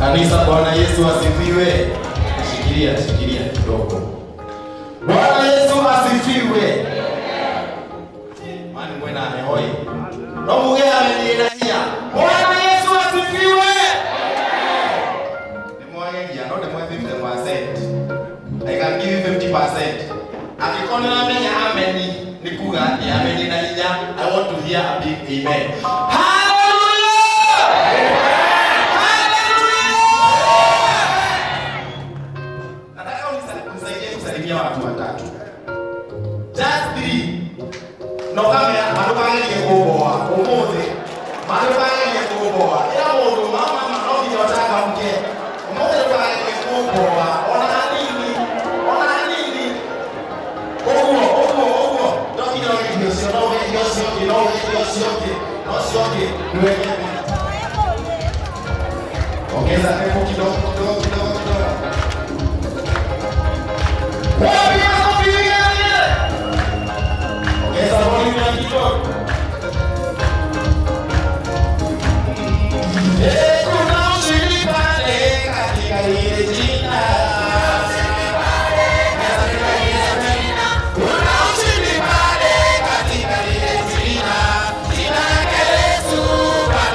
Kanisa, Bwana Yesu asifiwe. Shikilia kidogo. Bwana Yesu asifiwe. Mani mwena hoi. No mugea amenirahia. Bwana Yesu asifiwe. Ni mwagengia, no ni mwa 50%. I can give you 50%. Akikona na menya ameni nikuga ni ameni na hija. I want to hear a big amen. Watu watatu. Just 3. No kamera, madukange kuboa. Umoze. Madukange kuboa. Ila modu mama manogi wataka mke. Umoze dukange kuboa. Ona nini? Ogo. Doki no sioke. Ongeza tempo kidogo. Bwana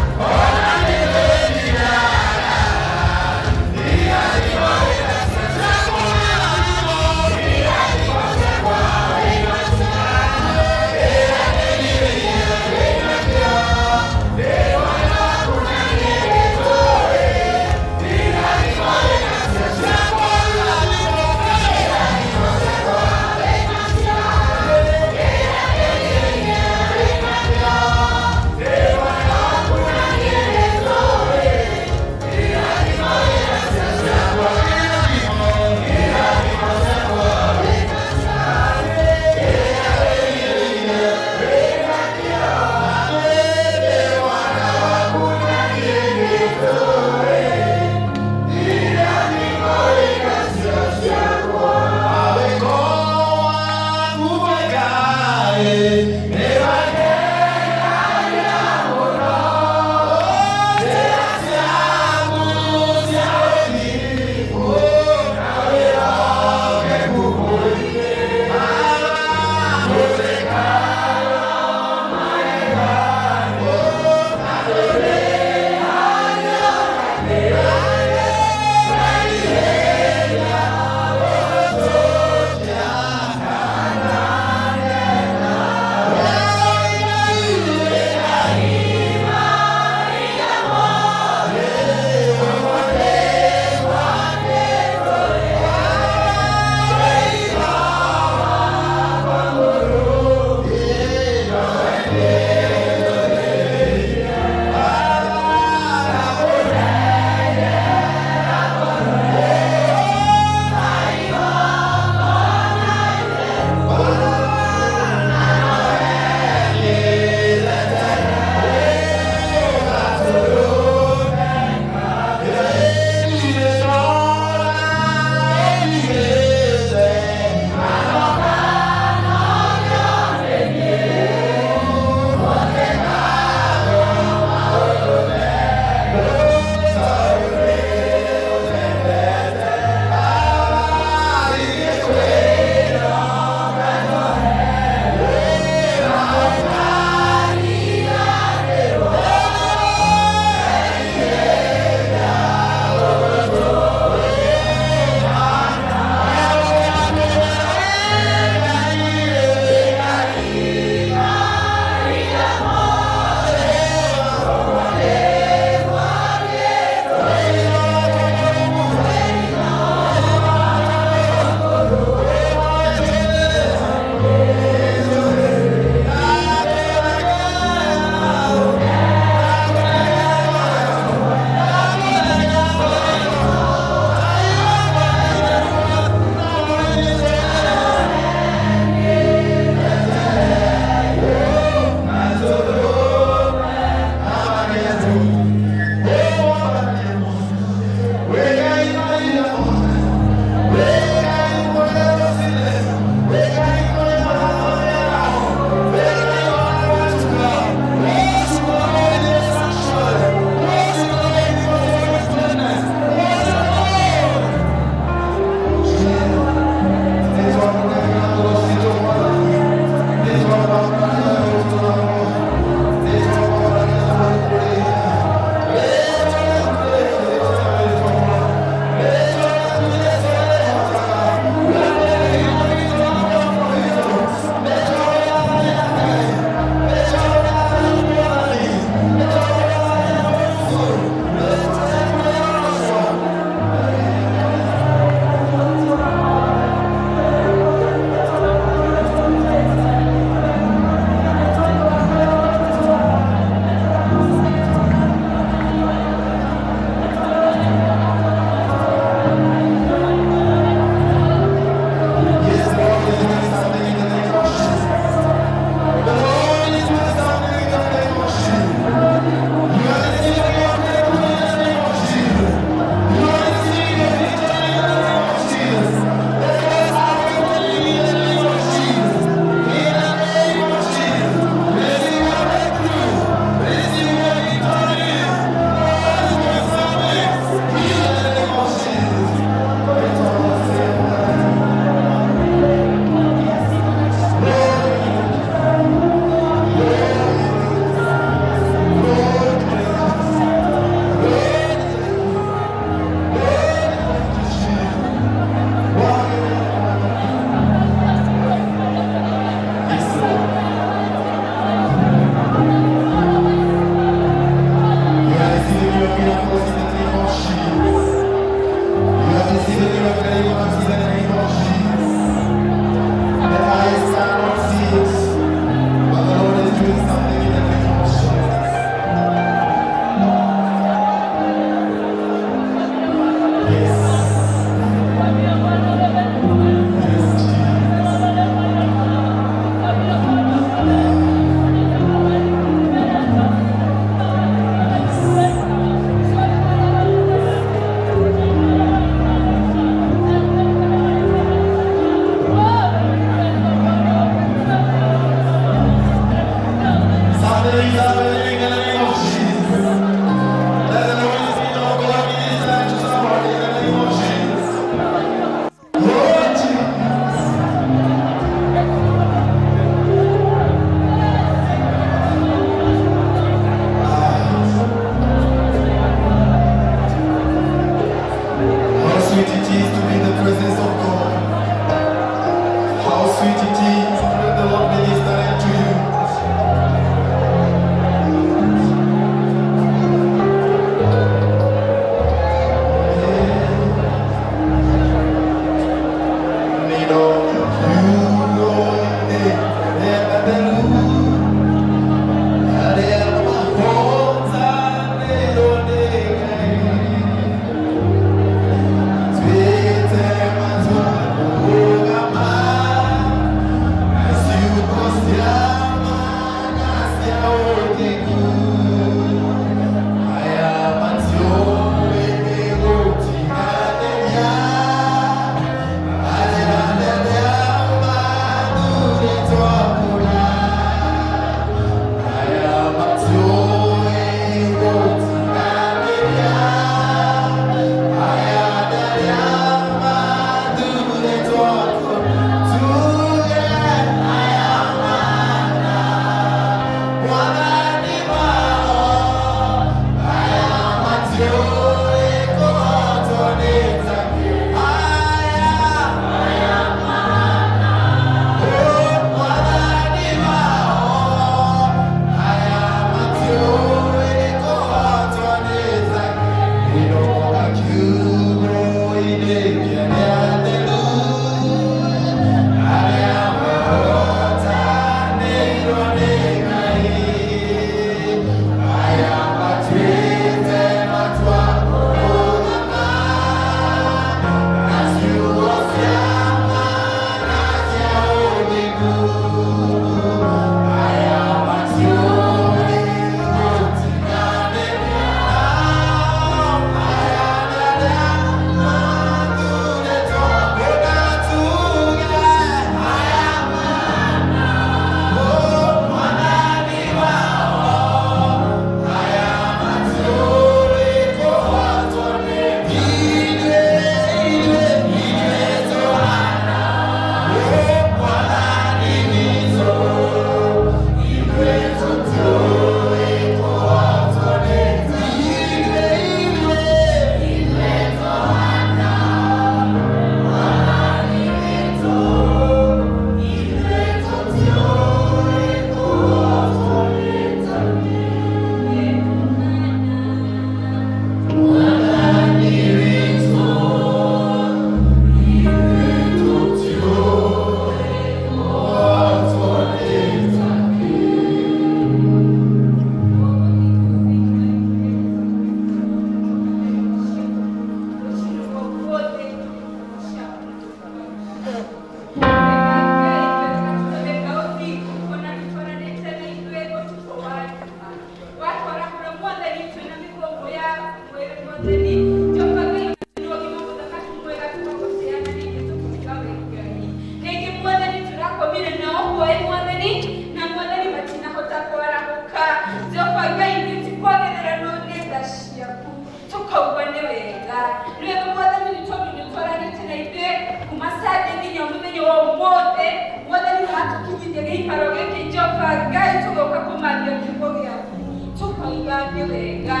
wote mwathani watukinyithia gĩikaro gĩkĩ Jehova Ngai tũgoka kũmaria kiugo gĩaku tũkoiga nĩ wega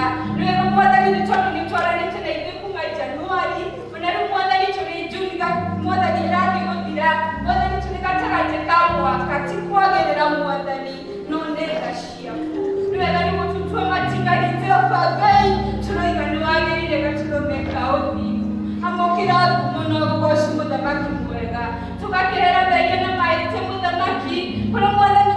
mwathani nĩ tondũ nĩ twaranĩte na ithuĩ kuma Januari na rĩu mwathani tũrĩ Juni mwathani ĩrathiĩ gũthira mwathani tũrĩ gatagatĩ ka mwaka ti kwagĩrĩra mwathani no nĩ tha ciaku nĩ wega nĩ gũtutua matigari Jehova Ngai tũroiga nĩ wagĩrĩire gatũrũme kaũthiu amũkĩra ngumo na ũgooci mũthamaki mwega tũgakĩrĩra mehia na mahĩtia mũthamaki kũrĩa mwathani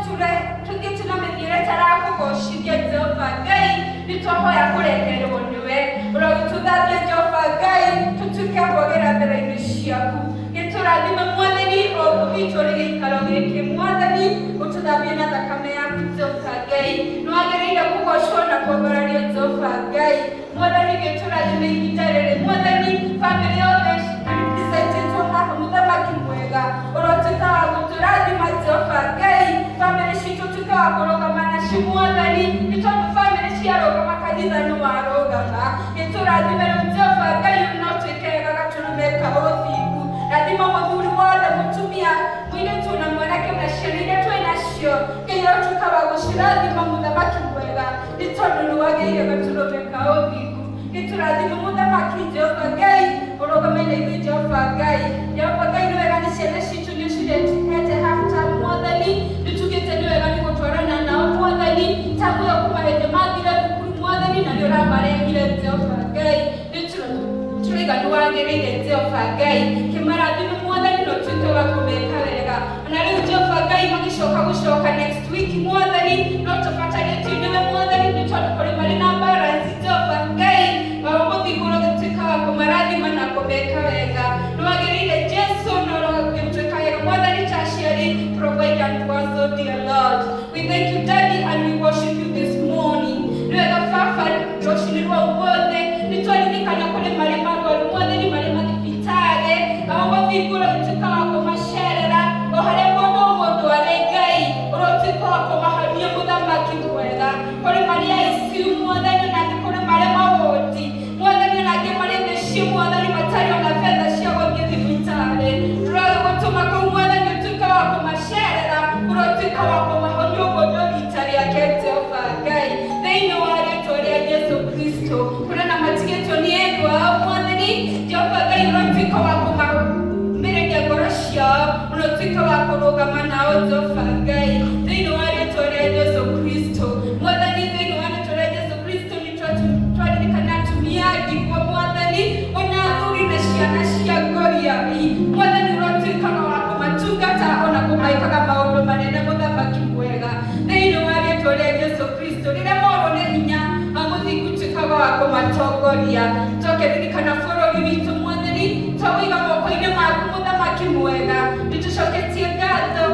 tũthiĩte na mĩthiĩre tarakũgocithia Jehova Ngai nĩ twahoya kũrekerwo nĩwe ũrogĩtũthambia Jehova Ngai tũtuĩke kwagĩra mbere-inĩ ciaku gĩtũrathime mwathani o witũ rĩ gĩikaro gĩkĩ mwathani ũtũthambie na thakame yaku Jehova Ngai nĩ wagĩrĩire kũgocwo na kuogorario Jehova Ngai mwathani gĩtũrathime ihinda rĩrĩ mwathani famĩlĩ yothe representetwo haha mũthamaki mwega ũrotuĩka wa gũtũrathima Jehova Ngai famĩlĩ citũ tuĩke wa kũrũgama nacio mwathani nĩ tondũ famĩlĩ ciarũgama kanitha nĩ warũgama gĩtũrathime rĩu Jehova Ngai no tuĩke wega gatũrũme kaũthingu rathima mũthuri wothe mũtumia mũirĩtu na mwanake na ciana iria twĩ nacio Ngai ũrotuĩka wa gũcirathima mũthamaki mwega nĩ tondũ nĩ wagĩrĩire gatũrũme kaũthingu gĩtũrathime mũthamaki Jehova Ngai ũrũgame na ithuĩ Jehova Ngai nĩ wega nĩ ciana citũ nĩ cirĩtĩkĩte half-term mwathani nĩ tugĩte nĩ wega nĩ gũtwarana nao mwathani tangu ya kuma hĩndĩ mathire thukuru mwathani na nĩ ũramarehire Jehova Ngai tũraiga nĩ wagĩrĩire Jehova Ngai kĩmarathime mwathani no tuĩke wa kũmeka wega na rĩu Jehova Ngai magĩcoka next week mwathani no tũbatarĩtio nĩwe mwathani nĩ tondũ kũrĩ marĩ na balance Jehova Ngai gũthingũrwo gĩtuĩka wa kũmarathima na kũmeka wega nĩ wagĩrĩire Jesu no gĩtuĩka wega mwathani ta aciari provide unto us, O dear Lord. We thank you Daddy and we worship you this morning nĩ wega Baba rũcinĩ rwa ũmũthĩ nĩ twaririkana kũrĩ marĩ marũaru mwathani marĩ mathibitarĩ gũthingũrwo gĩtuĩka wa kũmacerera o harĩa mũndũ arĩ Ngai ũrotuĩka wa kũmahonia mũthamaki mwega kũrĩ marĩ ICU mwathani na kũrĩ marĩ mawodi mwathani na angĩ marĩ mĩciĩ mwathani matarĩ ona betha cia gũthiĩ thibitarĩ tũragũtũma kũu mwathani ũtuĩka wa kũmacerera ũrotuĩka wa kũmahonia ũguo rita rĩake Jehova Ngai thĩinĩ wa rĩĩtwa rĩa Jesũ Kristo kũrĩa na matigĩtwo nĩ endwa ao mwathani Jehova Ngai ũrotuĩka wa kũmamĩrĩria ngoro ciao ũrotuĩka wa kũrũgama nao Jehova Ngai thĩinĩ wa rĩĩtwa rĩa Jesũ Kristo mwathani thĩinĩ wa rĩĩtwa rĩa Jesũ Kristo nĩ twaririkana atumia ndigwa mwathani ona athuri na ciana cia ngoriai mwathani ũrotuĩkaga wa kũmatungata ona kũmaĩkaga maũndũ manene mũthamaki mwega thĩinĩ wa rĩĩtwa rĩa Jesũ Kristo rĩrĩa morwo nĩ hinya amũthingu tuĩkaga wa kũmatongoria tũkeririkana bũrũri witũ mwathani twawĩiga moko-inĩ maku mũthamaki mwega nĩ tũcoketie ngatho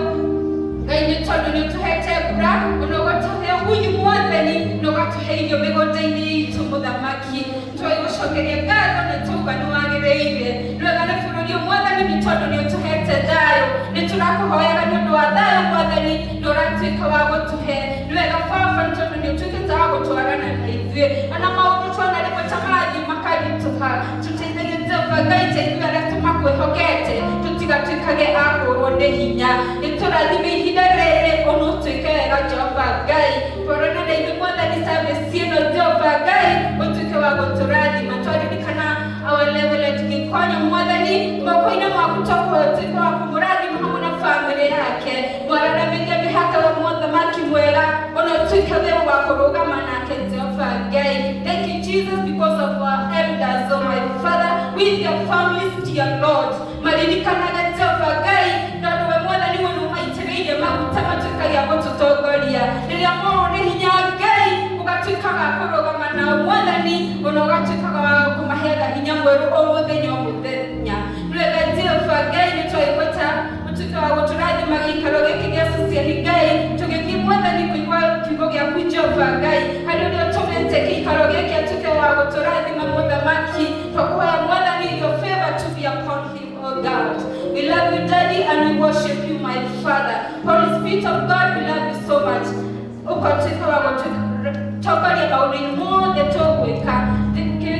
Ngai nĩ tondũ nĩ ũtũhete mbura ona ũgatũhe ũgunyu mwathani na ũgatũhe irio mĩgũnda-inĩ itũ mũthamaki twagũcokeria ngatho nĩ tuuga nĩ wagĩrĩire nĩ wega nĩ bũrũri ũyũ mwathani nĩ tondũ nĩ ũtũhete thayũ nĩ tũrakũhoyaga nĩ ũndũ wa thayũ mwathani nĩ ũratuĩka wa gũtũhe nĩ wega Baba nĩ tondũ nĩ ũtuĩkĩte wa gũtwarana na ithuĩ ona maũndũ tuona rĩmwe ta marathiĩ makaritũha tũteithagie Jehova Ngai ta ithuĩ arĩa tũmakwĩhokete tũtigatuĩkage a kũũrwo nĩ hinya nĩ tũrathime ihinda rĩrĩ ona ũtuĩke wega Jehova Ngai twarana na ithuĩ mwathani service ĩno Jehova Ngai ũtuĩke wa gũtũrathima twaririkana our level at Gĩkonyo mwathani moko-inĩ maku tũtuĩke wa kũmũrathima hamwe na famĩlĩ yake mwararameria mĩhaka wa mũthamaki mwega ona ũtuĩke wega wa kũrũgama nake Jehova Ngai thank you Jesus because of our elders oh my Father with your families dear Lord maririkanaga Jehova Ngai tondũ we mwathani we nĩũmaitĩrĩirie maguta matuĩkagia gũtũtongoria rĩrĩa morwo nĩ hinya Ngai ũgatuĩkaga kũrũgama nao mwathani ona ũgatuĩkaga wa kũmaheaga hinya mwerũ o mũthenya o mũthenya nĩ wega Jehova Ngai nĩ twagwĩta ũtuĩke wa gũtũrathima gĩikaro gĩkĩ gĩa Society Ngai tũgĩthiĩ mwathani kũigua kiugo gĩaku Jehova Ngai harĩ ũrĩa ũtũmĩte gĩikaro gĩkĩ atuĩke wa gũtũrathima mũthamaki twakuhoya mwathani your favor to be upon him oh God we love you Daddy and we worship you my Father Holy Spirit of God we love you so much ũkatuĩka wa gũtongoria maũndũ-inĩ mothe tũgwĩka gĩkĩ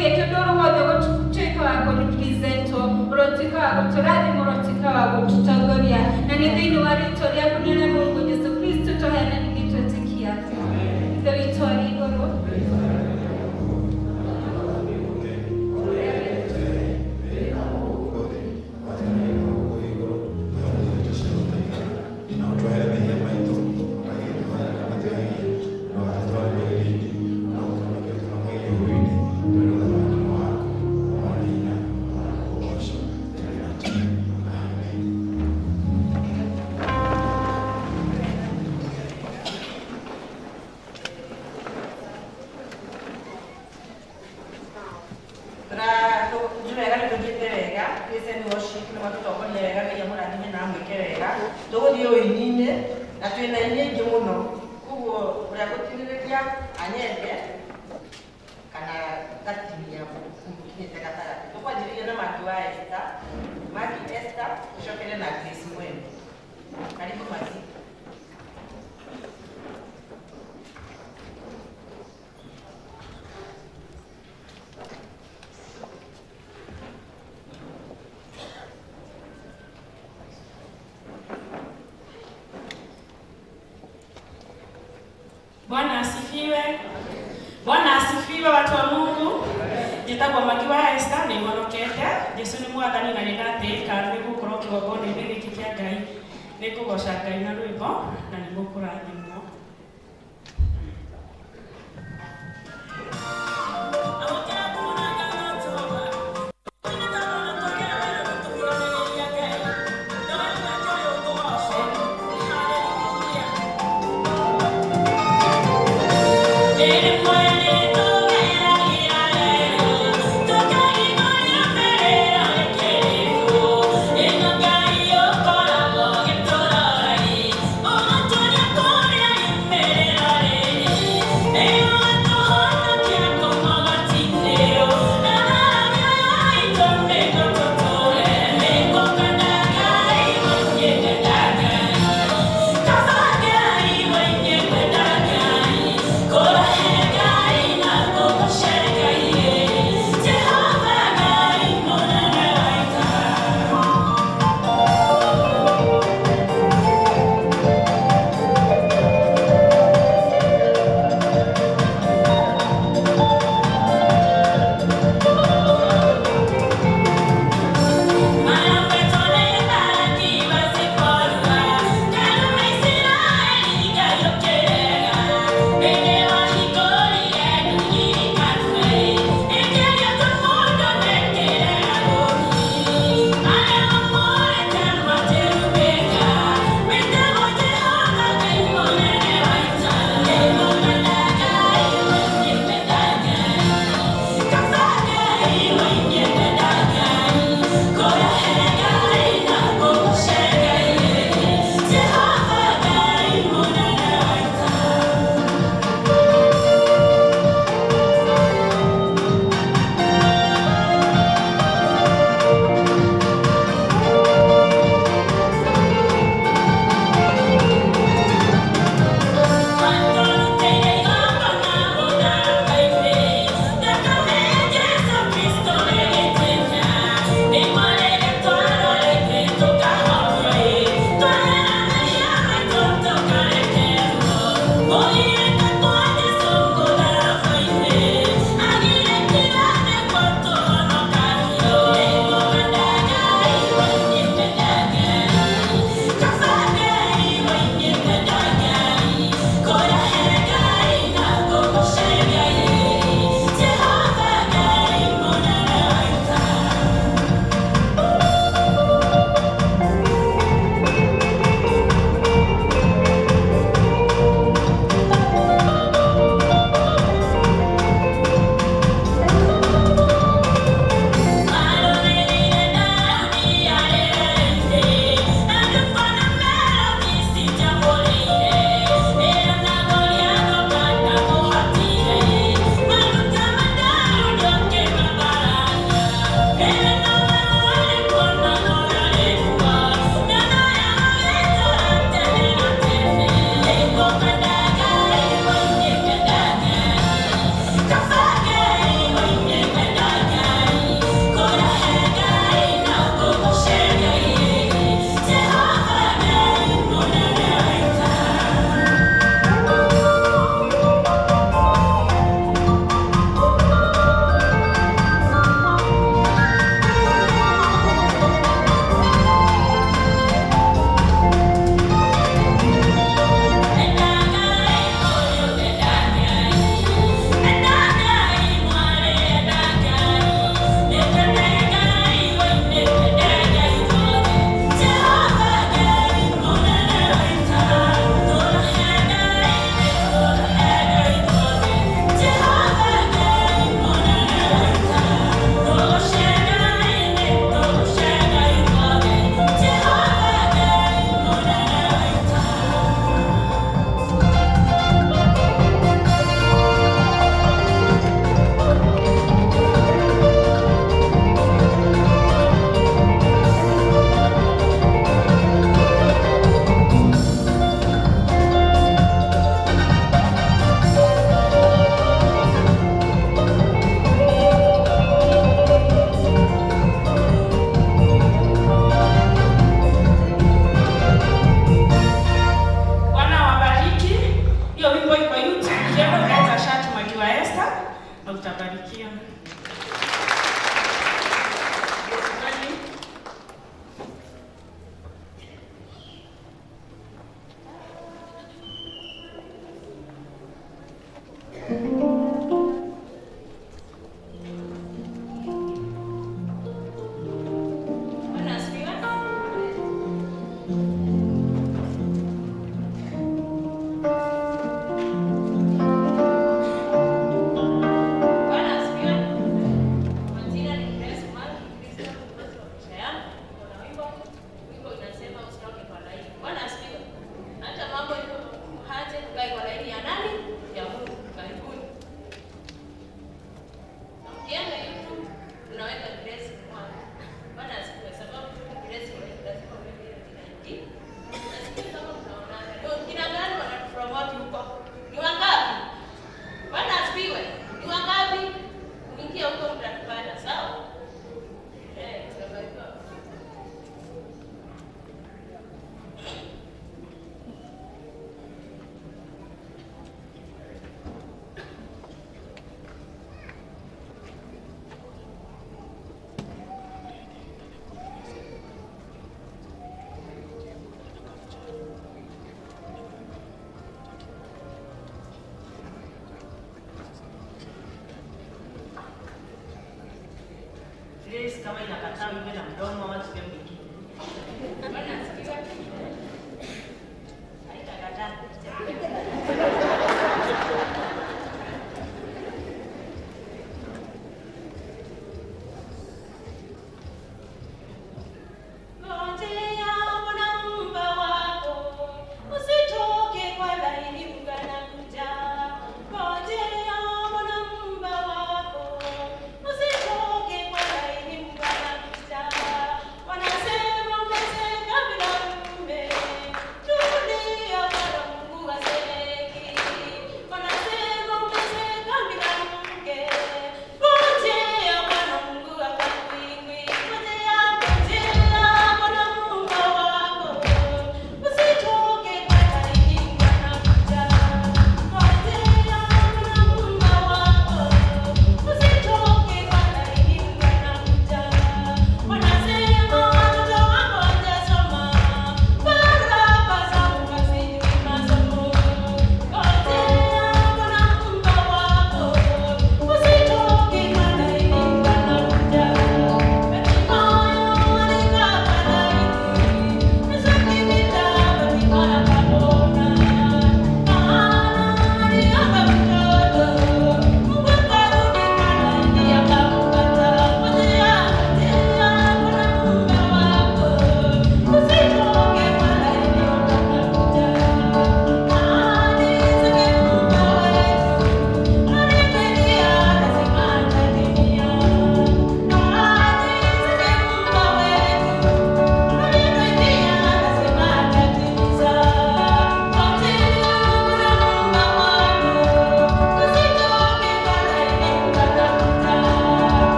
gĩkĩ ũndũ wothe ũgatuĩka wa wa represento rotika wa kutorani rotika wa kututangoria na nithini wa ritoria kunene Mungu Yesu Kristo tohena nigitwetikia the victory igoro Bwana asifiwe. Bwana asifiwe watu wa Mungu. Njitagwo Magiwa Esther ni mwanokete. Jesu ni mwathani na nindatĩĩka nĩ gũkorwo kĩgongona-inĩ gĩkĩ kĩa Ngai nĩ kũgoca Ngai na rwĩmbo na nĩ gũkũrathimwo. Yo kama inakataa iwe na mdomo ama tupe mwingine. Bwana asifiwe. Haitakataa.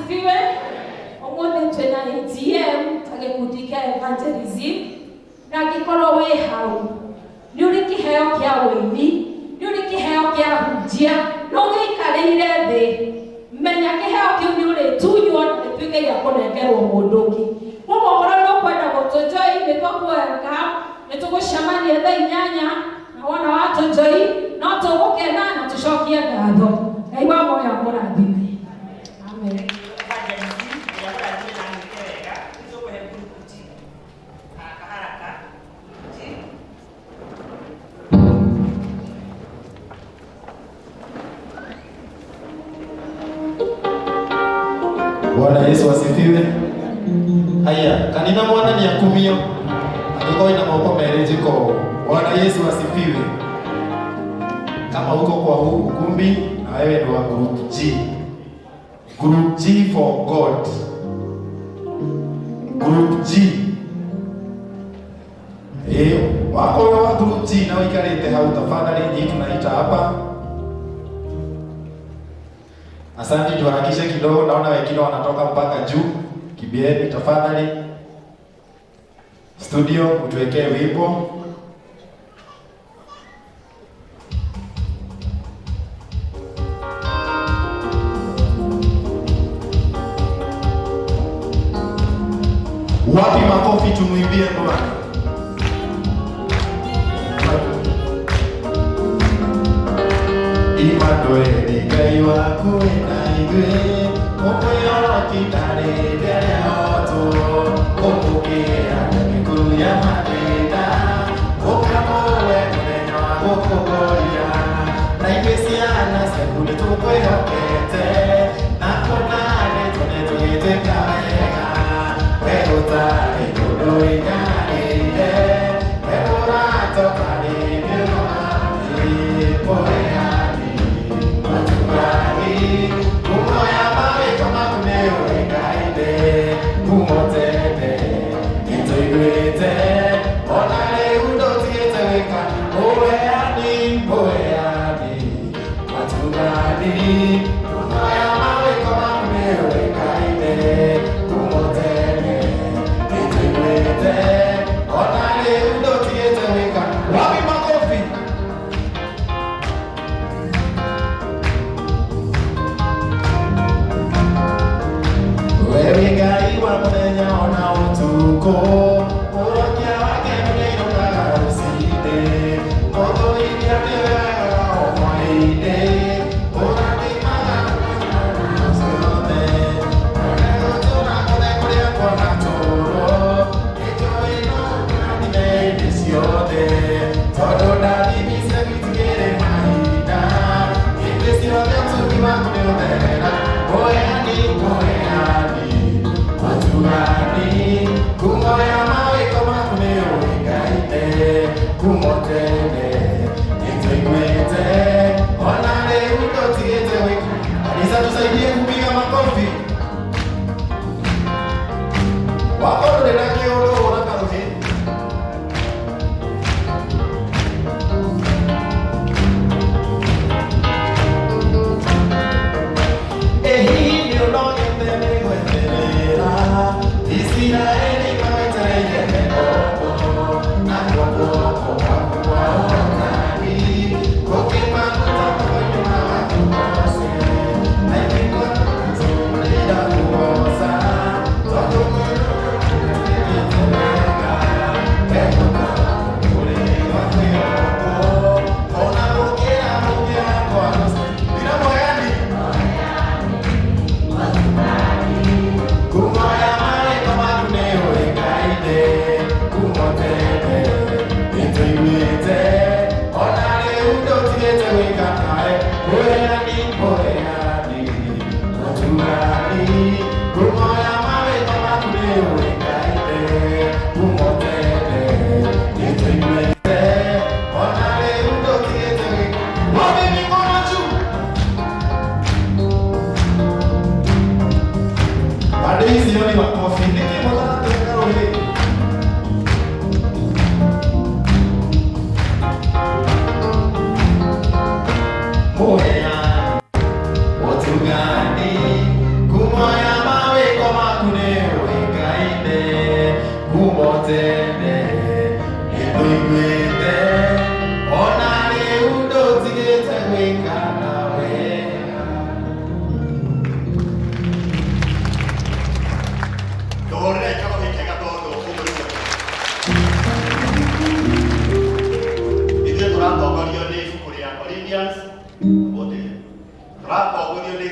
asifiwe. Omwone twena ATM tage kudika evangelism na gikoro we hau. Ni uri kiheo kia wini, ni uri kiheo kia hujia, no gikarire thi. Menya kiheo kiu ni uri tunywa na tuike ya kunengerwo mundu ungi. Mumo murano kwenda gutunjoi nitwakuenga nitugucemania thaa 8 na wana watu njoi no tugukena na tucokie ngatho. Ngai wa moyo mũrathime. Amen. Bwana Yesu asifiwe. Haya, kanina mwana ni akumio. Atiko ina moko merejiko. Bwana Yesu asifiwe. Kama uko kwa huu ukumbi na wewe ni wa group G. Group G for God. Group G. Wako wa group G na wikarete hau tafadhali ni tunaita hapa. Asante, tuharakishe kidogo, naona wengine wanatoka mpaka juu. Kibieni tafadhali. Studio utuwekee wimbo. Wapi makofi tumwimbie Bwana. Imanueli Ngai waku na ithuĩ ũkwĩhokitharĩ rĩrĩa otũ ũkũgĩa mĩkuru ya mathĩna ũkamũwe mũthenya wa gũkũngũĩra na ithuĩ ciana ciaku nĩtũkwĩhokete na kũnarĩ tũnĩtũgĩtĩka wega we gũtarĩ mũndũ wĩnyanĩire we ũratokarĩ I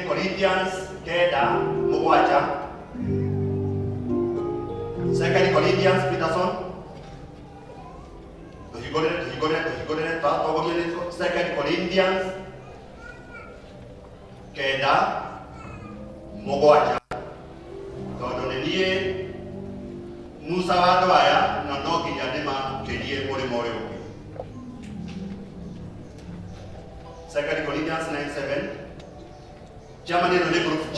Corinthians kenda mugwanja. 2 Corinthians Peterson. Tuhigorere tatogorie 2 Corinthians kenda mugwanja. Tondu ninie Musa watu aya na no nginya ndima kirie murimo uyu. 2 Corinthians 9:7. Jamani no ni group G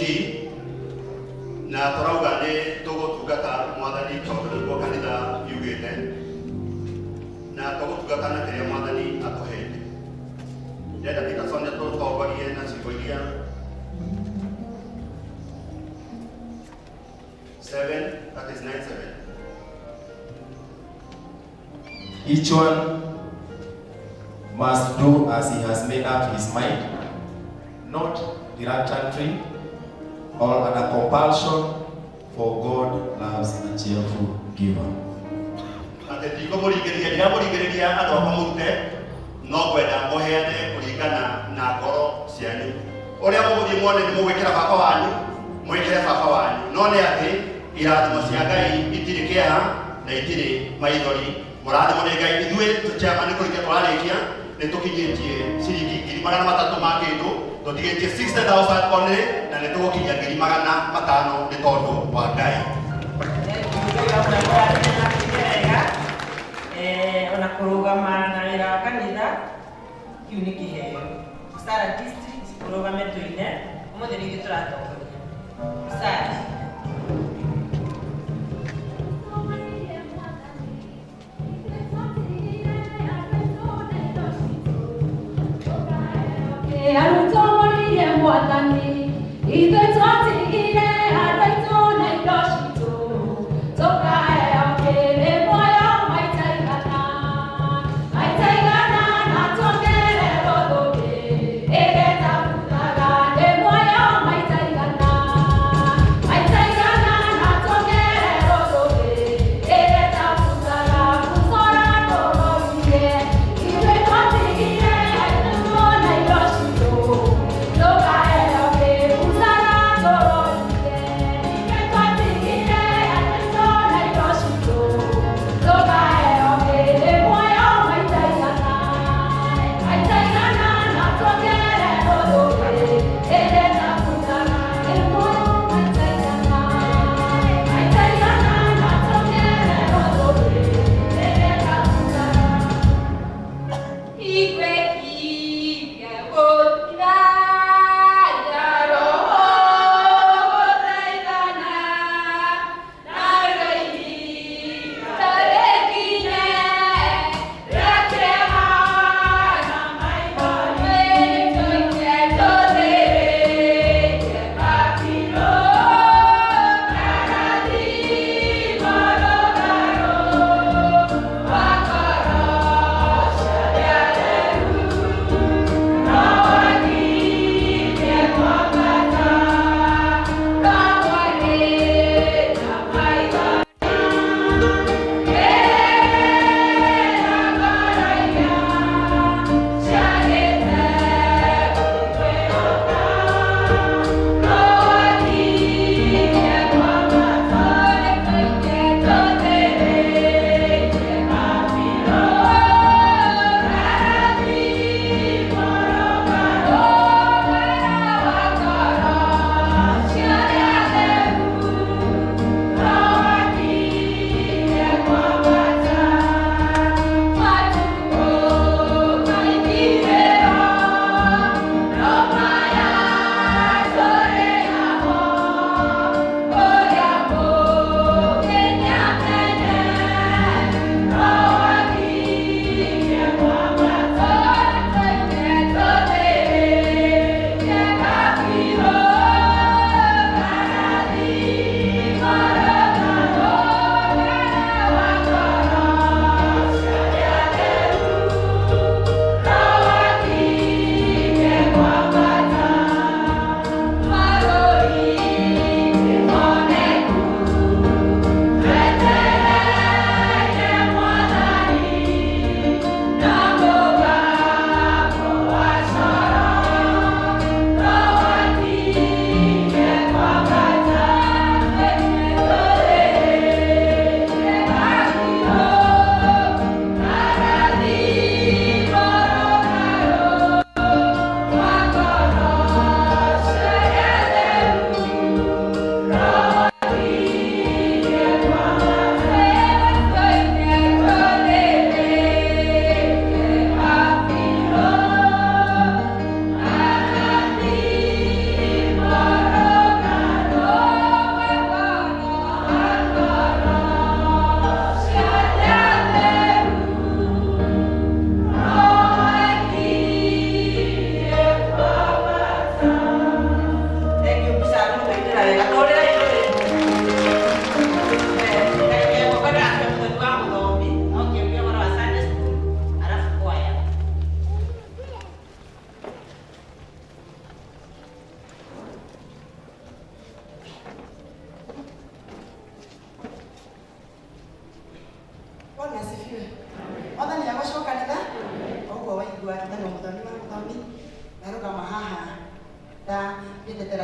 na turauga ni tugutungata mwathani tondu niguo kanitha yugite na tugutungata na kiria mwathani atuhete. Ndenda Peterson tutongorie na ciugo iria 7, that is 9:7. Each one must do as he has made up his mind, not reluctantly or under compulsion, for God loves a cheerful giver. Ate tiko muringiriria andu akwa murute no kwenda muheane kuringana na ngoro cianyu. Uria muguthii mwone ni mugwikira baba wanyu, mwikire baba wanyu. No ni ati irathimo cia Ngai itiri kĩeha na itiri maithori. Mũrathimo nĩ Ngai. Ithuĩ tũchama nĩ kũrĩkia twarĩkia nĩ tũkinyĩtie ciringi 300 ma kĩndũ, tũtigĩtie 60,000 only na nĩ tũgũkinyia 500 nĩ tondũ wa Ngai. Ona kũrũgama na wĩra wa kanitha kiu nĩ kĩheo. Sara District kũrũgame tũine ũmũthĩ nĩ ithuĩ tũratongoria. Sara arutomorire mwathani ithuĩ twatigire andũ aitũ na indo citũ tũkaheo kĩrĩ muoyo maita igana na tuongererwo thũmbĩ ĩgĩtabuthaga nĩ muoyo maita igana na tuongererwo thũmbĩ ĩgĩtabuthaga gũcora ndũrorire ithuĩ twatigire andũ na indo citũ tũkaheo kĩrĩ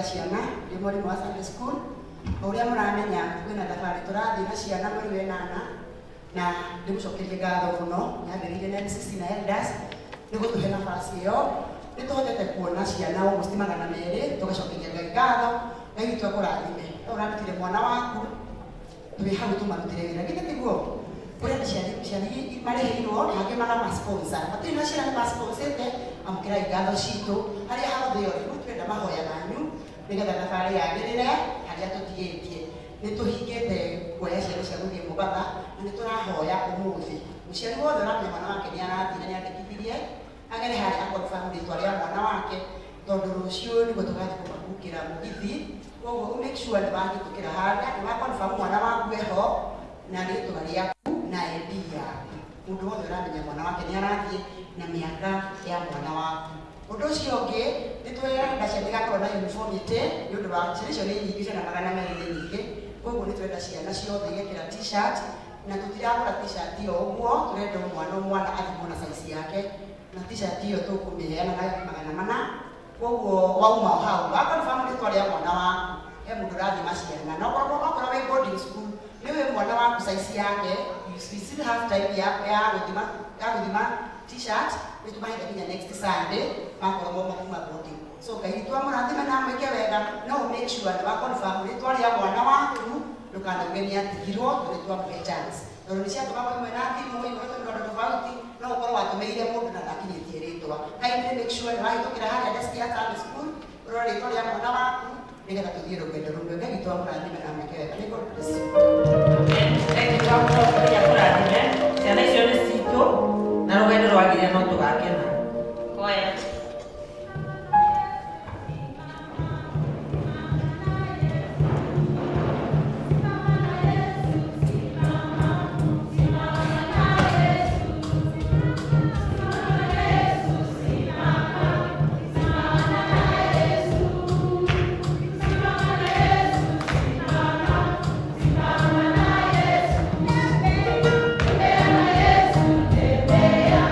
ciana ndi mwarimu wa Sunday school uria muramenya kwina thabari turathi na ciana mweri wenana na ndimucokerie ngatho muno nyambiriire na NCC na elders nigutuhe nafasi iyo nituhotete kuona ciana almost 200 tugacokeria Ngai ngatho Ngai witu akurathime urarutire mwana waku twi hau tumarutire wira githĩ tiguo uria ciana marĩhĩirwo angĩ magama sponsor matirĩ na ciana masponsete amũkĩrai ngatho citũ harĩa hothe ĩyo rĩu twenda mahoya manyu nĩgetha thabarĩ yagĩrĩre harĩa tũtigĩtie nĩtũhingĩte kuoya ciana cia gũthiĩ Mũbatha na nĩtũrahoya ũmũthĩ mũciari wothe ũramenya mwana wake nĩarathiĩ na nĩandĩkithirie agere harĩa akonfirm rĩtwa rĩa mwana wake tondũ rũciũ nĩguo tũgathiĩ kũmakukĩra mũgithi koguo make sure nĩwahĩtũkĩra harĩa nĩwakonfirm mwana waku eho na rĩtwa rĩaku na ID yaku mũndũ wothe ũramenya mwana wake nĩarathiĩ na mĩaka ya mwana waku ũndũ ũcio ũngĩ nĩtwenda ciana igakorwo na uniformity nĩũndũ wa ciana icio nĩ nyingĩ ciana 200 nĩ nyingĩ koguo nĩtwenda ciana ciothe igekĩra t-shirt na tũtiragũra t-shirt ĩyo ũguo tũrenda mwana athimwo na size yake na t-shirt ĩyo tũkũmĩheana na 400 koguo wauma hau wakonfirm rĩtwa rĩa mwana waku he mũndũ ũrathima ciana na okorwo wĩ boarding school niwe mwana waku size yake you still have time ya gũthima t-shirt nĩtũmahete nginya next Sunday makorwo makuma boarding so Ngai twamũrathime na mwĩke wega no make sure nĩwakonfirm rĩtwa rĩa mwana waku ndũkanauge nĩatigirwo tondũ twamũhe chance tondũ nĩciatũma imwe na thimũ imwe tondũ tofauti no ũkorwo watũmĩire mũndũ na ndakinyĩtie rĩtwa kindly make sure nĩwahĩtũkĩra harĩa desk ya Sunday school ũrore rĩtwa rĩa mwana waku nĩgetha tũthiĩ rũgendo rũmwe Ngai twamũrathime na mwĩke wega nĩ God bless you. Ciana icio nĩ citũ na rũgendo rwagĩrĩra no tũgakena. Hoya. Tembea,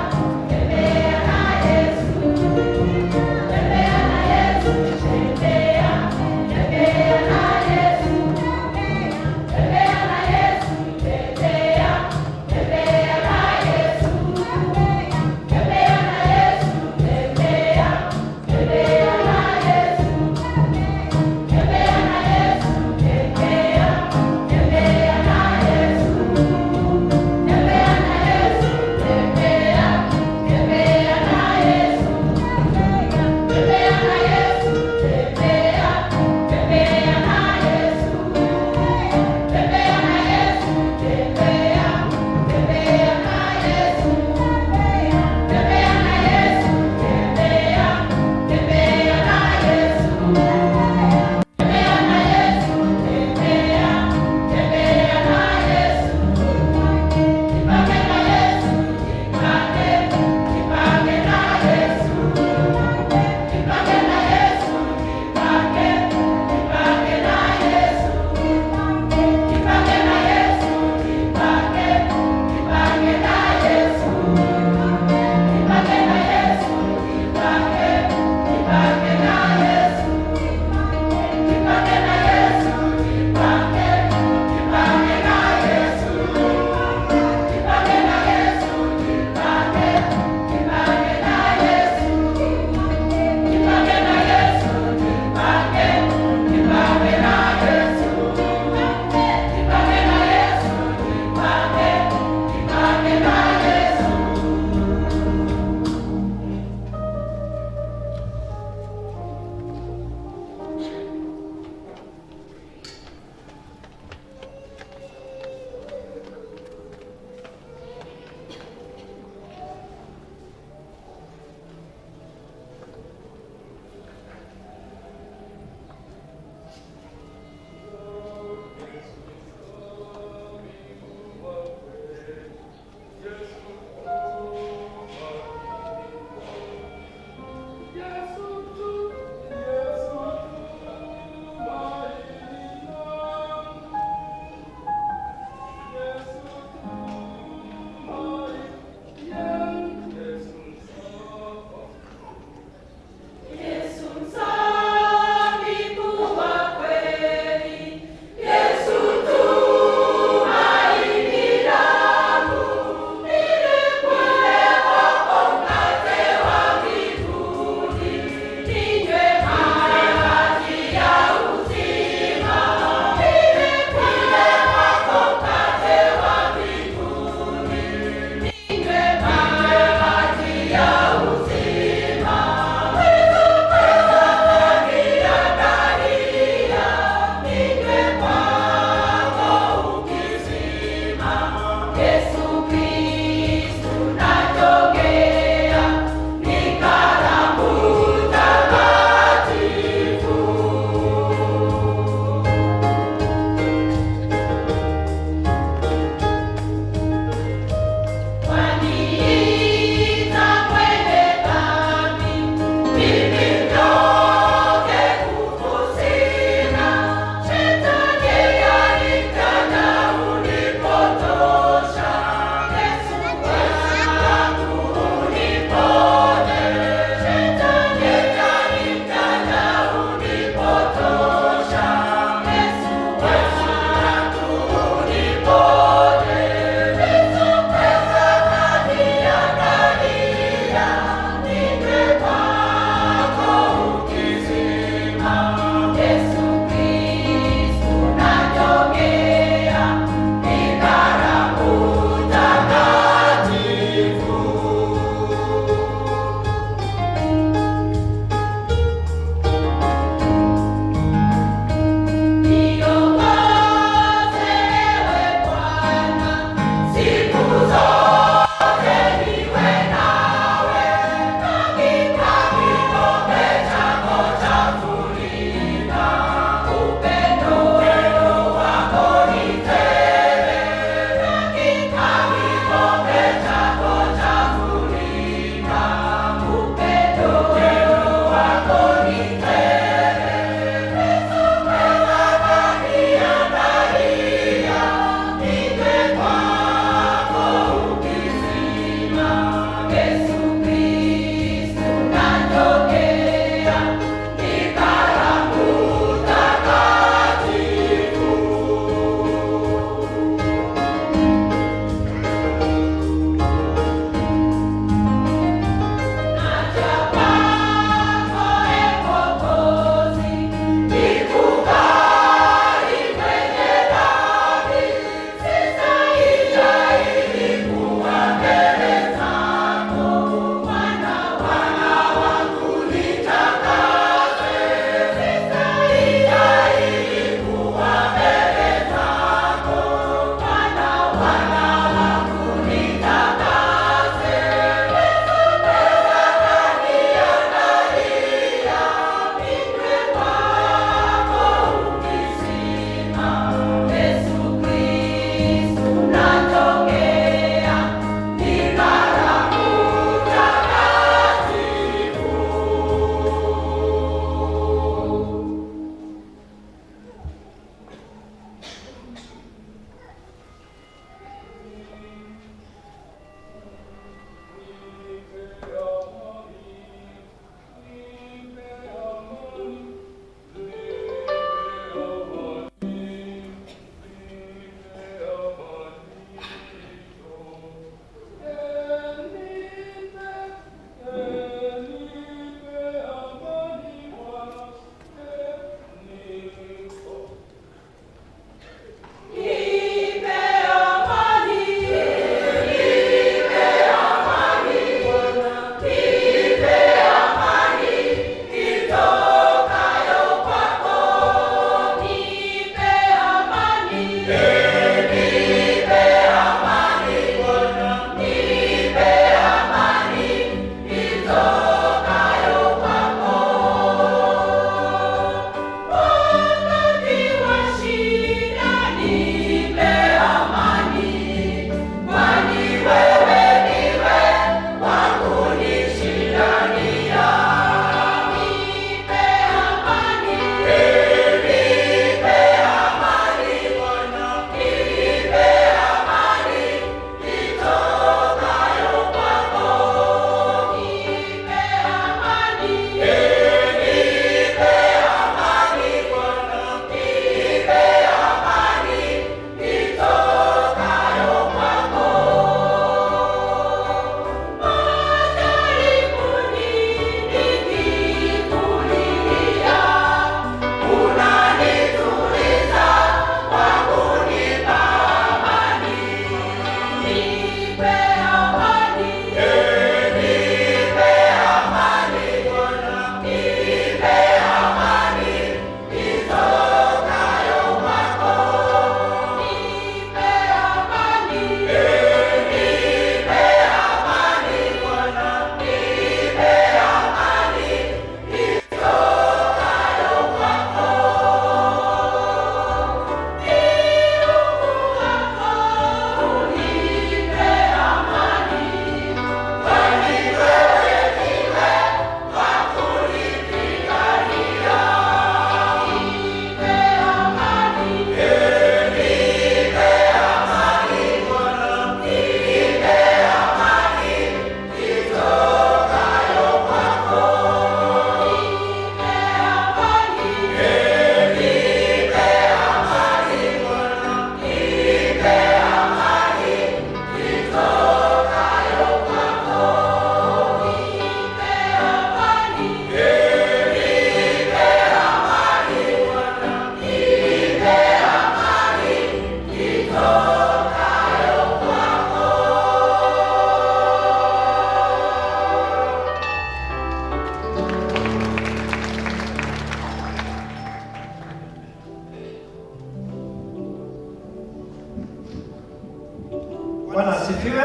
Bwana asifiwe.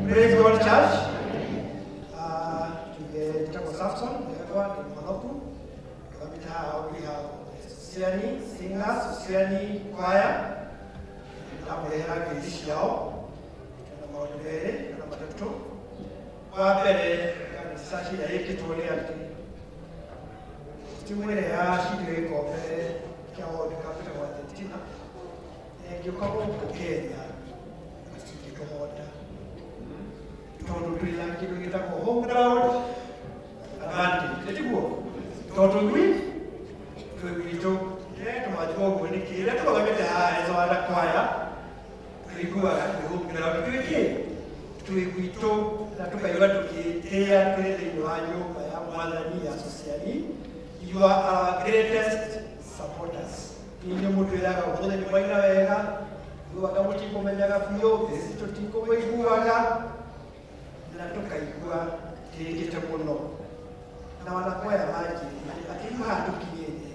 Praise God Church. Tungetaka Samson, ndio ni mwanangu. We have Siani singers, Siani choir. Namlehera kitishi yao. Tuna maudhui na matatu. Kwa mbele sashi ya hiki tuolea timwele ya shidi iko mbele kia wodi kapita wa Argentina. Ngiyokabo Kenya. Kimoda. Toto tuila kitu kitako home ground. Advantage. Tetiguo. Toto ngui. Tuwito. Tumajuo gwini kile tuwagamete ezo ala kwaya. Tuigua home ground tuwiki. Tuwito na tukaiwa tukitea twende nywanyo ya mwadhani ya sosiali. You are our greatest supporters. Ninyo mutu yaga umoja ni mwaina wega. Wakamuti kumenyaga fiyo, besito tiko weiguaga na tukaigua tirikite muno na wanakwaya maji lakini hatukinyene.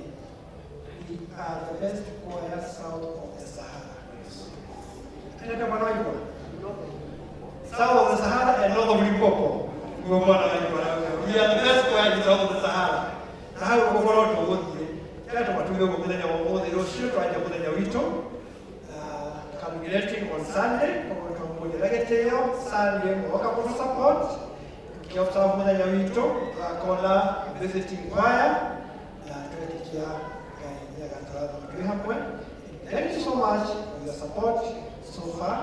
We are the best choir south of the Sahara. Tena kama naiko south of the Sahara and north of Limpopo. We are the best choir in south of the Sahara. Sahara uko kwa roto wote. Kata matuyo kwa kudanya wa mode rosho twaje kudanya wito. Congratulating on Sunday, kwa legeteo Sunday mwaka kwa support. Kiofta mwana ya wito, kola visiting choir, tuetikia ya gantara kwa hapo. Thank you so much for your support so far.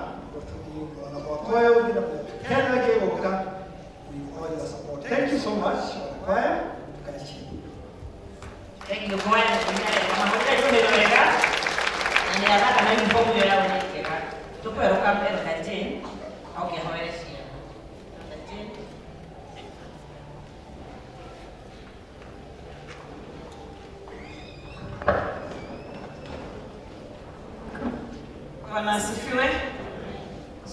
Kwa kwa kwao bila kena geuka, we all your support. Thank you so much for choir. Thank you choir. Kama mtaka ni nataka na mimi mbovu yao ni keka. Tuperuka mbele kati au kihoeleshia. Kati. Bwana asifiwe.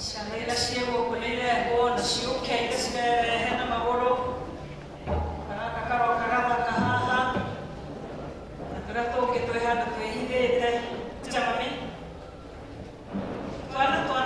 Shamila shego kulele go na shiuke kisbe hena magoro. Kakaro karaba kahaha. Nakarato ketohana tuhidete. Chamami. Tuana ko.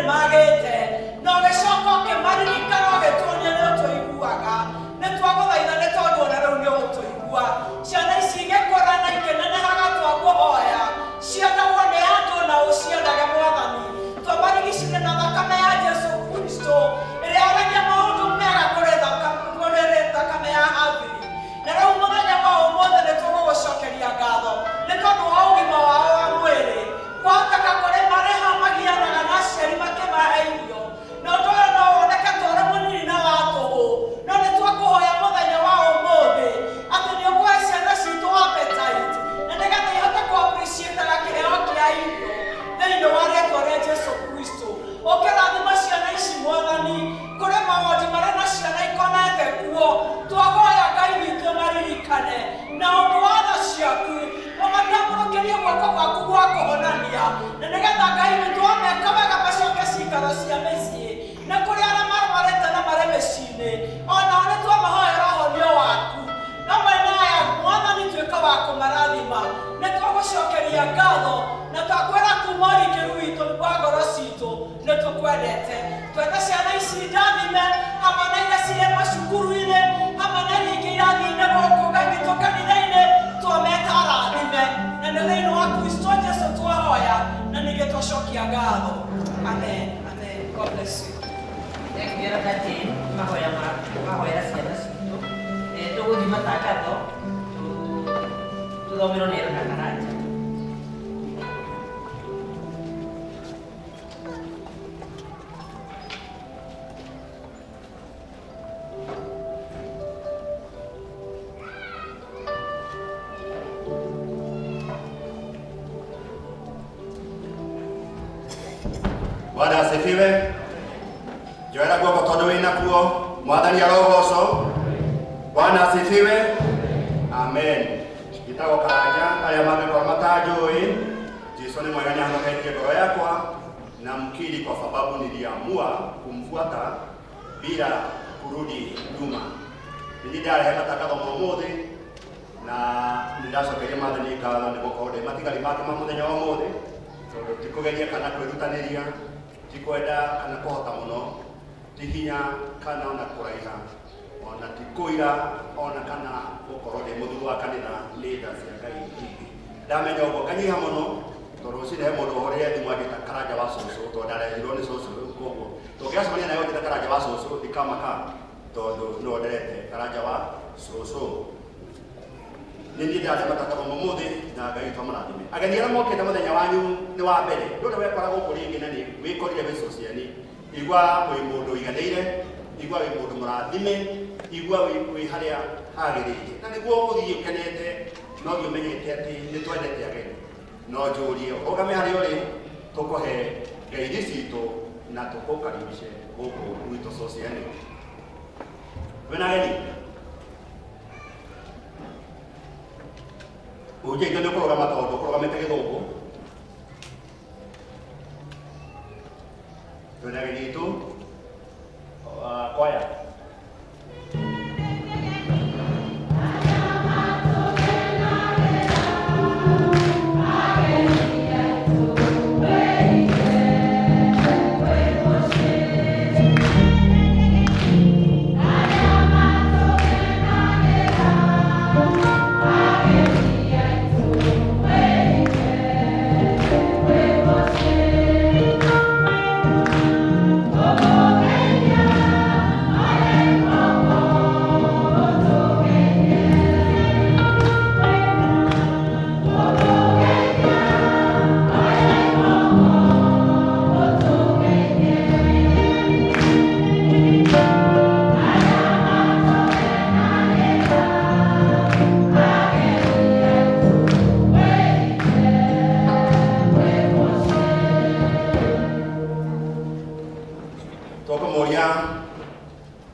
Magete, no le soco que marinica no que tú ni no estoy guaga. gũcokia ngatho na twakwĩra kuma ũrikĩru witũ kwa ngoro citũ nĩ tũkwendete. Twende ciana ici ndathime hamwe na iria cirĩ macukuru-inĩ hamwe na iria ingĩ irathiĩ-inĩ gũkũ Ngai witũ kanitha-inĩ twameta arathime na nĩ thĩinĩ wa Kristo Jesũ twahoya na ningĩ twacokia ngatho. Amen. Amen. God bless you. Ngiera kati mahoya ciana citũ tũgũthiĩ matangatho tuthomerwo nĩ Elder Karanja. Bwana asifiwe. Joera guoko tondũ wĩna kuo, Mwathani arogocwo. Bwana asifiwe. Amen. Gitagwo Karanja, arĩa mangĩkorwo matanjũĩ, Jesũ nĩ mwega, nĩahonoketie ngoro yakwa na mkiri kwa sababu niliamua kumfuata bila kurudi nyuma. Nĩ ndarehe matangatho ma ũmũthĩ na nĩndacokeria Mwathani ngatho nĩ gũkorwo ndĩ matigari make ma mũthenya wa ũmũthĩ, tondũ tikũgeria kana kwĩrutanĩria, tikwenda kana kũhota mũno, ti hinya kana ona kũraiha, ona ti kũira ona kana gũkorwo ndĩ mũthuri wa kanitha nĩ tha cia Ngai ingĩ. Ndamenya ũguo nganyiha mũno, tondũ rũciinĩ he mũndũ ũhũrĩre thimũ angĩta Karanja wa cũcũ, tondũ ndarehirwo nĩ cũcũ. Koguo tũngĩacemania nayo ngĩta Karanja wa cũcũ ndikamaka, tondũ no nderete Karanja wa cũcũ. Nĩ niĩ ndĩrarĩ matangatho ma ũmũthĩ na Ngai witũ amũrathime. Ageni arĩa mokĩte mũthenya wanyu nĩ wa mbere, ndũrĩ wekora gũkũ rĩngĩ na nĩ wĩkorire wĩ cũciani. Igua wĩ mũndũ ũiganĩire, igua wĩ mũndũ mũrathime, igua wĩ harĩa hagĩrĩire. Na nĩguo ũthiĩ ũkenete, no gĩ ũmenyete atĩ nĩ twendete ageni. No njũrie ũrũgame harĩa ũrĩ, tũkũhe ngeithi citũ na tũkũkaribishe gũkũ gwitũ cũciani. Wĩna ageni? Ũnjĩte nĩ ũkũrũgama tondũ ũkũrũgamĩte gĩthũngũ. Twĩna ageni aitũ, kwaya.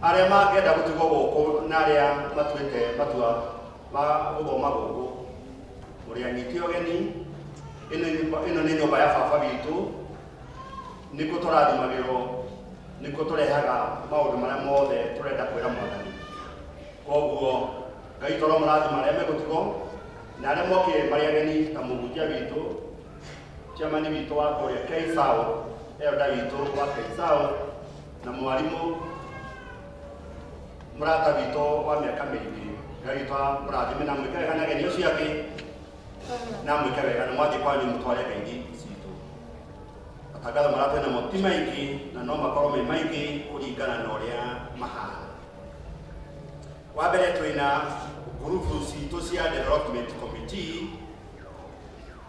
Arĩa mangĩenda gũtigwo gũkũ na arĩa matuĩte matua ma gũthoma gũkũ, mũrĩ anyiti ũgeni, ĩno nĩ nyũmba ya baba witũ, nĩkuo tũrathimagĩrwo, nĩkuo tũrehaga maũndũ marĩa mothe tũrenda kwĩra Mwathani. Koguo Ngai toro mũrathima arĩa megũtigwo na arĩa mokire marĩ ageni ta mũhunjia witũ, chairman witũ wa kũrĩa K-South, elder witũ wa K-South na mwarimũ murata witũ wa mĩaka mĩingĩ. Ngai witũ mũrathime na mwĩke wega na ageni ũcio angĩ, na mwĩke wega na mwathiĩ kwanyu mũtware ngeithi citũ. Matangatho marĩa twĩ namo ti maingĩ na no makorwo me maingĩ kũringana na ũrĩa mahana. Wa mbere twĩna ngurubu citũ cia development committee.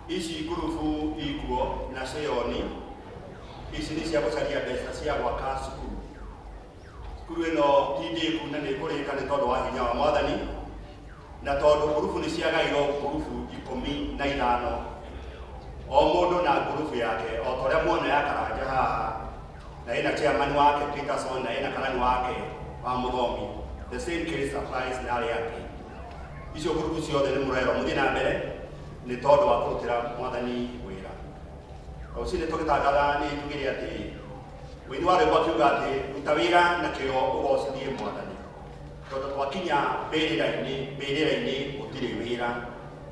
Ici ngurubu ikuo na cioni, ici nĩ cia gũcaria mbeca cia gwaka cukuru. Cukuru ĩno ti ndĩku na nĩ ĩkũrĩka nĩ tondũ wa hinya wa Mwathani, na tondũ ngurubu nĩ ciagairwo ngurubu 15, o mũndũ na ngurubu yake, o ta ũrĩa muona ya Karanja haha, na ĩna chairman wake Peterson, na ĩna karani wake wa Mũthomi. The same case applies na arĩa angĩ. Icio ngurubu ciothe nĩ mũrerwo mũthiĩ na mbere nĩ tondũ wa kũrutĩra Mwathani wĩra. Rũciinĩ tũgĩtangatha nĩ njugire atĩ wĩini wa rwĩmbo akiuga atĩ ruta wĩra na kĩo ũgocithie Mwathani, tondũ twakinya mbĩrĩra-inĩ gũtirĩ wĩra,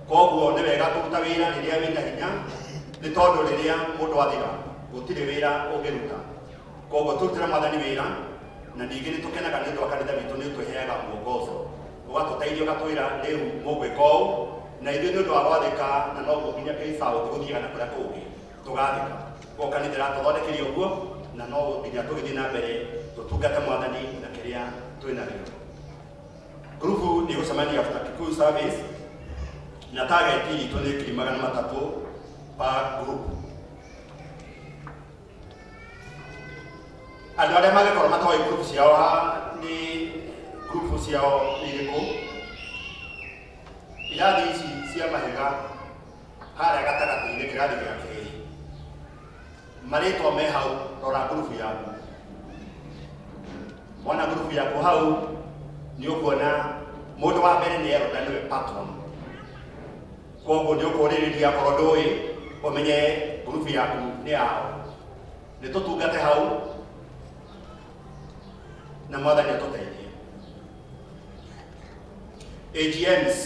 koguo nĩ wega kũruta wĩra rĩrĩa wĩna hinya nĩ tondũ rĩrĩa mũndũ athira gũtirĩ wĩra ũngĩruta. Koguo tũrutĩre Mwathani wĩra na ningĩ nĩ tũkenaga nĩ ũndũ wa kanitha witũ nĩ ũtũheaga mwongozo ũgatũteithia ũgatwĩra rĩu mũgwĩka ũũ na ithuĩ nĩ ũndũ wa gwathĩka na noguo nginya K-South gũthiaga na kũrĩa kũngĩ tũgathĩka. Koguo kanitha ĩratũthondekire ũguo na no nginya tũgĩthiĩ na mbere tũtungate Mwathani na kĩrĩa twĩnakĩo. Grupu nĩ gũcemania after Kikuyu service na target itũ nĩ 300 per group. Andũ arĩa magĩkorwo matoĩ group ciao nĩ group ciao irĩkũ, irathi ici cia mahiga harĩa gatagatĩ-inĩ kĩrathi gĩa kerĩ, marĩtwa me hau, rora group yaku. Wona group yaku hau nĩ ũkuona mũndũ wa mbere nĩ Elda, nĩwe patron. Koguo nĩ ũkũrĩrĩria korwo ndũĩ ũmenye group yaku nĩ yao. Nĩ tũtungate hau na Mwathani atũteithie. AGMs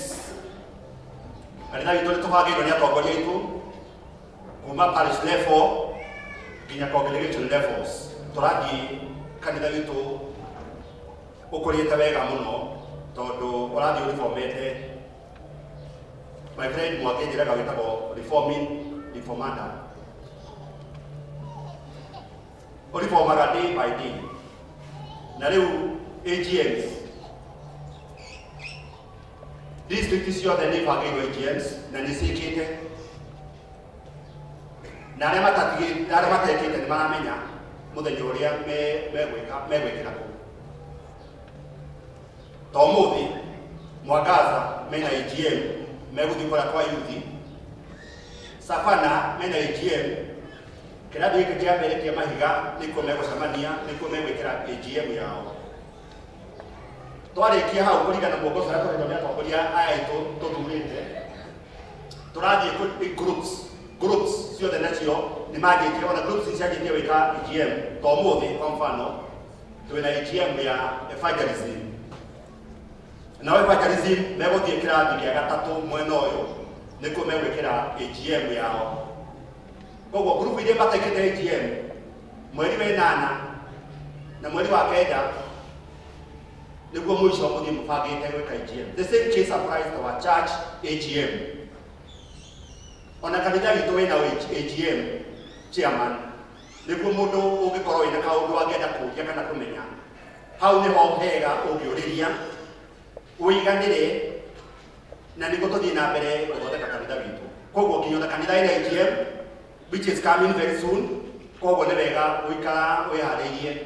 kanitha witũ nĩ tũbangĩirwo nĩ atongoria aitũ kuma parish level nginya congregation levels. Tũrathiĩ kanitha witũ ũkũrĩte wega mũno tondũ ũrathiĩ ũrĩbomete. My friend Mwake njĩraga wĩtagwo reformander. Ũrĩbomaga day by day. Na rĩu AGMs district ciothe nĩ ibangĩirwo AGMs na nĩ ciĩkĩte, na arĩa matekĩte nĩ maramenya mũthenya ũrĩa megwĩkĩra kũu. Ta ũmũthĩ Mwangaza mena AGM megũthiĩ kũrĩa kwa yuthi, Savana mena AGM kĩrathi gĩkĩ kĩa mbere kĩa mahiga nĩkuo megũcemania, nĩkuo megwĩkĩra AGM yao. Twarĩkia hau kũringana na mwongozo ũrĩa tũhetwo nĩ atongoria aya aitũ tũthurĩte, tũrathiĩ groups ciothe nacio nĩ manjĩtie, ona groups cianjĩtie gwĩka AGM. Ta ũmũthĩ kwa mfano twĩna AGM ya evangelism, na evangelism megũthiĩ kĩrathi gĩa gatatũ mwena ũyũ, nĩkuo megwĩkĩra AGM yao. Koguo group iria mataikĩte AGM mweri wa 8 na mweri wa 9 nĩguo mũico mũthiĩ mũbangĩte gwĩka AGM. The same case applies to our church AGM. Ona kanitha witũ wĩna AGM chairman, nĩguo mũndũ ũngĩkorwo wĩna kaũndũ angĩenda kũria kana kũmenya, hau nĩho hega ũngĩũrĩria ũiganĩre na nĩguo tũthiĩ na mbere gũthondeka kanitha witũ. Koguo nginya kanitha ĩna AGM which is coming very soon. Koguo nĩ wega gũikara wĩharĩirie,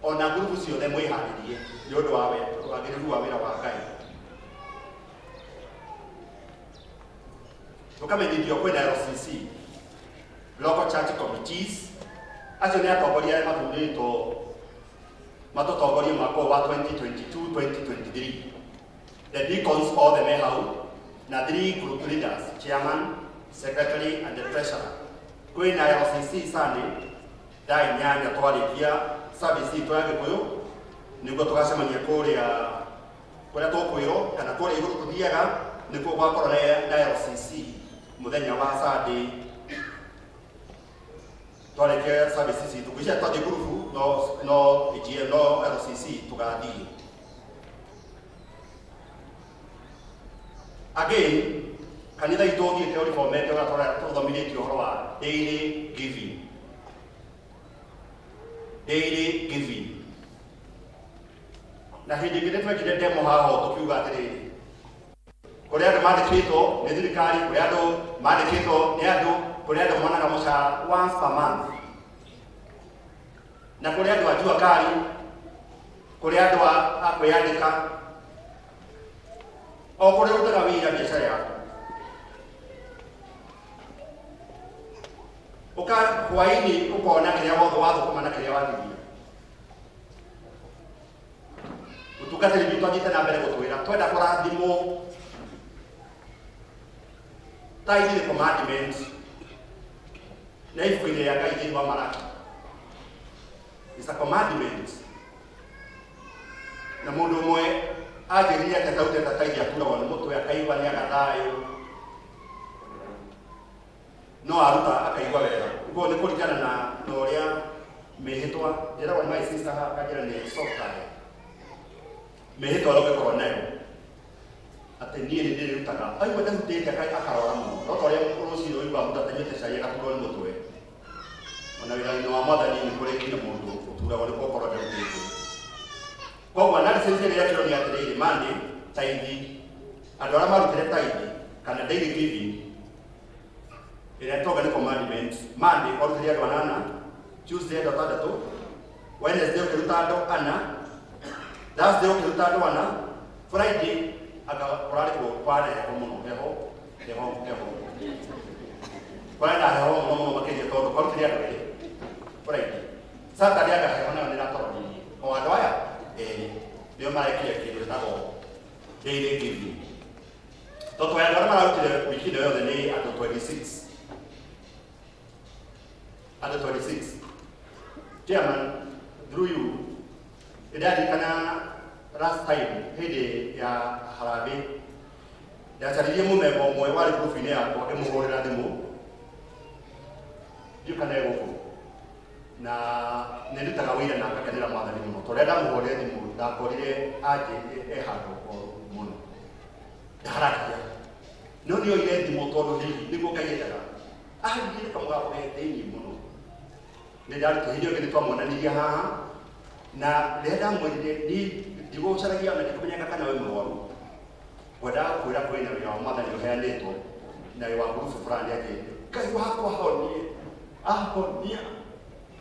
ona group ciothe mwĩharĩirie nĩ ũndũ wa wagĩrĩru wa wĩra wa Ngai. Tũkamenyithio kwĩna LCC, local church committees. Acio nĩ atongoria arĩa mathurĩtwo matũtongorie mwaka wa 2022-2023. The deacons othe me hau na 3 group leaders, chairman, secretary and the treasurer. Kwĩna LCC Sunday thaa 8 twarĩkia service itũ ya Gĩkũyũ, nĩguo tũgacemania kũrĩa tũkwĩrwo kana kũrĩa igũrũ tũthiaga, nĩkuo gwakorwo na LCC mũthenya wa Sunday. Twarĩkia service itũ gũcia twathiĩ group no AGM no LCC tũgathiĩ. Again, kanitha itũ ũthiĩte ũrĩbomete ũgatwara tũthomithĩtio ũhoro wa daily giving. Daily giving. Na hĩndĩ ĩngĩ nĩtwekire demo haha tũkiuga atĩrĩrĩ, kũrĩ andũ mandĩkĩtwo nĩ thirikari, kũrĩ andũ mandĩkĩtwo nĩ andũ, kũrĩ andũ monaga mũcara once per month, na kũrĩ andũ a jua kari, kũrĩ andũ a kwĩyandĩka, o kũrĩa ũrutaga wĩra biacara yaku. Ũka hwaĩ-inĩ ũkona kĩrĩa wothe wathũkũma na kĩrĩa wathithia. Ũtungatĩri witũ athiĩte na mbere gũtwĩra twenda kũrathimwo. Tithe nĩ commandment na ibuku-inĩ rĩa Ngai thĩinĩ wa Malaki. It's a commandment. Na mũndũ ũmwe anjĩrire atĩ taute ta tithe aturagwo nĩ mũtwe akaigua nĩ aga thayũ no aruta akaigua wega ngo nĩ kũringana na ũrĩa mĩhĩtwa ĩragwo nĩ my sister akajĩra nĩ software mĩhĩtwa ĩrĩa ũngĩkorwo nayo atĩ niĩ nĩ ndĩrĩrutaga aigua ndahutĩte akarora mũno no ta ũrĩa rũciinĩ ũigua mũndũ atanyuĩte cai agaturwo nĩ mũtwe ona wĩra-inĩ wa mwathani nĩ kũrĩ nginya mũndũ ũturagwo nĩ gũkorwo ndarutĩte koguo analysis ĩrĩa yakĩrwo nĩ atĩrĩrĩ Monday tithe andũ arĩa marutĩre tithe kana daily giving ĩrĩa toga nĩ commandment Monday warutĩre andũ 8 Tuesday andũ 6 Wednesday ũkĩruta andũ 4 Thursday ũkĩruta andũ 4 Friday agakorarĩkwo kwarĩ heho mũno heho kwarĩ na heho mũno makĩria tondũ kwarutĩre andũ erĩ Friday Saturday agaheho nayo nĩ ratoronirie o andũ aya nĩo marekire kĩndũ gĩtagwo daily giving tondũ andũ arĩa mararutire wiki-inĩ yothe nĩ andũ 26 Chairman through you ĩrĩandirikana last time hĩndĩ ya harambĩ ndacaririe mũmemba ũmwe warĩ group-inĩ yakwa ĩmũhũrĩra thimũ ndiũkana gũkũ na nĩ ndutaga wĩra na ngakenera mwathani mũno tondũ ndamũhũrĩre thimũ ndakorire anjĩ handũ mũno ndaharakia no nĩ oire thimũ tondũ hihi nĩguo ngayendaga anjĩre kamũgambo thĩinĩ mũno nĩ ndarutĩire ũngĩ nĩ twamwonanirie haha na rĩrĩa ndamwĩrire ndigũcaragia na ndikũmenyaga kana we mũrwaru ngwendaga kwĩra kwĩna wĩra wa mwathani ũheanĩtwo na wĩ wa ngurubu fulani atĩ Ngai wakwa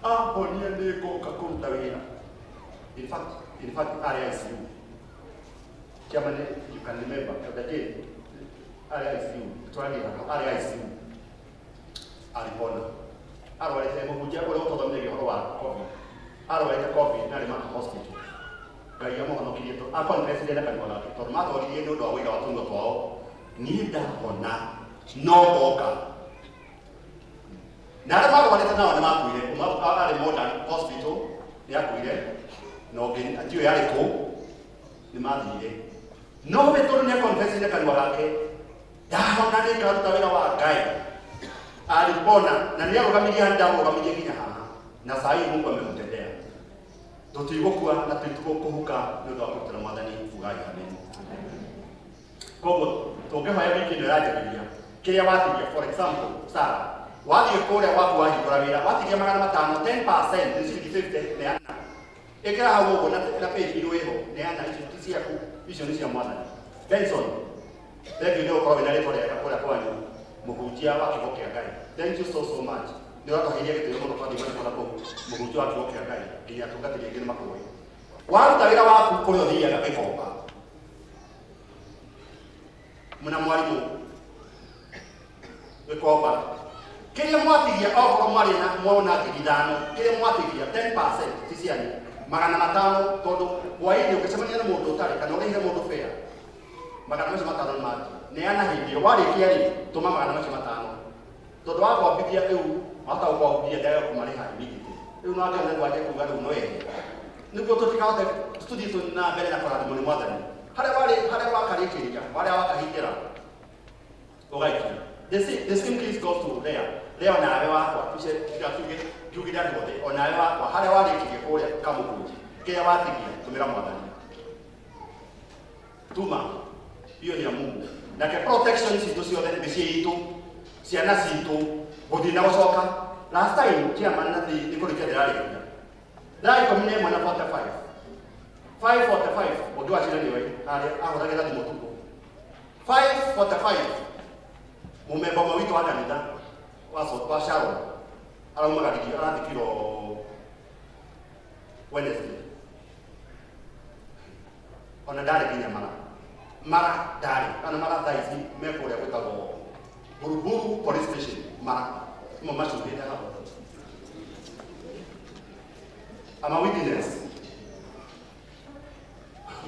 ahonia nĩ ngũka kũruta wĩra in fact RICU Chairman, you can remember Dr. Jane RICU RICU alipona arwarĩte mũhunjia ũrĩa ũtũthomithagia ũhoro wa COVID arwarĩte COVID na arĩ Mater Hospital Ngai amũhonokirie akonfessire na kanua gake tondũ matwaririe nĩ ũndũ wa wĩra wa tũnua twao niĩ ndahona no ngoka na arĩa marwarĩte nao nĩ makuire arĩ Modern Hospital nĩ akuire na ũngĩ atiũĩ arĩ kũ nĩ mathire no we tondũ nĩ akonfessire kanua gake ndahona nĩ ngaruta wĩra wa Ngai alipona na nĩ arũgamirie handũ arũgamirie nginya haha na saa hii Mungu amemtendea tũtigũkua na tũtigũkũhuka nĩ ũndũ wa kũrutĩra mwathani fugai amen koguo tũngĩhoya wiki ĩno ĩranjĩrĩria kĩrĩa watigia for example Sarah wathiĩ kũrĩa waku wahingũra wĩra watigia 500 10% nĩ ciringi 50 neana ĩkĩra hau ũguo na page irũ ĩho neana icio ti ciaku icio nĩ cia mwathani Benson thengiũ nĩ ũkorwo wĩna rĩtwa rĩega kũrĩa kwanyu mũhunjia wa kiugo kĩa Ngai thank you so much nĩ ũratũheire gĩtĩo mũno twathiĩ mwena kũu mũhunjia wa kiugo kĩa Ngai nginya tungatĩria ingĩ nĩ makũĩ waruta wĩra waku kũrĩa ũthiaga gĩkomba mũna mwarimũ gĩkomba kĩrĩa mwatigia okorwo mwarĩ na mwona 5,000 kĩrĩa mwatigia 10% ti cianyu 500 tondũ hwaĩ-inĩ ũngĩcemania na mũndũ ũtarĩ kana ũrĩhire mũndũ fare 500 nĩ mati neana hĩndĩ ĩyo warĩkia rĩ tũma 500 tondũ wakwambithia rĩu wahota gũkwambithia ndaga kũmarĩha immediately rĩu no angĩona ndwanje kuga rĩu no wehe nĩguo tũtikahote tũthiĩ na mbere na kũrathimwo nĩ mwathani harĩa wakarĩkĩria harĩa wakahingĩra ũgaikia the same case goes to Lea onawe wakwa kiugire andũ othe onawe wakwa harĩa warĩkirie kũrĩa kamũkũnji kĩrĩa watigia tũmĩra mwathani tuma hiyo ni ya Mungu nake protection citũ ciothe mĩciĩ itũ ciana citũ gũthiĩ na gũcoka last time Chairman nĩ kũrĩkia ndĩrarĩkia ndĩragĩkomire mwana 45 5:45 mũndũ wacira nĩwe ahũthagĩra thimũ tuko 5:45 mũmemba ũmwe witũ wa kanitha wa Sharon arathikirwo Wednesday ona ndarĩ nginya mara ndarĩ kana mara thaici mekũrĩa gwĩtagwo Buruburu police station mara mo macungĩte hau I'm a witness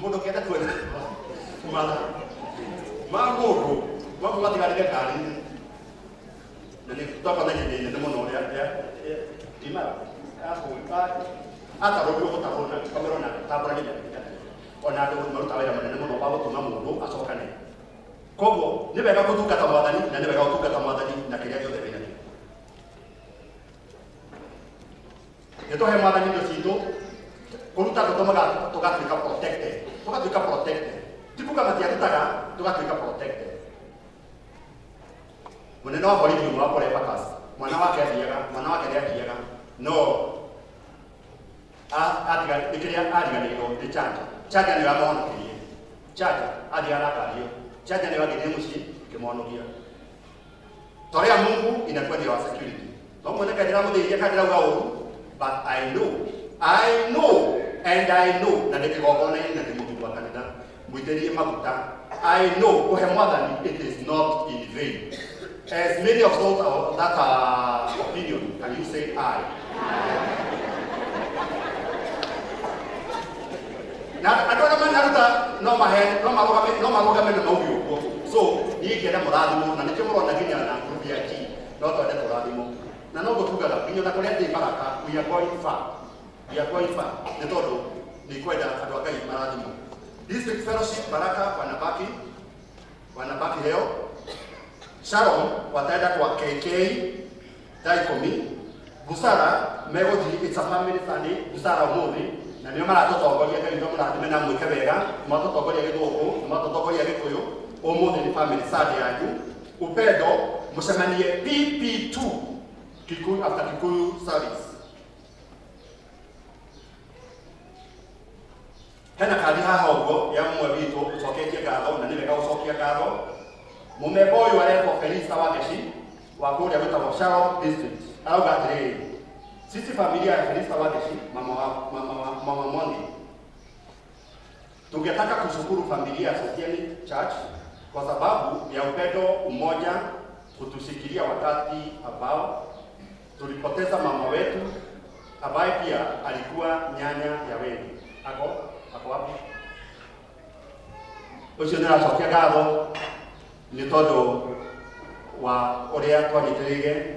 mũndũ kĩenda kwenda magũrũ matigarĩre ngari-inĩ na nĩ twakonainie nĩ mũno ũrĩa imara atarũrio gũtahũna kamerona tambũrania ona andũ maruta wĩra mũnene mũno wa gũtũma mũndũ acokane koguo nĩ wega gũtungata mwathani na nĩ wega gũtungata mwathani na kĩrĩa gĩothe wĩna Nituhe mwathani indo citu kuruta gutumaga tugatuika protected. Tugatuika protected. Tikuga matiarutaga tugatuika protected. Munene wa borithi umwe wa Pole Bakas, mwana wake athiaga no nikiria ariganirwo ni Chacha ni wamuhonokirie. Chacha athiaga akario. Chacha ni wagithie mucii kimuhonokia. Torea Mungu inakuwa ni wa security. No mwene kadira muthithia kadira uga uru, but I know na nikigogona na ndimutu wa kanitha muiterie maguta. I know uhe mwathani it is not in vain. As many of those that are opinion, can you say aye? Na adora manaruta no marugame na mauyo ko. So ni kenda murathimo na nikyo murona ginya na group ya G. No twende turathimo. Na no gutugaga kinyo na kuria ndi baraka we are going far. Ni tondu ni kwenda andu agai marathimo. District Fellowship Baraka wanabaki leo. Sharon wataenda kwa KK Daikomi. Busara megothi it's a family Sunday. Busara umuthi na nio maratotongoria ngai ndio murathime na mwike wega matotongoria githuku matotongoria gikuyu umuthi ni family Sunday yanyu. Upendo mucemanie PP2 Kikuyu after Kikuyu service. Hena kadi haha uguo ya mwe witu ucoketie ngatho na ni wega ucokia ngatho. Mumemba uyu aretwo Felista Wageshi wa kuria gwitagwo Sharon District auga atiriri sisi familia ya Felista Wageshi mama Mwangi tungetaka kushukuru familia ya Sotiani Church kwa sababu ya upendo umoja kutushikilia wakati ambao tulipoteza mama wetu ambaye pia alikuwa nyanya ya wengi. Ako wapi? Ucio niracokia ngatho ni tondu wa uria twanyitirire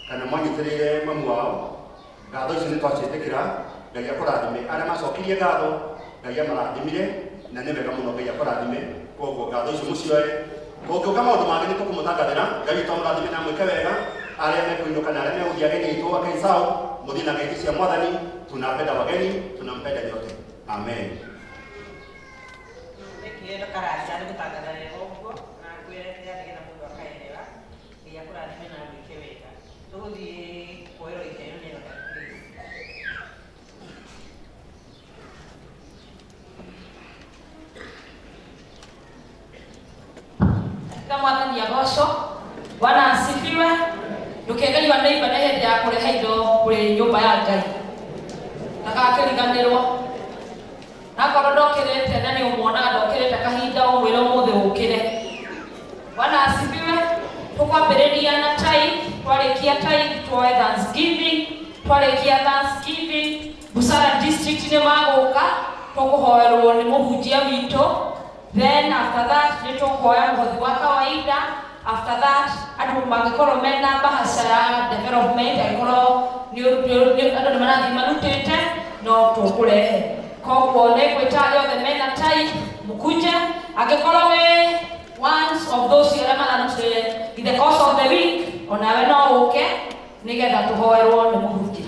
kana mwanyitirire mamu wao. Ngatho icio ni twacitikira ngai akurathime aria macokirie ngatho ngai amarathimire na ni wega muno ngai akurathime. Koguo ngatho icio mucioe kungiuka maundu mangi ni tukumutangathira ngai tomurathime na mwike wega aria mekuinuka na aria meguthia ageni itu akaisao muthii na ngeithi cia mwathani. Tunapenda wageni, tunampenda nyote. Amen. Quiero caracas de tanga de rojo, na quiere que ya na mundu akaelewa ya kurathime na mwike wega. Tuthi kwero ikeno ni no kama mwathani agocwo. Bwana asifiwe. Ndukegeriwa nĩ ibada hĩndĩ ya kũrehe indo kũrĩ nyũmba ya Ngai ndagakĩriganĩrwo. Nakorwo ndokĩrĩte na nĩ ũmuonaga ndokĩrĩte kahinda ũmwĩre ũmũthĩ ũkĩre. Bwana asifiwe. Tũkwambĩrĩria na tithe. Twarĩkia tithe tuoe Thanksgiving. Twarĩkia Thanksgiving Busara District nĩ magũka tũkũhoerwo nĩ mũhunjia witũ. Then after that nĩ tũkũhoya mũhothi wa kawaida. After that andũ mangĩkorwo mena mbahaca ya development angĩkorwo andũ nĩ marathi marutĩte no tũkũrehe. Koguo nĩ ngwĩta arĩa othe mena tithe mũkuje. Angĩkorwo wĩ one of those arĩa mararutire in the course of the week onawe no ũke nĩgetha tũhoerwo nĩ mũhunjia.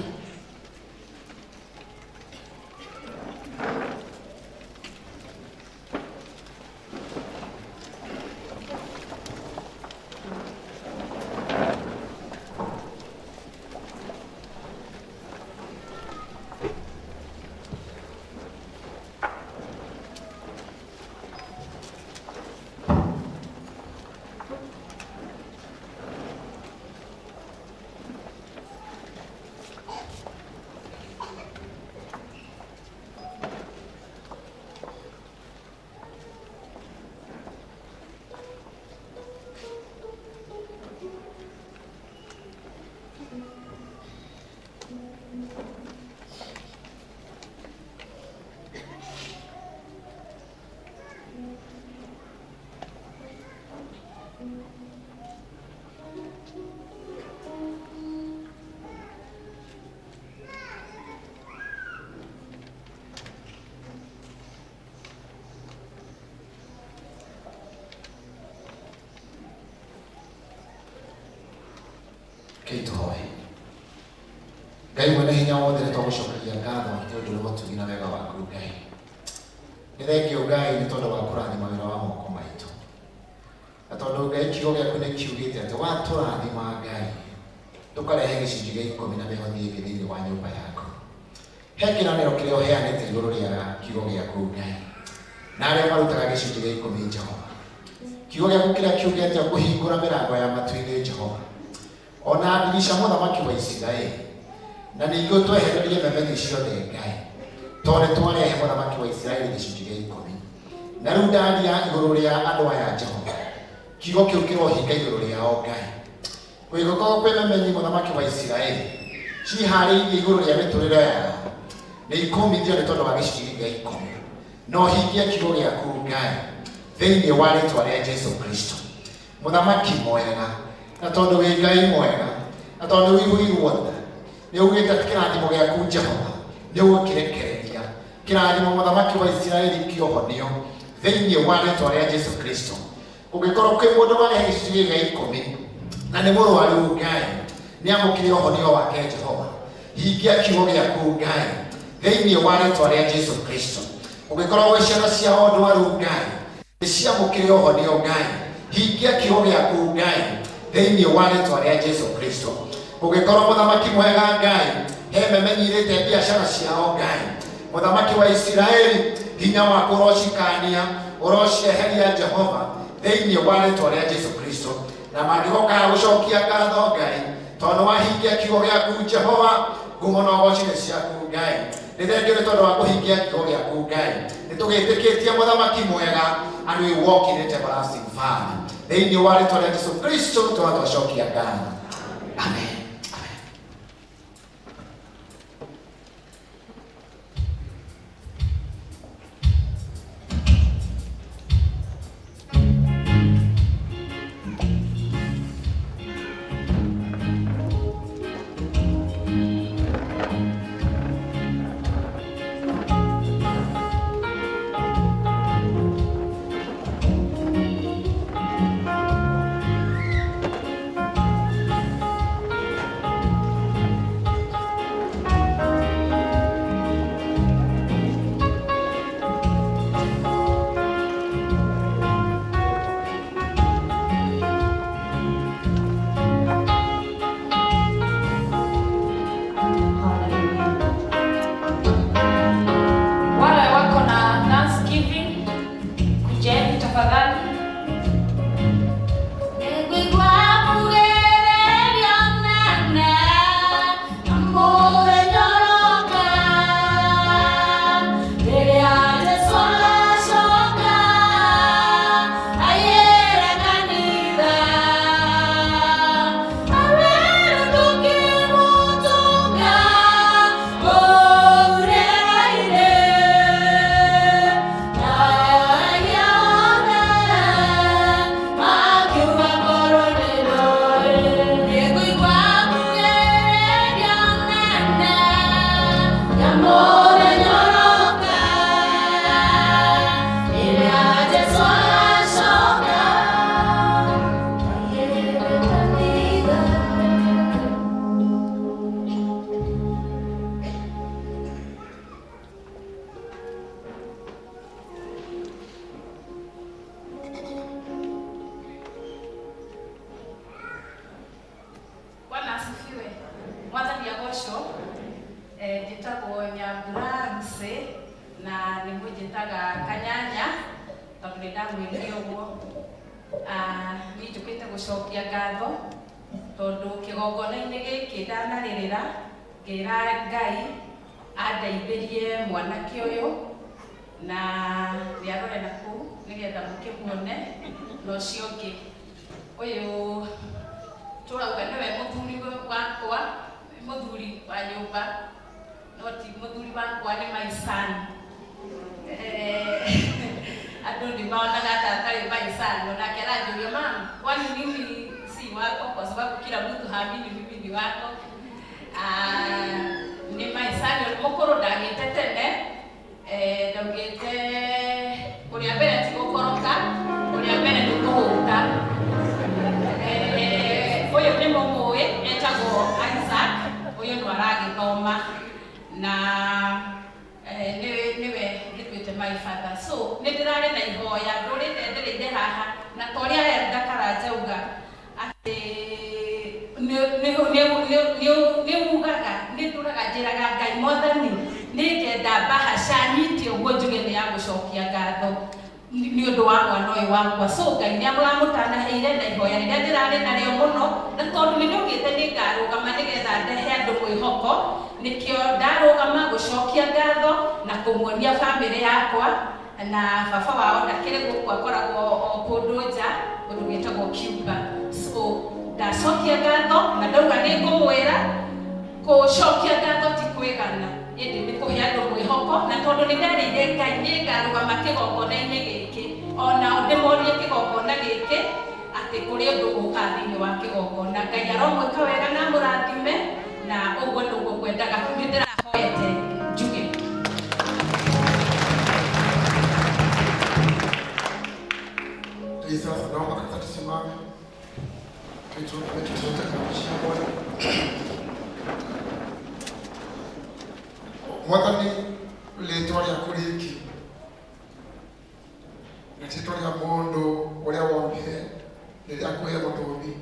Ngai mwene hinya wothe nĩ twagũcokeria ngatho nĩ ũndũ nĩ mũtugi na wega waku Ngai. Nĩ thengio Ngai nĩ tondũ wa kũrathima wĩra wa moko maitũ. Na tondũ Ngai kiugo gĩaku nĩ kiugĩte atĩ watũrathima Ngai tũkarehe gĩcunjĩ gĩa 10 na mĩhothi ĩngĩ thĩinĩ wa nyũmba yaku. He kĩranĩro kĩrĩa ũheanĩte igũrũ rĩa kiugo gĩaku Ngai na arĩa marutaga gĩcunjĩ gĩa 10 Jehova. Kiugo gĩaku kĩrĩa kiugĩte kũhingũra mĩrango ya matu-inĩ Jehova, ona ndirisha mũthamaki wa Isiraeli, na ningĩ twehererie memenyi ciothe Ngai tondũ twarehe mũthamaki wa Isiraeli gĩcunjĩ gĩa 10. Na rĩu ndaria igũrũ rĩa andũ aya Jehova, kiugo kĩu kĩrohinga igũrũ rĩao Ngai. Gũgĩkorwo kwĩ memenyi mũthamaki wa Isiraeli ciharĩirie igũrũ rĩa mĩtũrĩre yao nĩ ikumithio nĩ tondũ wa gĩcunjĩ gĩa 10. No hingia kiugo gĩaku Ngai thĩinĩ wa rĩĩtwa rĩa Jesũ Kristo. Mũthamaki mwega, na tondũ wĩ Ngai mwega, na tondũ wĩihũirwo tha, nĩ ugĩte atĩ kĩrathimo gĩaku Jehova nĩ ũgũkĩrekereria. Kĩrathimo mũthamaki wa Isiraeli kĩohonio thĩinĩ wa rĩĩtwa rĩa Jesũ Kristo. Ũngĩkorwo kwĩ mũndũ warehe gĩcunjĩ gĩa 10 na nĩ mũrwaru Ngai, nĩ amũkĩre ũhonio wake Jehova. Hingia kiugo gĩaku Ngai thĩinĩ wa rĩĩtwa rĩa Jesũ Kristo. Ũngĩkorwo gwĩ ciana ciao ndwaru Ngai, nĩ ciamũkĩre ũhonio Ngai. Hingia kiugo gĩaku Ngai thĩinĩ wa rĩĩtwa rĩa Jesũ Kristo. Ũngĩkorwo mũthamaki mwega Ngai, he memenyi irĩte biacara ciao Ngai, mũthamaki wa Isiraeli, hinya waku ũrocikania, ũrocieheria Jehova thĩinĩ wa rĩĩtwa rĩa Jesũ Kristo. Na mangĩgoka gũcokia ngatho Ngai tondũ wahingia kiugo gĩaku Jehova, ngumo na ũgooci nĩ ciaku Ngai. Nĩ thengio nĩ tondũ wa kũhingia kiugo gĩaku Ngai. Nĩ tũgĩtĩkĩtie mũthamaki mwega, and we walk in it everlasting Father. Thĩinĩ wa rĩĩtwa rĩa Jesũ Kristo twacokia ngatho. Amen. Isaac, huyo ndo aragĩthoma na niwe gitwite my father. So ndirare na ihoya ndurite ndirinde haha na toria Elda Karanja uga ati ni ugaga nduraga njiraga Ngai Mwathani ningenda bahasha nyiti uguo njuge ni ya gucokia ngatho ni undu wa mwana uyu wakwa. So Ngai ni amũtanaheire na ihoya rĩrĩa ndĩrarĩ narĩo mũno, na tondũ nĩ ndũgĩte nĩ ngarũgama nĩgetha ndehe andũ mwĩhoko, nĩkĩo ndarũgama gũcokia ngatho na kũmuonia bamĩrĩ yakwa na baba wao ndakĩrĩ gũkũ akoragwo o kũndũ nja kũndũ gwĩtagwo Cuba. So ndacokia ngatho na ndauga nĩ ngũmwĩra gũcokia ngatho ti kwĩgana, ĩndĩ nĩ kũhe andũ mwĩhoko, na tondũ nĩ nderĩire Ngai nĩ ngarũgama kĩgongona-inĩ gĩkĩ, onao ndĩmorie kĩgongona gĩkĩ atĩ kũrĩ ũndũ gũka thĩinĩ wa kĩgongona. Ngai aromwĩka wega na mũrathime, na ũguo nĩguo ngwendaga nĩ ndĩrahoete njuge. Jesus, naomba kata tusimame. Tutoke kumshia Bwana. Mwathani rĩtwa rĩaku rĩngĩ na rĩtwa rĩa mũndũ ũrĩa wombire rĩrĩa kwĩhe mũtũũri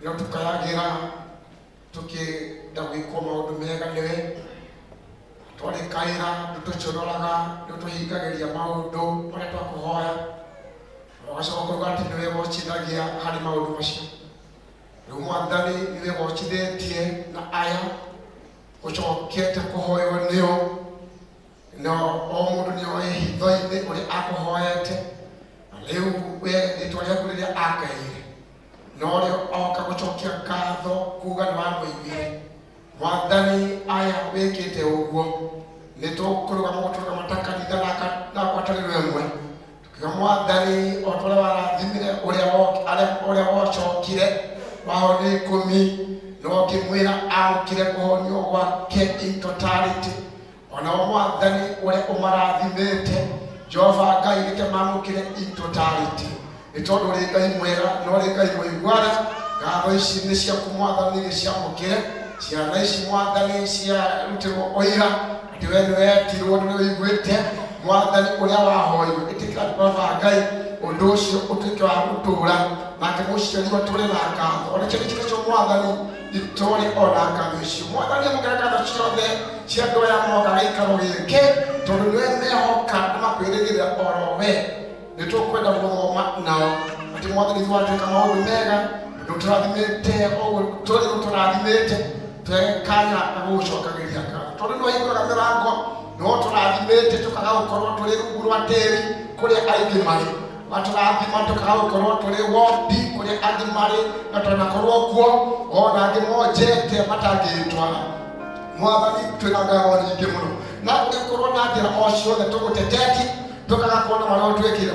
rĩrĩa tũkayagĩra tũkĩenda gwĩkwo maũndũ mega nĩwe twarĩkaĩra nĩtũconoraga nĩtũhingagĩria maũndũ marĩa twakũhoya ũgacoka kuuga atĩ nĩwe wochithagia harĩ maũndũ macio. Rĩu Mwathani nĩwe wochithĩtie na aya ũcokete kũhoywo nĩo, no o mũndũ nĩoĩ hitho-inĩ ũrĩa akũhoete, na rĩu we rĩtwa rĩaku rĩrĩa angaĩire no rĩo oka gũcokia ngatho kuuga nĩ wamũiguire. Mwathani aya wĩkĩte ũguo nĩtũkũrũgama gũtũrũgama ta kanitha na gwatanĩro ĩmwe tukiuga Mwathani o ta ũrĩa warathimire ũrĩa wocokire wahonia ikũmi no ũkĩmwĩra aũkire kũhonio gwake in totality. Onao Mwathani ũrĩa ũmarathimĩte Jehova Ngai reke mamũkĩre in totality, nĩ tondũ ũrĩ Ngai mwega no ũrĩ Ngai mũiguana. Ngatho ici nĩ ciaku Mwathani gĩciamũkĩre, ciana ici Mwathani ciarutĩrwo ũira atĩ we nĩ wetirwo nĩ ũiguĩte Mwathani ũrĩa wahoirwo. Ĩtĩkĩra Jehova Ngai ũndũ ũcio ũtuĩke wa gũtũũra, nake mũciari atũũre na ngatho. Ona kĩrĩ kĩrĩcio Mwathani itũũre ona ngatho icio. Mwathani amũkĩre ngatho ciothe cia andũ aya moka gĩikaro gĩkĩ, tondũ nĩwe mehoka na makwĩrĩgĩrĩra oro we. Nĩtũkwenda gũthoma nao atĩ Mwathani twatuĩka maũndũ mega tondũ tũrathimĩte ũguo tũrĩ tũrathimĩte twekanya na gũgũcokagĩria ngatho, tondũ nĩwahingũraga mĩrango no tũrathimĩte tũkaga gũkorwo tũrĩ rungu rwa tĩĩri kũrĩa aingĩ marĩ, na tũrathima tũkaga gũkorwo tũrĩ wondi kũrĩa angĩ marĩ na twanakorwo kuo ona angĩ monjete matangĩtwara. Mwathani twĩna ngatho nyingĩ mũno, na ũngĩkorwo na njĩra o ciothe tũgũteteti tũkaga kuona marĩa ũtwĩkĩire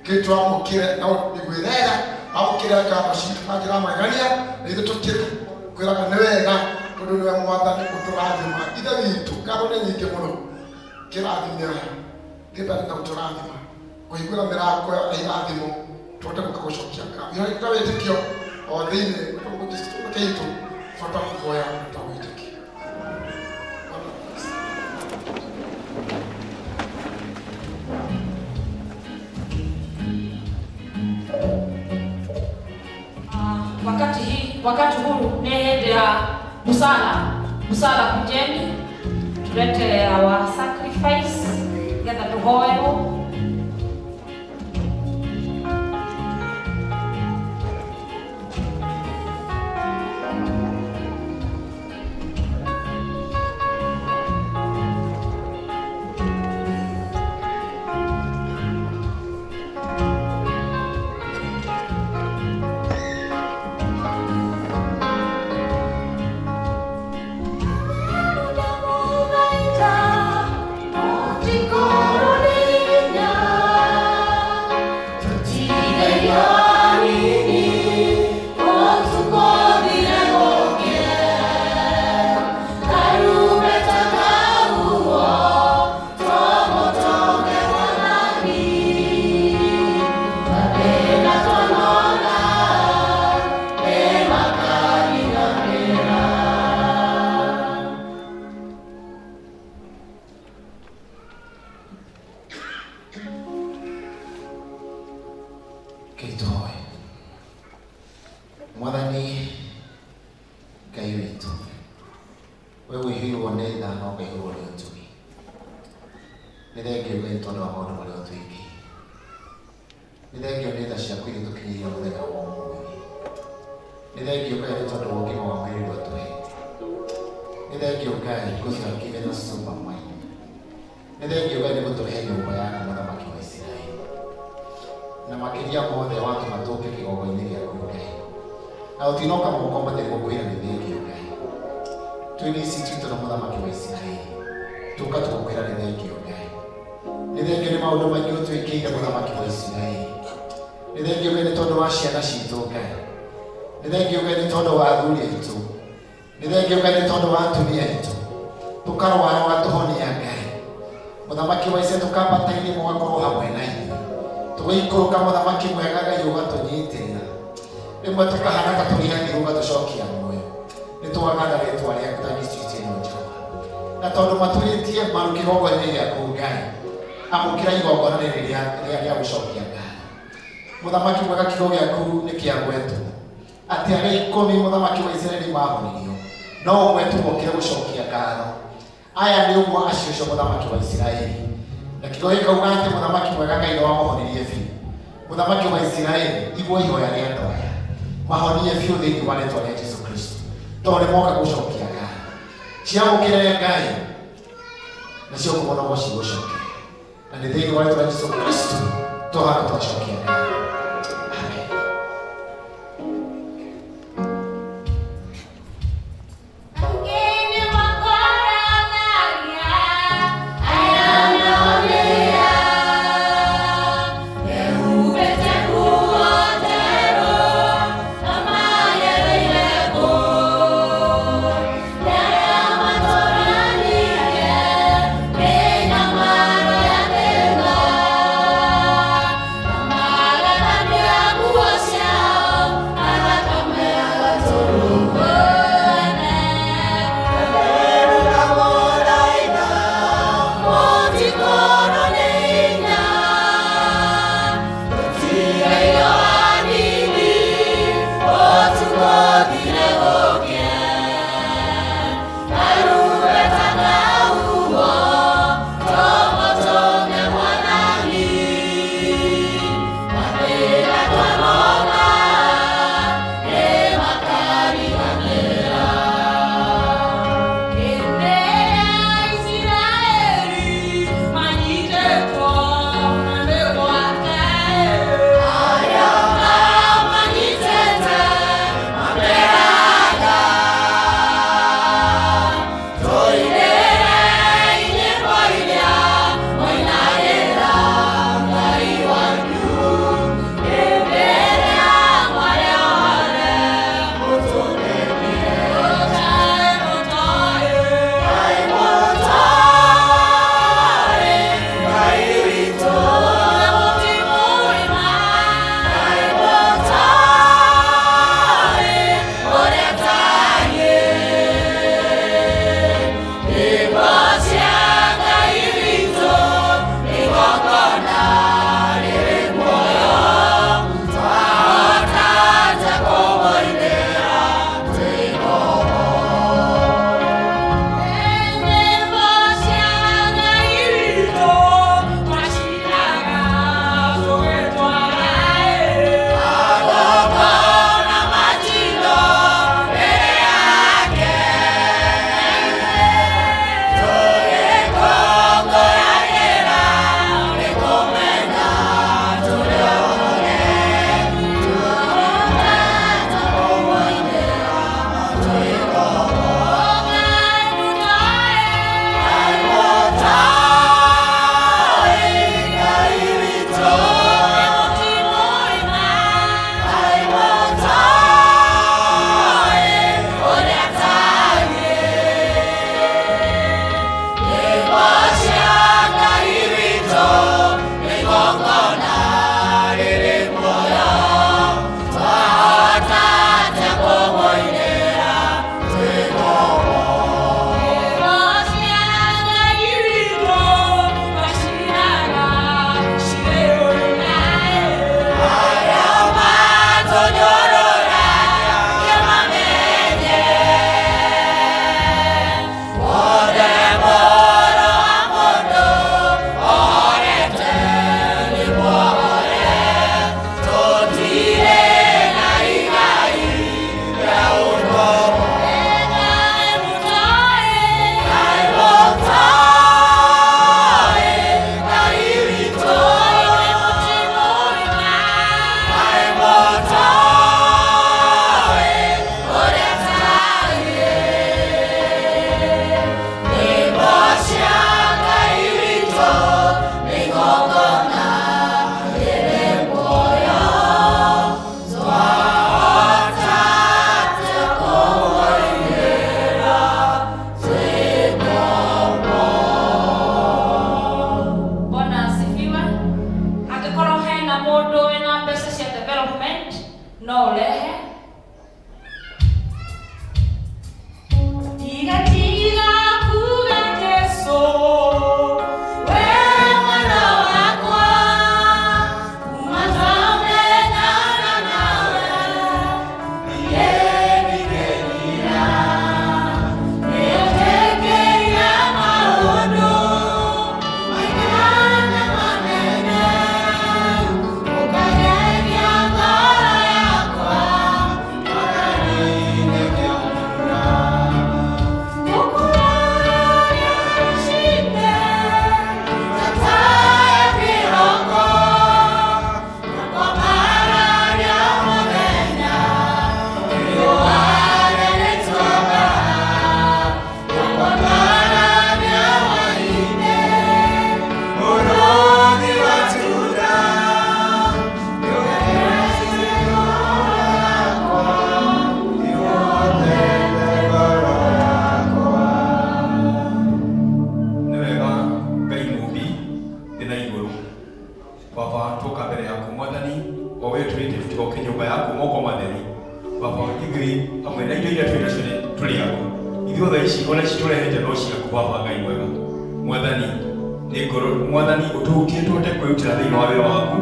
gĩtwamũkĩre na ũiguĩrera amũkĩre ngatho citũ na njĩra magania, na ithuĩ tũkwĩraga nĩ wega tondũ nĩwe Mwathani ũtũrathima. Ithe witũ ngatho nĩ nyingĩ mũno, kĩrathime aya gĩtharĩ na gũtũrathima kũhingũra mĩrango ya irathimo tũhote gũcokia ngatho. Ihorĩkĩra wĩtĩkio o thĩinĩ gĩtũ bata kũhoya ta wĩtĩkio. Wakati huu ni hedi ya busara kujeni tulete our sacrifice getha tuhoyo. Tikoro ni Kitoe Mwathani Ngai witũ, we wĩhĩirwo nĩ tha na ũkaihũrwo nĩ ũtugi. Nĩ thengio Ngai tondũ wa maũndũ marĩa ũtwĩkĩire. Nĩ thengio nĩ tha ciaku iria tũkinyĩire mũthenya wa ũmũthĩ. Nĩ thengio Ngai nĩ tondũ wa ũgima wa mwĩrĩ ũrĩa ũtũhete. Nĩ thengio Ngai because you have given us super mind. Nĩ thengio Ngai nĩ gũtũhe nyũmba yaku Mũthamaki wa Isiraeli. Na makĩria mothe watũma tũũke kĩgongona-inĩ gĩaku Ngai. Na ũtinoka moko matarĩ gũkwĩra nĩ thengio Ngai. Twĩna ici citũ na Mũthamaki wa Isiraeli. Tũka tũgũkwĩra nĩ thengio Ngai. Nĩ thengio nĩ maũndũ maingĩ ũtwĩkĩire Mũthamaki wa Isiraeli. Nĩ thengio Ngai nĩ tondũ wa ciana citũ Ngai. Nĩ thengio Ngai nĩ tondũ wa athuri aitũ. Nĩ thengio Ngai nĩ tondũ wa atumia aitũ. Tũkarwara ũgatũhonia Ngai. Mũthamaki wa Isiraeli tũkambata-inĩ mũgakorwo hamwe na ithuĩ. Tũgĩikũrũka Mũthamaki mwega Ngai ũgatũnyitĩrĩra. Rĩmwe tũkahana ta tũrihagĩrwo ũgatũcokia muoyo. Nĩ twagatha rĩĩtwa rĩaku ta district ĩno Jehova. Na tondũ matũrĩtie maru kĩgongona-inĩ gĩaku Ngai, amũkĩra igongona rĩrĩ rĩa gũcokia ngatho. Mũthamaki mwega kiugo gĩaku nĩ kĩagwetwo atĩ arĩa 10 Mũthamaki wa Isiraeli mahonirio, no ũmwe tu mokire gũcokia ngatho. Aya nĩ ũmwe acio Mũthamaki wa Isiraeli. Na kiugo gĩkauga atĩ Mũthamaki mwega Ngai nĩ wamũhonirie biũ. Mũthamaki wa Isiraeli, igua ihoya rĩa andũ aya, mahonie biũ thĩinĩ wa rĩĩtwa rĩa Jesũ Kristo, tondũ nĩ moka gũcokia ngatho. Ciamũkĩre Ngai nacio kũmonagwo cigũcokia. Na nĩ thĩinĩ wa rĩĩtwa rĩa Jesũ Kristo tũhana twacokia ngatho. Mara na mũndũ wĩna mbeca cia development no ũrehe. Igatiga kuga Jesũ we mwana wakwa umazamenyana nawe niyebigenira niyotekeria maũndũ maigana manene ũkageria ngoro yakwa magarinĩ kĩonura gũkũraria rũcinĩ tatae kĩroko na kwambararia mũthenya riũa rĩgĩtũũra na kwambararia hwaĩ-inĩ ũrũthi wa Juda nĩũhete ngoro yakwa nĩũhotete ngoro yakwa. Nĩ wega Ngai mũmbi thĩ na igũrũ. Baba, tũka mbere yaku Mwathani, o wee tũrĩte tũgoke nyũmba yaku moko matheri. Baba, ithuĩ hamwe na indo iria twĩ nacio tũrĩ aku, ithuothe ici ona ici tũrehete no ciaku Baba Ngai mwega. Mwathani, nĩ ngoro Mwathani ũtũhutie tũhote kwĩrutĩra thĩinĩ wa wĩra waku,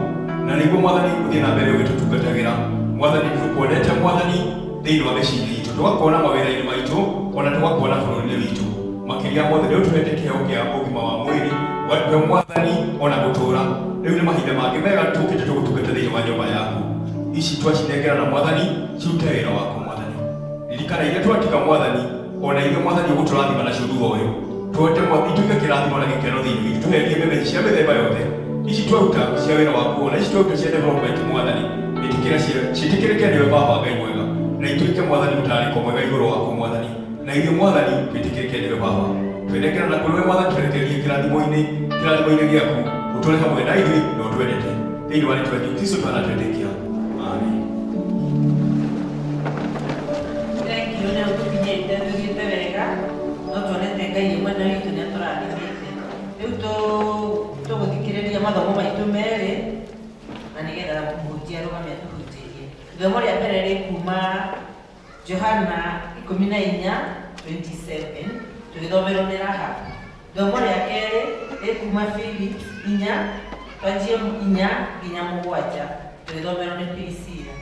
na nĩguo Mwathani ũthiĩ na mbere ũgĩtũtungatagĩra. Mwathani, nĩtũkuonete Mwathani thĩinĩ wa mĩciĩ-inĩ itũ, tũgakuona mawĩra-inĩ maitũ, ona tũgakuona bũrũri-inĩ witũ. Makĩria mothe nĩ ũtũhete kĩheo kĩa ũgima wa mwĩrĩ we Mwathani ona gũtũũra. Rĩu nĩ mahinda mangĩ mega tũkĩte tũgũtungata thĩinĩ wa nyũmba yaku. Ici twacithengerana Mwathani cirute wĩra waku Mwathani. Ririkana iria twatiga Mwathani, ona iria Mwathani ũgũtũrathima nacio thutha ũyũ. Tũhote ituĩke kĩrathimo na gĩkeno thĩinĩ witũ. Tũherie mbeca cia mĩthemba yothe ici twaruta cia wĩra waku, ona ici twaruta cia development Mwathani, ciĩtĩkĩrĩke nĩwe Baba Ngai mwega, na ituĩke Mwathani mũtarĩko mwega igũrũ waku Mwathani, na irio Mwathani twĩtĩkĩrĩke nĩwe Baba. Twĩnengerana kũrĩ we Mwathani, twerekerie kĩrathimo-inĩ gĩaku, ũtũre hamwe na ithuĩ na ũtwendete thĩinĩ wa rĩĩtwa rĩa Jesũ Kristo twanatwendekea. Amen. Thank you. Nĩ ũtũkinyĩte tũthiĩte wega, no tuonete Ngai ũmwe na witũ nĩ atũrathimĩte. Rĩu tũgũthikĩrĩria mathomo maitũ merĩ na nĩgetha mũhunjia arũgame atũhunjĩrie. Ithomo rĩa mbere rĩ kuma Johana 14:27 tũgĩthomerwo nĩ Rahabu. Ithomo rĩa kerĩ rĩ kuma Filipi 4 twanjie 4 nginya 7 tũgĩthomerwo nĩ Priscilla.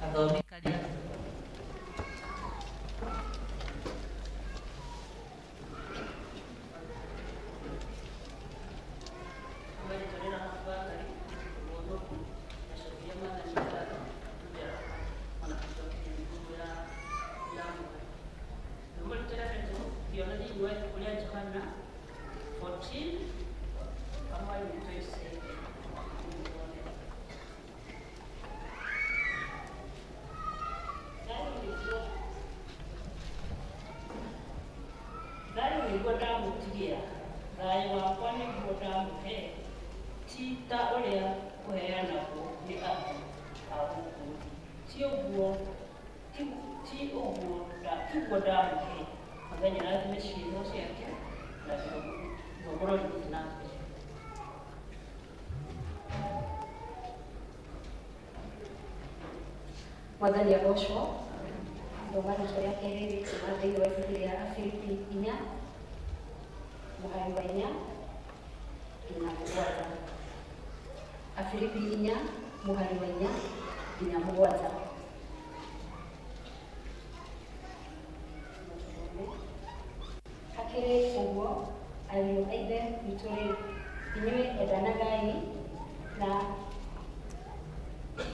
Athomi karibu. Mwathani agocwo. Thomana kĩrĩa kĩrĩ kuma thĩinĩ wa ibuku rĩa Afilipi 4 mũhari wa 4 nginya 7. Afilipi 4 mũhari wa 4 nginya 7. Hakĩrĩ ũguo, ariũ a Ithe witũ rĩ, inyuĩ endanagai na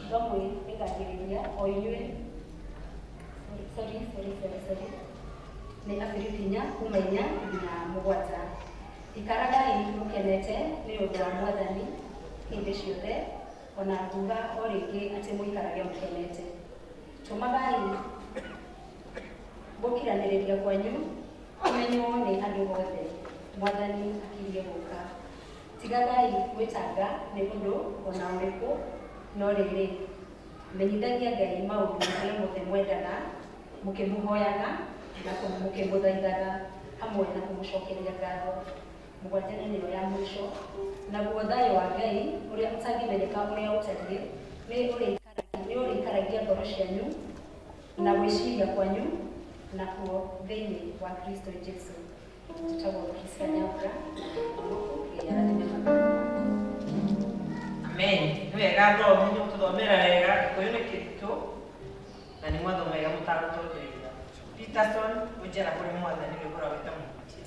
ngamwe ĩgathĩrĩria o inyuĩ nĩ Afilipi 4 kuma 4 nginya 7. Ikaragai mũkenete nĩ ũndũ wa Mwathani hĩndĩ ciothe, ona nguga o rĩngĩ atĩ mũikarage mũkenete. Tũmagai gũkiranĩrĩria kwanyu kũmenywo nĩ andũ othe, Mwathani akirie gũka. Tigagai gwĩtanga nĩ ũndũ ona ũrĩkũ, no rĩrĩ menyithagia Ngai maũndũ marĩa mothe mwendaga, mũkĩmũhoyaga na mũkĩmũthaithaga hamwe na kũmũcokeria ngatho. mũgwanja nĩ nĩyo ya mũico naguo thayũ wa Ngai ũrĩa ũtangĩmenyeka ũrĩa ũtariĩ nĩ ũrĩikaragia ngoro cianyu na gwĩciria kwanyu nakuo thĩinĩ wa Kristo Jesu. Tutagwo Christian Nyambura Amen. Nĩ wega thomithio tũthomera wega Gĩkũyũ nĩ kĩritũ na nĩ mwathani wega mũtagũtũkĩrĩria. Peterson gũjera kũrĩ mwathani rwĩmbo rwa gwĩta mũhunjia.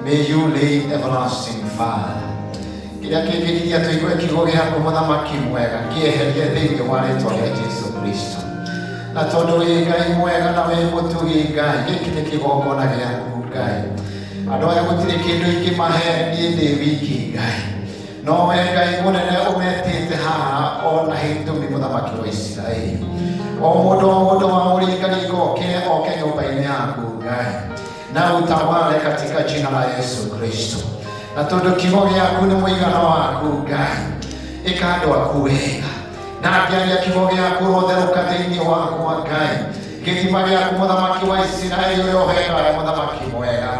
May you reign everlasting Father. Kĩrĩa kĩngĩgiria tũigue kiugo gĩaku mũthamaki mwega kĩeherie thĩinĩ wa rĩĩtwa rĩa Jesũ Kristo. Na tondũ wĩ Ngai mwega na wĩ mũtugi Ngai, gĩkĩ nĩ kĩgongona gĩaku Ngai. Andũ aya gũtirĩ kĩndũ ingĩmahe niĩ ndĩ wiki Ngai. No we Ngai mũnene ũmetĩte haha ona hĩndĩ mũthamaki wa Isiraeli. O mũndũ wa ũringani oke nyũmba-inĩ yaku Ngai. Na utawale katika jina la Yesu Kristo. Na tondũ kiugo gĩaku nĩ mũigana waku Ngai, ĩka andũ aku wega. Na ngĩaria kiugo gĩaku rotherũka thĩinĩ wakwa Ngai. Gĩthima gĩaku mũthamaki wa Isiraeli ũrĩa ũheaga mũthamaki mwega.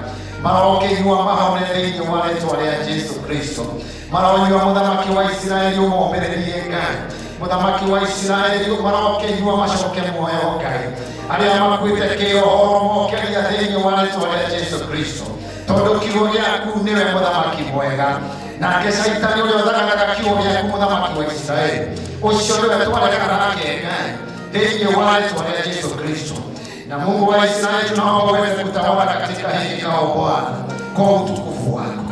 Marokĩnyua mahone thĩinĩ wa rĩĩtwa rĩa Jesũ Kristo. Maronyua mũthamaki wa Isiraeli ũmomĩrĩrie Ngai. Mũthamaki wa Isiraeli marokĩnyua macoke muoyo Ngai. Arĩa makuĩte kĩohoro mokeria thĩinĩ wa rĩĩtwa rĩa Jesũ Kristo. tondu kiugo giaku niwe muthamaki mwega nake Saitani uria uthaganaga kiugo giaku muthamaki wa Israeli ucio niwe twaregana nake Ngai thĩinĩ wa rĩĩtwa rĩa Yesu Kristo. Na Mungu wa Israeli, tunaomba uweze kutawala katika hiki kikao Bwana, kwa utukufu wako.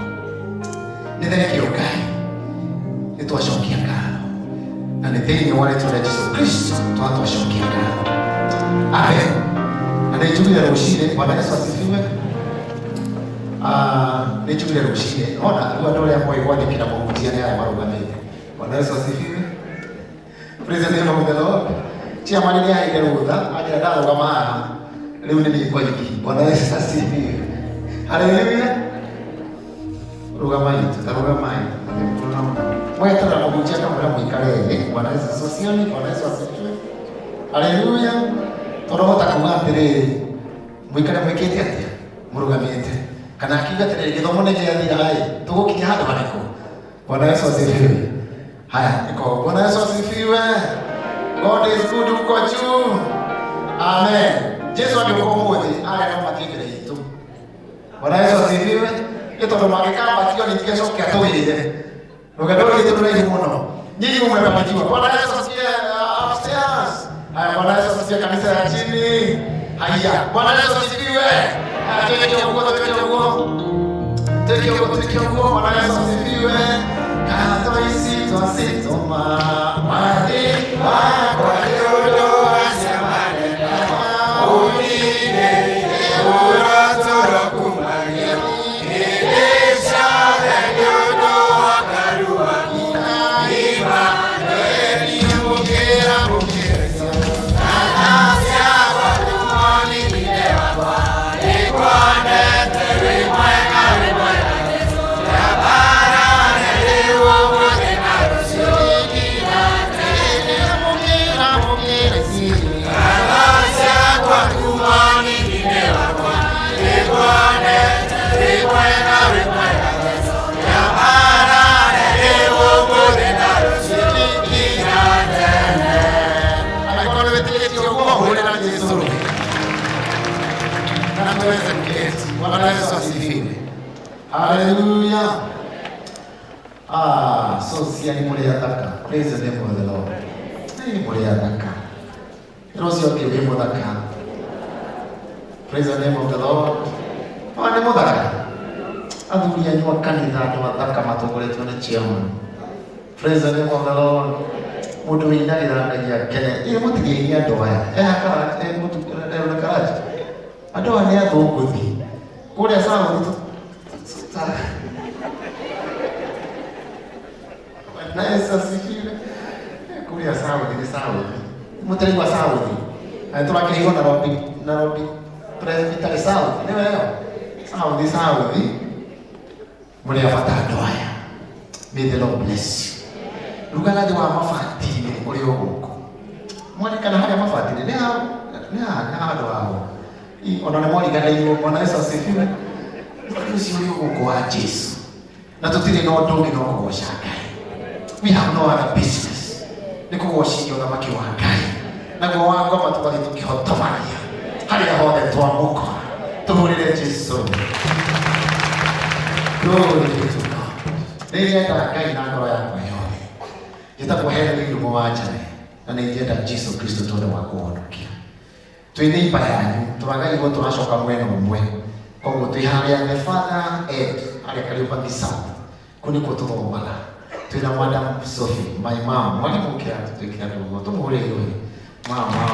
Nĩ thengio Ngai, nĩ twacokia ngatho na nĩ thĩinĩ wa rĩĩtwa rĩa Yesu Kristo twacokia ngatho. Amen. Na nĩ njugire rũciinĩ, Bwana Yesu asifiwe. Nĩ njugire rũciinĩ, ona andũ arĩa moĩ gwathĩkĩra mũhunjia nĩ arĩa marũgamĩte. Bwana Yesu asifiwe. Praise the name of the Lord. Chairman ni aide rutha agira ndarugama haha riu ni ndikwariki. Bwana Yesu asifiwe. Haleluya. Rugamai, tutarugamai. Mwetera mũhunjia kamũra mũikare thĩ. Bwana Yesu asifiwe. Bwana Yesu asifiwe. Haleluya. Tũrohota kuuga atĩrĩrĩ, mũikare mwĩkĩte atĩa? Mũrugamĩte. Kana akiuga atĩrĩrĩ, gĩthomo nĩ gĩathira-ĩ, tũgũkinya handũ harĩkũ? Bwana Yesu asifiwe. Haya, niko. Bwana Yesu asifiwe. God is good uko juu. Amen. Jesu agĩũka ũmũthĩ arĩa matwĩkĩre itũ. Bwana Yesu asifiwe. Gĩtondũ mangĩkambatio nĩngĩcokia tũgĩire. Rũgendo rwitũ rũraihu mũno. Nyinyi mmebarikiwa. Bwana Yesu asifiwe. Upstairs. Haya, Bwana Yesu asifiwe kanisa ya chini. Haya, Bwana Yesu asifiwe. Tuweke uguo, tuweke uguo. Tuweke uguo, tuweke uguo. Bwana Yesu asifiwe. Kando isi twasituma mwadhi wako aliodoa siamane kama unine uratoro kumagio ilisha aliodoa karua ima neni mukira mukirisa anasya wadumoni nilewa kwa ikwane tewe mwega wimwega yabara neliwa mwega Hallelujah. So sia ni mulher ataka. Praise the name of the Lord. Ni mulher ataka. Trouxe o que vem da cá. Praise the name of the Lord. Ni mudaka. Aduria ni wa candidato ataka matogoleto na chairman. Praise the name of the Lord. Mudu ina ila Kenya. Ile mutu yenye doa. Haka mutu na karaji. Adoa ni ya dhokudi. Kule sawa mtu. Na Yesu asifiwe. Kulia Saudi ni Saudi. Mutari wa Saudi. Tunakiwa Nairobi Presbytery Saudi. Ndio leo. Saudi. Mulia fatado haya. May the Lord bless you. Lugalaji wa mafatini ulio huko. Mwani kana haya mafatini. Ni hado hao. Ona mwali kana hiyo Bwana Yesu asifiwe. Sio huko kwa Yesu. Na tutile no ndungi no kugosha Ngai. We have no other business. Niko goshinyo na maki wa Ngai. Na go wangu matubali tukihotomania. Hali ya hode twamuka. Tumulile Yesu. Glory be to God. Nilienda Ngai na ngoro yako yote. Nitakuhera ni ndugu wachane. Na nilienda Yesu Kristo tole wako ondokia. Twinipa yanyu. Tumagai go tunashoka mweno mwe. Koguo twiharia Father Ed aria kariuka Gisau kuni kututhombaga twina Madam Sophie my mom mwalimu kia twikira ndugu tumuhore yoi mama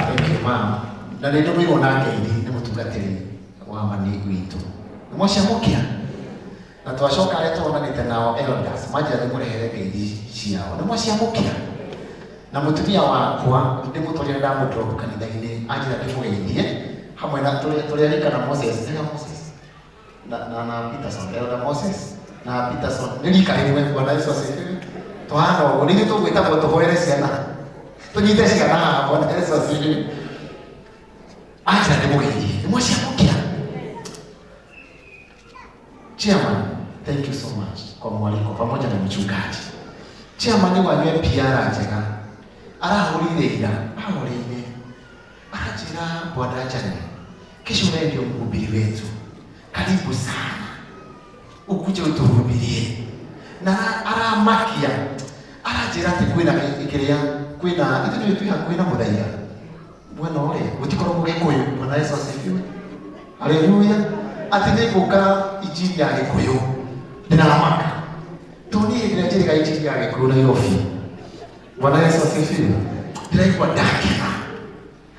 thank you mom na ndio mimi nake ni mutungatiri wa mani witu mwashamukia na twashoka leto onanite nao elders maja ni murehere ngeithii ciao ni mwashamukia na mutumia wakwa ndi mutoria ndamudrop kanitha-ini anjira ndimugeithie hamwe na tulialika na Moses na Peterson na Moses na Peterson nilikaribwe Bwana Yesu asifiwe. Tuhana ugo nini tugwita ko tuhoere ciana tunyite ciana Bwana Yesu asifiwe. Acha ndimugeithie mwashamukia. Chairman, thank you so much kwa mwaliko pamoja na mchungaji. Chairman wa PR njega arahurire ira ahurire ajira Bwana achane Kesho wewe ndio mhubiri wetu. Karibu sana. Ukuje utuhubirie. Na aramakia. Arajira ati kwina ikiria kwina ithu ni tuya kwina muthaia. Bwana ore utikoro mugikuyu. Bwana Yesu asifiwe. Haleluya. Ati niguka injili ya Gikuyu. Ndinamaka. Tuni ndinajirika injili ya Gikuyu na yofi. Bwana Yesu asifiwe. Ndiraigua ndakena.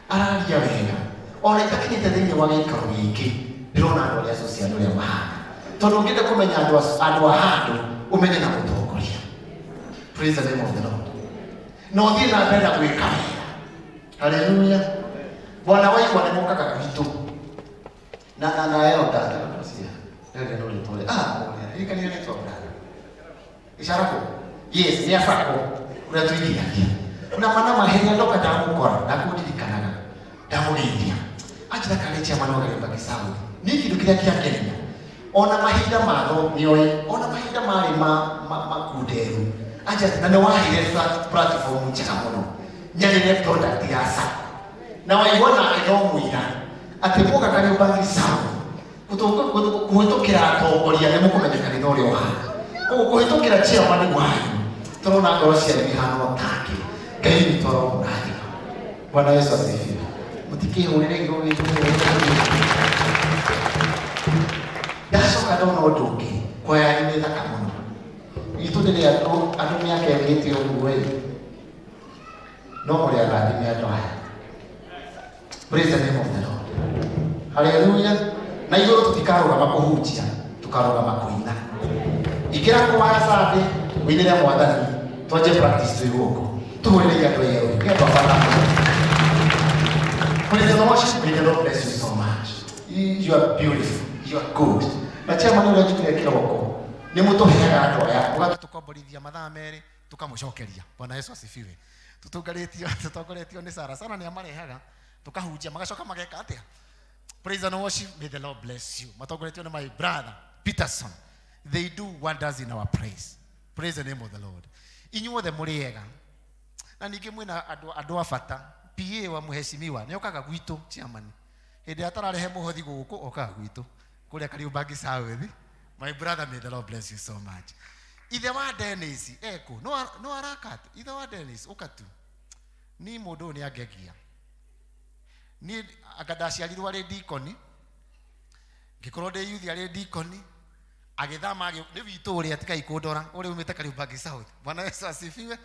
Araria wega. Ona itakinyite thiini wa gikaro giki. Ndirona andu aria social aria mahana. Tondu nginde kumenya andu a handu umenye na gutongoria. Praise the name of the Lord. No thii na mbere gwika wega. Haleluya. Bwana waigua ni mukaga gwitu. Na elda ndio ndio ndio tole. Hii kanisa ni twa brother. Ishara ko. Yes, ni afako. Unatuigia. Una maana mahenya ndoka damu kora na kudirikanaga. Damu india. Acha kalecha manoga ya Pakistan. Ni kitu kile kia Kenya. Ona mahinda maro nioe. Ona mahinda mari makuderu. Acha na no wahire platform njega muno. Nyarire product ya sa. Na waigona eno muira. Atimuka kari bangi sawa. Kuhitokera atongoria nĩ mũkũmenya kanitha ũrĩa ũhana. Koguo kũhĩtũkĩra chairman wanyu tũrona ngoro cia mĩhano take. Ngai witũ arorathima. Bwana Yesu asifiwe. Mũtikĩhũrĩre igũrũ gĩtũ. Ndacoka ndona ũndũ ũngĩ kwaya nĩ thaka mũno. Itũ rĩrĩa andũ mĩaka ĩrĩte ũguo ĩ no mũrĩ arathime andũ aya. Praise the name of the Lord. Hallelujah. Na iguru tutikarugama kuhunjia tukarugama kuina ikira kwaya sabe winire mwathani twaje practice tuiguko tuwele ya toyo ya baba. Praise the Lord. May the Lord bless you so much. You are beautiful, you are good. Na chama ni leo tukire kiroko ni mutuheaga andu aya ugathu tukomborithia mathaa meri tukamucokeria. Bwana Yesu asifiwe. Tutongoretio ni Sara ni amarehaga tukahunjia magacoka mageka atia. Praise and worship. May the Lord bless you. Matogoretio na my brother Peterson. They do wonders in our praise. Praise the name of the Lord. Inyuothe muriega. Na ningi mwina andu afata. PA wa muheshimiwa ni okaga gwitu chairman. Hende atararehe muhothi guku okaga gwitu. Kuria Kariubangi South. My brother, may the Lord bless you so much. Ithe wa Dennis eko no arakatu. Ithe wa Dennis ukatu. Ni mundu ni agegia. Ni akadaciarirwo ari deacon ngikorwo ndi youth ari deacon agithama ni witu uri atikai kundora uri umite Kariubangi South. Bwana Yesu asifiwe.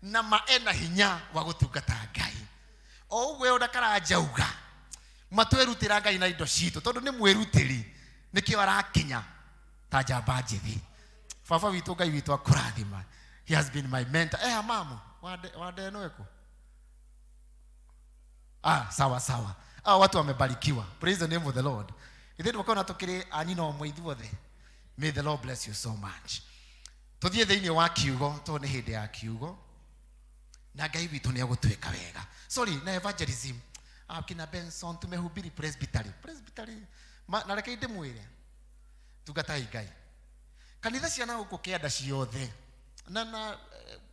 Na maena hinya wa gutungata Ngai o we ndakarajauga matwerutira Ngai na indo citu tondu ni mwirutiri nikio arakinya ta njamba njithi. Baba witu Ngai witu akurathima. He has been my mentor. Mama wade noeko. Sawa. Watu wamebarikiwa. Praise the name of the Lord. Ithe tukona tukire anyino mweithuothe. May the Lord bless you so much. Tuthie thiini wa kiugo to ni hindi ya kiugo. Na Ngai witu ni agutweka wega. Sorry, na evangelism. Kina Benson tumehubiri presbytery. Na reke ndimwire. Tugatai Ngai. Kanitha ciana huko kianda ciothe. Na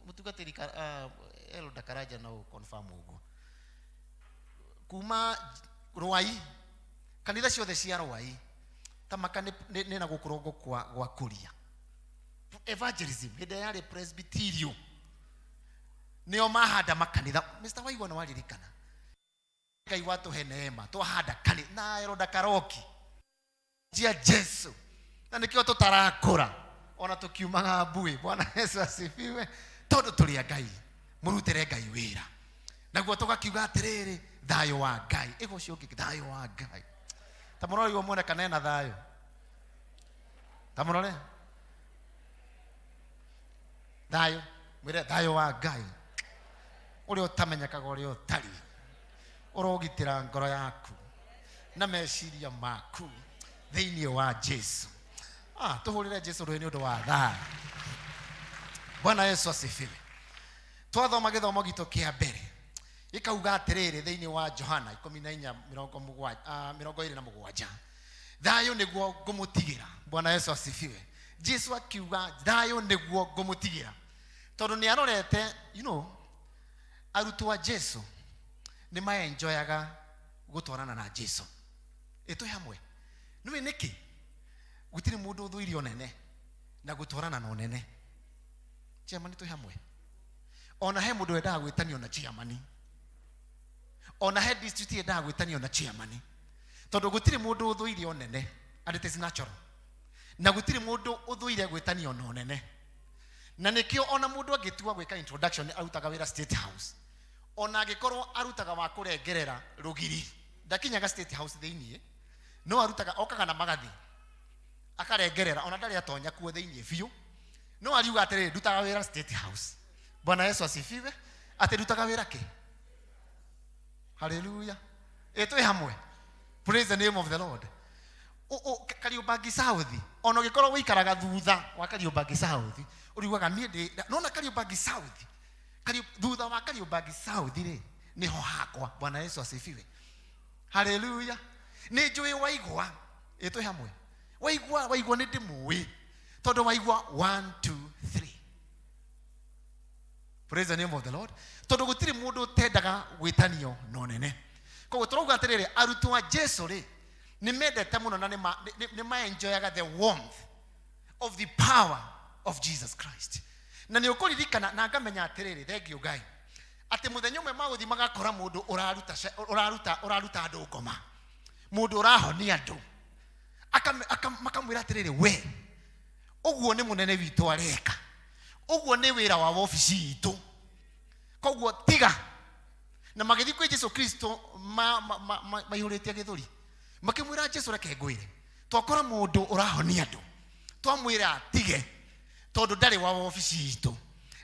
mutugatiri Elda Karaja na confirm ugo. Kuma Rwai kanitha ciothe cia Rwai tamaka ni na gukurongo kwa kuria evangelism hinde yari presbyterian nio mahanda makanitha. Mr. Waigwa no waririkana Ngai watu he neema twahanda kanitha na Elda Karoki jia Jesu na nikio tutarakura ona tukiumaga mbui. Bwana Yesu asifiwe. Tondu turi Ngai murutire Ngai wira naguo tugakiuga atiriri thayo wa Ngai ego cio ngi thayo wa Ngai tamurore yo mwone kanena thayo tamurore thayo mwire thayo wa Ngai uri utamenyakaga uri utari urogitira ngoro yaku na meciria maku thiini wa Jesu. Tuhurire Jesu rwe ni undu wa thayo. Bwana Yesu asifiwe. Twathoma githomo gitu kia mbere ikauga atiriri thiini wa Johana 14:27 thayo niguo ngumutigira. Bwana Yesu asifiwe. Jesu akiuga thayo niguo ngumutigira tondu ni arorete arutwo a Jesu ni maenjoyaga gutwarana na Jesu. Itwe hamwe. Niwe niki? Gutire mundu uthuiri onene na gutwarana na onene. Chairman itwe hamwe. Ona he mundu endaga gwitanio na chairman. Ona he district endaga gwitanio na chairman. Tondu gutire mundu uthuiri onene, and it is natural. Na gutire mundu uthuire gwitanio na onene. Na nikio ona mundu agitua gwika introduction arutaga wira State House. Ona agikorwo arutaga wa kurengerera rugiri. Ndakinyaga State House thiini. No arutaga okaga na magathi. Akarengerera ona ndari atonya kuo thiini biu. No ariuga atiriri ndutaga wira State House. Bwana Yesu asifiwe. Ati ndutaga wira ki? Hallelujah. Etwe hamwe. Praise the name of the Lord. Kariobangi South. Ono gikorwo wikaraga thutha wa Kariobangi South. Uriugaga nie nona Kariobangi South. Thutha wa Kariobangi South ri niho hakwa. Bwana Yesu asifiwe. Hallelujah. Ni njui waigwa. Etwe hamwe. Waigwa ni ndimui. Tondu waigwa 1 2 3. Praise the name of the Lord. Tondu gutiri mundu tendaga gwitanio no nene. Koguo turuga atiriri arutu wa Jesu ri ni mendete muno na ni ma enjoyaga the warmth of the power of Jesus Christ. Na ni ukuririkana na ngamenya atiriri thengio Ngai. Ati muthenyo mwe maguthi magakora mundu uraruta andu ngoma. Mundu urahonia andu. Makamwira atiriri we. Uguo ni munene witu areka. Uguo ni wira wa ofisi itu. Koguo tiga. Na magithi kwa Jesu Kristo maihuritie githuri. Makimwira Jesu reke ngwire. Twakora mundu urahonia andu. Twamwira tige. Tondu ndari wa ofisi itu.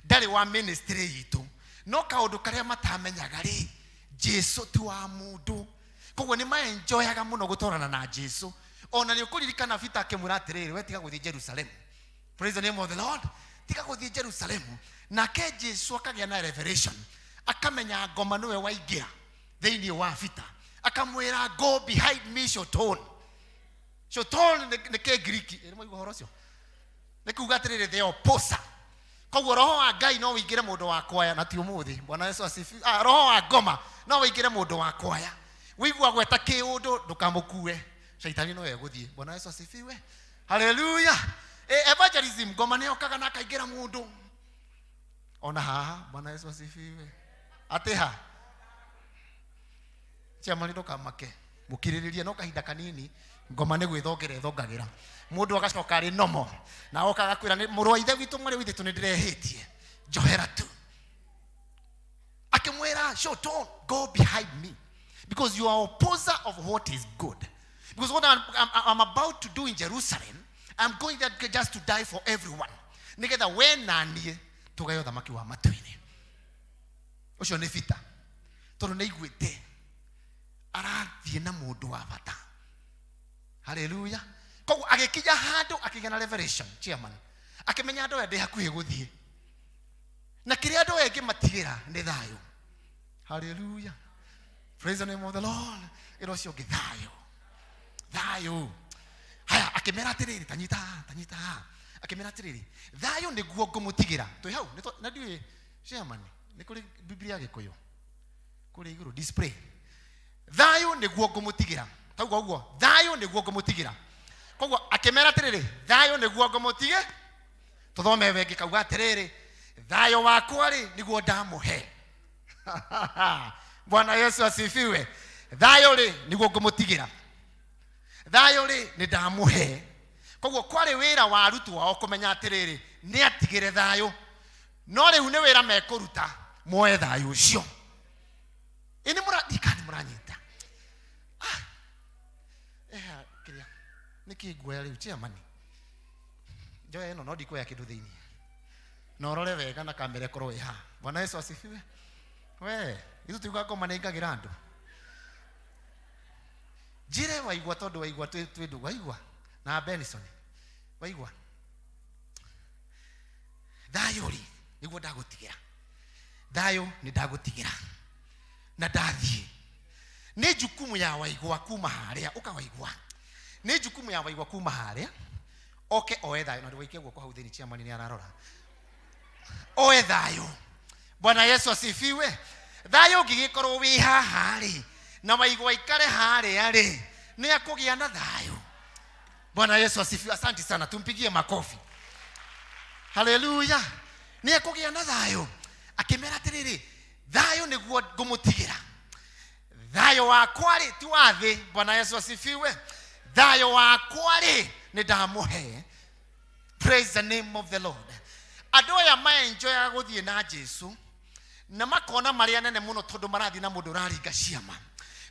Ndari wa ministry itu. No kaundu karia matamenyaga ri Jesu ti wa mundu. Koguo ni maenjoyaga muno gutorana na Jesu. Ona ni ukuririkana Peter akimwira atiriri we tiga guthie Jerusalem. Praise the name of the Lord. Tiga guthie Jerusalem. Na ke Jesu akagia na revelation. Akamenya ngoma niwe waingira thiini wa Peter. Akamwira go behind me Shoton. Shoton ni ke Greek. Ni mwaigua horo cio. Ni kuga atiriri the opposer. Koguo roho wa Ngai no wingire mundu wa kwaya na ti umuthi. Bwana Yesu asifiwe. Roho wa ngoma no wingire mundu wa kwaya. Wigua gweta kiundu ndukamukue. Shaitani no eguthie. Bwana Yesu asifiwe. Hallelujah. Evangelism ngoma ne okaga na kaingira mundu. Ona haha Bwana Yesu asifiwe. Ateha. Chama ndoka make. Mukiririria no kahinda kanini ngoma ne gwithongere thongagira. Mundu agacoka ari nomo. Na okaga kwira ni muru ithe witu mwari withitu ni ndirehitie. Johera tu. Akimwira Shoton go behind me. Because you are opposer of what is good. Because what I'm about to do in Jerusalem, I'm going there just to die for everyone. Nigetha we na nie tugayo thamaki wa matuini. Ucio ni Peter. Tondu ni igwite arathie na mundu wa bata. Hallelujah. Koguo agikija handu akigĩa na revelation chairman. Akimenya andu ende hakuhi guthie. Na kiri andu engi matigira ni thayo. Hallelujah. Praise the name of the Lord. Iro cio githayo. Thayo. Haya akimera atiriri tanyita. Akimera atiriri. Thayo niguo ngumutigira. Twi hau na ndiwe chairman. Ni kuri Biblia Gikuyu. Kuri iguru display. Thayo niguo ngumutigira. Tauga uguo. Thayo niguo ngumutigira. Koguo akimera atiriri. Thayo niguo ngumutige. Tuthome wengi kauga atiriri. Thayo wakwa ri niguo ndamuhe. Bwana Yesu asifiwe. Thayo ri niguo ngumutigira. Thayo ri ni ndamuhe. Koguo kwari wira wa arutu wao kumenya atiriri ni atigire thayo. No riu ni wira mekuruta moe thayo ucio. Ini muradikani muranyita. Kiria. Niki guoya riu chairman. Njoya ino no ndikuoya kindu thiini. No rore wega na kamera korwo iha. Bwana Yesu asifiwe. We, itu tuga ngoma ni ngagira andu. Jire waigwa tondu waigwa twendu waigwa na Benson. Waigwa. Thayo ri niguo ndagutigira. Thayo ni ndagutigira. Na ndathie. Ni jukumu ya waigwa kuma haria ukawaigwa. Ni jukumu ya waigwa kuma haria. Oke oe thayo na ndwike guoko hau thini chairman ni ararora. Oe thayo. Bwana Yesu asifiwe. Thayo ngigikorwo wi haha ri na waigwa ikare haria ri ni akugia na thayo. Bwana Yesu asifiwe. Asante sana, tumpigie makofi. Haleluya. Ni akugia na thayo, akimera atiriri, thayo niguo ngumutigira. Thayo wakwa ri ti wa thi. Bwana Yesu asifiwe. Thayo wakwa ri ni ndamuhe. Praise the name of the Lord. Andu aya ma enjoy guthie na Jesu na makona maria nene muno tondu marathi na mundu raringa ciama,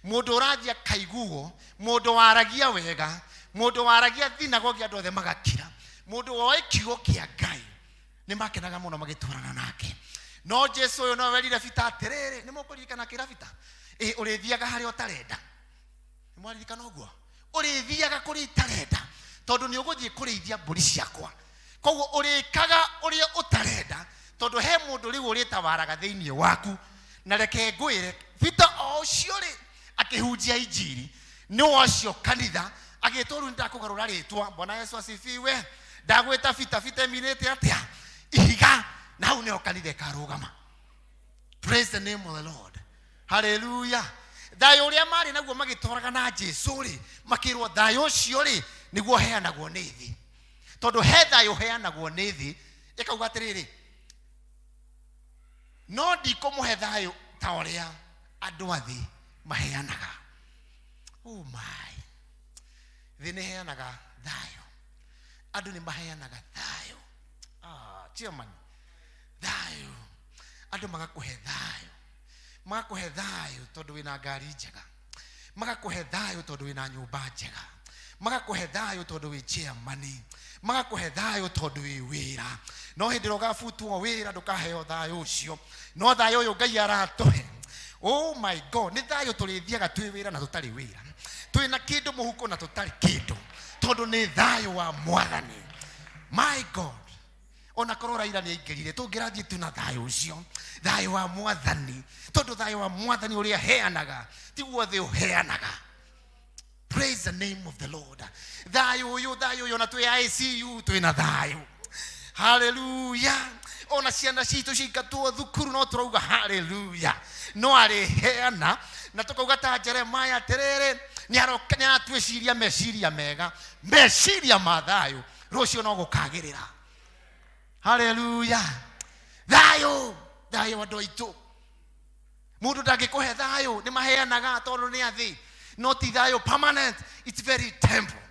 mundu urathia kaiguo, mundu waragia wega, mundu waragia thinagogi andu othe magakira, mundu woe kiugo kia Ngai ni makenaga muno magiturana nake. No Jesu uyu no werire bita atiriri, ni mukuririkana kirabita urithiaga hari utarenda. Ni mwaririkana uguo urithiaga kuri itarenda tondu ni uguthie kurithia mburi ciakwa. Koguo urikaga uria utarenda tondu he mundu riu urita waraga thiini waku. Na reke ngwire bita o cio ri akihunjia injiri ni wocio kanitha agitoru ndakugarura ritwa. Bwana Yesu asifiwe. Ndagweta bita minute atia ihiga na hau nio kanitha karugama. Praise the name of the Lord. Hallelujah. Thayo uria mari naguo magitoraga na Jesu ri makirwo thayo cio ri niguo heanagwo ni thi. Tondu he thayo heanagwo ni thi ikauga atiriri, no ndikumuhe thayo ta uria andu athi maheanaga. Oh my. Thi ni heanaga thayo, andu ni maheanaga thayo. Chairman, thayo, andu magakuhe thayo, magakuhe thayo tondu wina ngari njega, magakuhe thayo tondu wina nyumba njega, magakuhe thayo tondu wi chairman, magakuhe thayo tondu wi wira. No hindi rogafutwo wira ndukaheo thayo ucio, no thayo uyu Ngai aratuhe. Oh my God, ni thayo turithiaga twi wira na tutari wira, twina kindu muhuko na tutari kindu, tondu ni thayo wa Mwathani. My God, ona korora ira ni aingirire tungirathie tu na thayo ucio, thayo wa Mwathani, tondu thayo wa Mwathani uria heanaga ti guothe uheanaga. Praise the name of the Lord. Thayo uyu na twi ICU twina thayo. Hallelujah. Ona ciana citu cikatwo thukuru no turauga hallelujah. No ari heana na tukauga ta Jeremiah atiriri ni arokanya twiciria meciria mega, meciria ma thayo rucio no gukagirira. Hallelujah. Thayo andu aitu, mundu ndangikuhe thayo ni maheanaga tondu ni athi. Not thayo permanent, it's very temporal,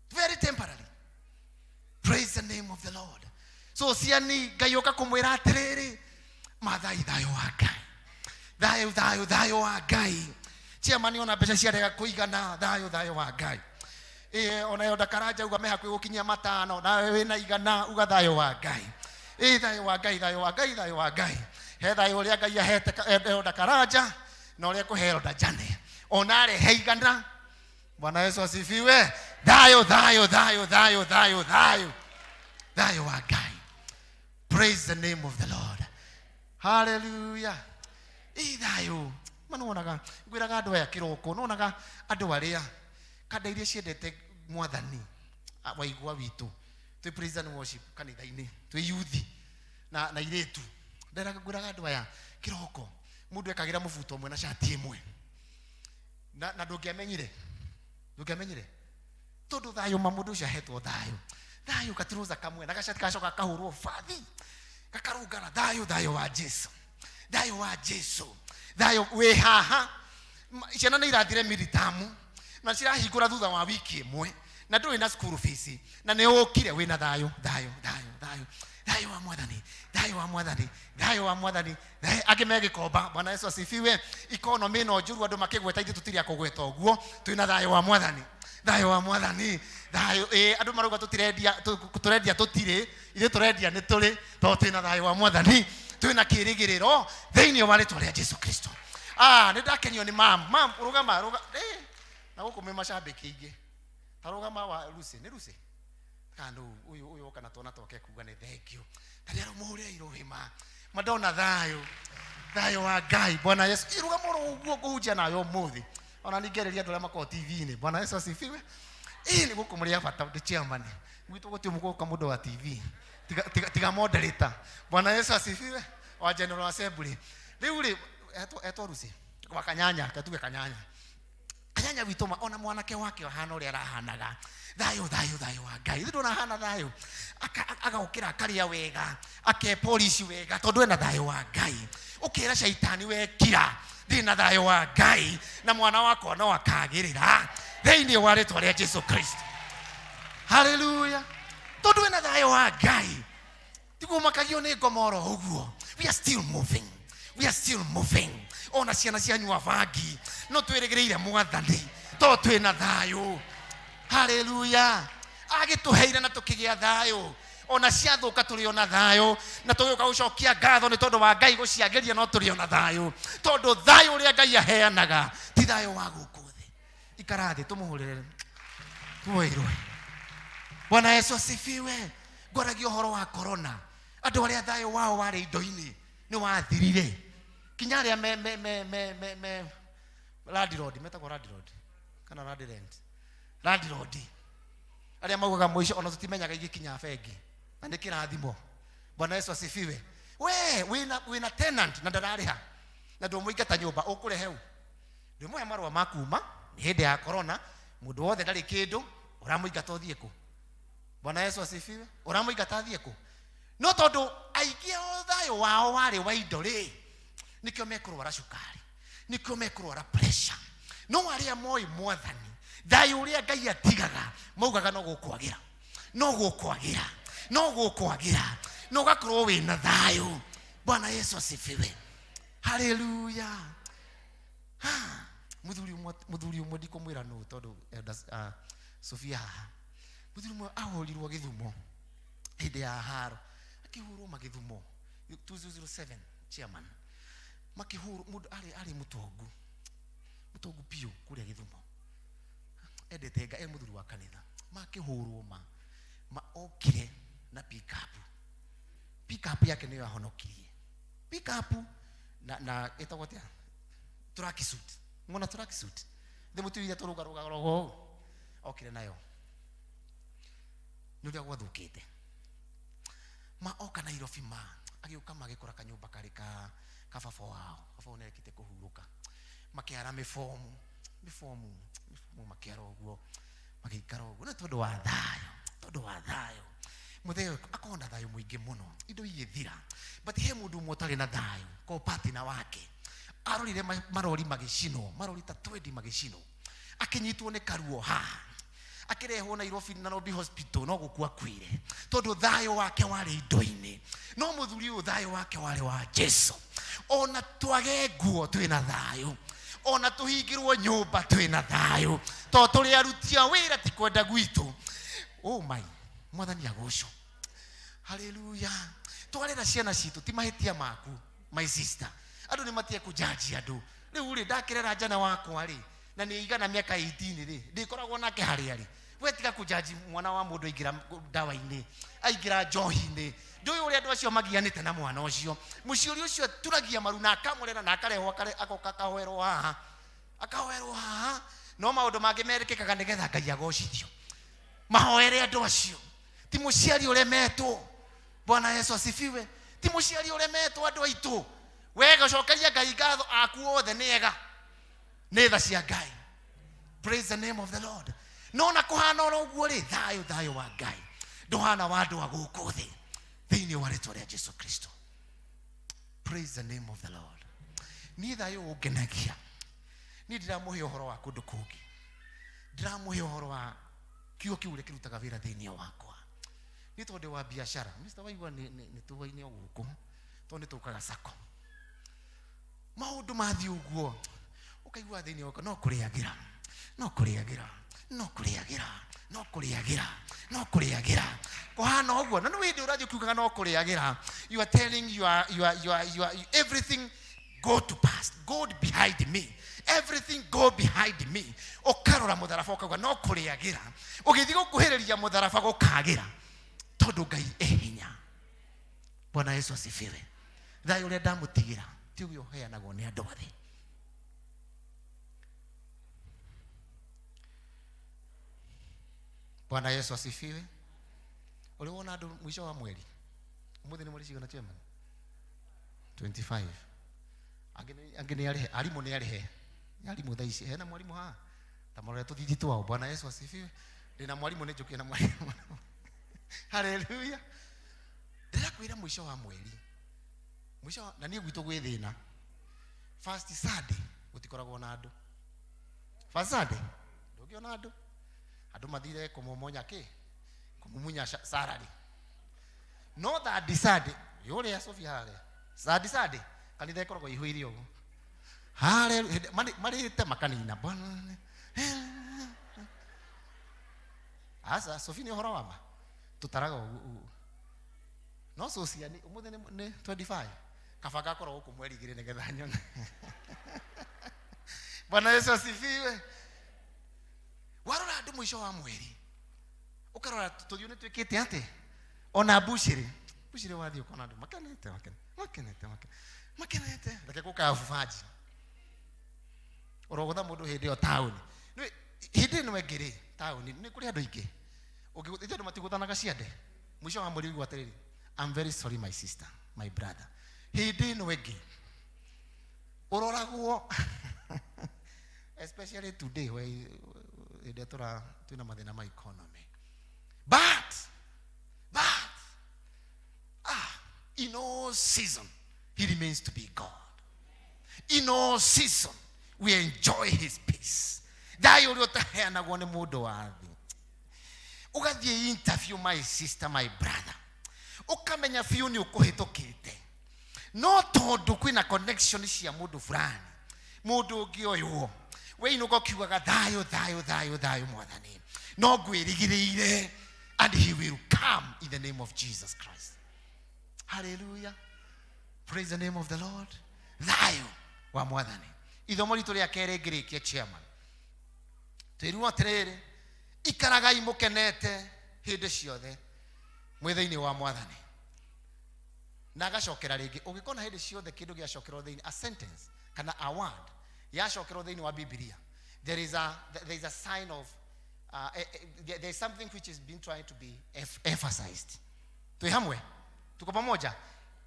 very temporary. Praise the name of the Lord. So siani Ngai oka kumwira atiriri, mathai thayo wa Ngai, thayo wa Ngai. Chairman ona mbeca ciarega kuigana, thayo wa Ngai. Ona yo ndakaraja uga meha kwi gukinyia matano na wina igana uga thayo wa Ngai. Thayo wa Ngai. He thayo uria Ngai ahete yo ndakaraja na uria kuhero ndajane. Ona re heigana. Bwana Yesu asifiwe. Thayo wa Ngai. Praise the name of the Lord. Hallelujah. Thayo manonaga gwiraga andu aya kiroko, nonaga andu aria kada iria ciendete Mwathani waigua witu twi praise and worship kanitha-ini twi youth na iretu nderaga gwiraga andu aya kiroko mundu ekagira mubuto mwe na shati imwe na ndungiamenyire tondu thayo mamundu ucio ahetwo thayo katiruza kamwe na gacati gacoka kahurwo fathi gakarungana thayo wa Jesu thayo we haha. Ciana ni irathire militamu na cirahingura thutha wa wiki imwe na nduri na school fees na ni ukire wina thayo wa Mwathani agime gikomba. Bwana Yesu asifiwe. Economy no njuru andu makigweta ithu tutiria kugweta uguo, twina thayo wa Mwathani. Thayo andu marauga turendia tutire ithu turendia ni turi to twina thayo wa Mwathani, twina kirigiriro thiini wa ritwa ria Jesu Kristo. Ni ndakenio ni mam rugama na guku me mashabiki ingi tarugama wa Lucy kandu uyu kana tona toke kuga ni thank you tariaro muhure irohima madona thayo wa Ngai. Bwana Yesu irugama uguo kuhunjia nayo muthi ona ningereria andu aria mako TV-ini. Bwana Yesu asifiwe. Ni guku muri abata ndi chairman gwitu guti mugoka mundu wa TV tiga moderator. Bwana Yesu asifiwe. Wa General Assembly riu ri eto Lucy kwa kanyanya katuge kanyanya anyanya witũ ona mwanake wake ahana ũrĩa arahanaga thayũ wa Ngai ndona hana thayũ agokĩra akaria wega akepolish wega tondũ ena thayũ wa Ngai ũkĩra shaitani wekira ndina thayũ wa Ngai na mwana wakwa no akagĩrĩra thĩinĩ wa rĩtwa rĩa Jesu Kristo. Hallelujah. Tondũ ena thayũ wa Ngai tiguo makagio nĩ ngomoro ũguo. We are still moving. Ona ciana cianyua bangi no twĩrĩgĩrĩire Mwathani tondũ twĩna thayũ. Hallelujah. Agĩtũheire na tũkĩgĩa thayũ. Ona ciathũka tũrĩ ona thayũ na tũgĩũka gũcokia ngatho nĩ tondũ wa Ngai gũciagĩria no tũrĩ ona thayũ tondũ thayũ ũrĩa Ngai aheanaga ti thayũ wa gũkũ thĩ. Ikara thĩ tũmũhũrĩre tuoirwe. Bwana Yesu asifiwe. Ngoragia ũhoro wa corona. Andũ arĩa thayũ wao warĩ indo-inĩ nĩ wathirire. Kinya arĩa me landlord metagwo landlord kana landlord arĩa maugaga mũico ona tũtimenyaga igĩkinya bengi na nĩ kĩrathimo. Bwana Yesu asifiwe. We wĩna tenant na ndararĩha na ndũmũingata nyũmba ũkũrehe u ndĩmũhe marũa ma kuma nĩ hĩndĩ ya corona mũndũ wothe ndarĩ kĩndũ ũramũingata ũthiĩ kũ? Bwana Yesu asifiwe. Ũramũingata athiĩ kũ? No tondũ aingĩ o thayũ wao warĩ wa indo rĩ nikĩo mekũrwara cukari nikĩo mekũrwara pressure. No arĩa moĩ Mwathani thayũ ũrĩa Ngai atigaga maugaga no gũkwagĩra no ũgakorwo wĩna thayũ. Bwana Yesu asifiwe. Hallelujah. Mũthuri ũmwe ndikũmwĩra nũ tondũ Sofia haha. Mũthuri ũmwe ahorirwo Gĩthumo hĩndĩ ya haro akĩhũrwo Magĩthumo 2007 chairman makĩhũrwo mũndũ arĩ mũtongu piũ kũrĩa Gĩthumo endete Ngai mũthuri wa kanitha makĩhũrwo ma okire na pickup yake nĩyo ahonokirie pickup na etagwo atĩa tracksuit ngona tracksuit ndĩmũtuire tũrũgarũgarũgo okire nayo nĩ ũrĩa gwathũkĩte oka Nairobi agĩũka magĩkora kanyũmba karĩ ka baba wao baba nĩekĩte kũhurũka makĩara mĩbomu makĩara ũguo magĩikara ũguo nĩ tondũ wa thayũ mũthenya akona thayũ mũingĩ mũno indo igĩthira but he mũndũ ũmwe ũtarĩ na thayũ ko partner wake arorire marori magĩcinwo marori ta 20 magĩcinwo akĩnyitwo nĩ karuo haha akĩrehwo Nairobi hospital no gũkua kwire tondũ thayũ wake warĩ indo-inĩ. No mũthuri ũyũ thayũ wake warĩ wa Jesu. Ona twage nguo twĩna thayũ ona tũhingĩrwo nyũmba twĩna thayũ tondũ tũrĩ aruti a wĩra ti kwenda gwitũ. Oh my Mwathani agocwo. Hallelujah. Twarera ciana citũ ti mahĩtia maku my sister. Andũ nĩ matie kũjaji andũ. Rĩu rĩ ndakĩrera njana wakwa rĩ na nĩ igana mĩaka 18 rĩ ndĩkoragwo nake harĩa rĩ we tiga kũjaji mwana wa mũndũ aingĩra ndawa-inĩ aingĩra njohi-inĩ ndũĩ ũrĩa andũ acio magianĩte na mwana ũcio. Mũciũri ũcio turagia maru na akamũrera na akarehwo agoka akahoerwo haha no maũndũ mangĩ merĩkĩkaga nĩgetha Ngai agocithio. Mahoere andũ acio ti mũciari ũremetwo. Bwana Yesu asifiwe. Ti mũciari ũremetwo andũ aitũ. Wega cokeria Ngai ngatho aku othe nĩega nĩ tha cia Ngai. Praise the name of the Lord. No na kũhana ũguo rĩ thayũ wa Ngai ndũhana wa andũ a gũkũ thĩ thĩinĩ wa rĩtwa rĩa Jesu Kristo. Praise the name of the Lord. Niĩ thayũ ũngenagia. Niĩ ndiramũhe ũhoro wa kũndũ kũngĩ ndiramũhe ũhoro wa kiugo kĩu ũrĩa kĩrutaga wĩra thĩinĩ wakwa. Nĩ tondũ wa biacara Mr. Waigua nĩ tũwaine o gũkũ tondũ nĩ tũkaga sako maũndũ mathiĩ ũguo ũkaigua thĩinĩ wakwa no kũrĩagĩra kũhana ũguo na nĩ wĩndĩ ũrathiĩ ũkiugaga no kũrĩagĩra. You are telling you are everything go to past, God behind me, everything go behind me. Ũkarora mũtharaba ũkauga no kũrĩagĩra ũgĩthiĩ gũkuhĩrĩria mũtharaba gũkagĩra tondũ Ngai hinya. Bwana Yesu asifiwe. Thayũ ũrĩa ndamũtigĩra ti ũguo ũheanagwo nĩ andũ athĩ. Bwana Yesu asifiwe. Uliona ndo mwisho wa mwezi. Mwezi ni mwezi gani chema? 25. Ageni yale alimu ni yale. Alimu dhaishi. Hena mwalimu ha. Tamore tuthitu wao. Bwana Yesu asifiwe. Ndina mwalimu ne jokia na mwalimu. Haleluya. Ndira kwira mwisho wa mweri. Mwisho na niĩ gwitũ gwĩ thĩna. First Sunday gũtikoragwo na andũ. First Sunday ndũngĩona andũ. Andũ mathire kũmomonya kĩ? Kũmumunya salary. No that Sunday, yule ya Sofia hale. Sunday kanitha ikoragwo ihũire ũguo. Haleluya. Marĩte makanina Bwana. Asa Sofia ni ũhoro wa ma. Tutaraga ũguo. No social ni umuthi ni 25. Kabaga korwo huko mweri igire nigetha nyona. Bwana Yesu asifiwe. Warora andu mwisho wa mweri. Ukarora tuthiune twikite ate. Ona bushiri wathi ukona andu makenete. Reke gukabubaji. Urogotha mundu hindi yo town. Hindi no egire town ni kuri andu ingi. Ugithithia andu matiguthanaga ciande. Mwisho wa mweri gwatiriri. I'm very sorry my sister, my brother. He didn't wegi. Uroragwo. Especially today where tuna madena ma economy. But in all season he remains to be God. In all season we enjoy his peace. Dayo rotahena gone mudo wathi. Ugathie interview my sister, my brother. Ukamenya fiu ni ukuhitũkĩte no tondu kwina connection cia mundu fulani mundu ungi oyo we inugo kiugaga thayo mwathani no ngwĩrigĩrĩire and he will come in the name of Jesus Christ. Hallelujah. Praise the name of the Lord. Thayo wa mwathani. Ithomo ritu ria kere ngirikia chairman twĩrwo atirĩrĩ ikaragai mukenete hĩndĩ ciothe mwithaini wa mwathani na agacokera ringi ugikona hindi ciothe kindu giacokerwo thiini a sentence kana a word yacokerwo thiini wa Biblia there is a sign of there is something which is being trying to be emphasized. Tui hamwe tuko pamoja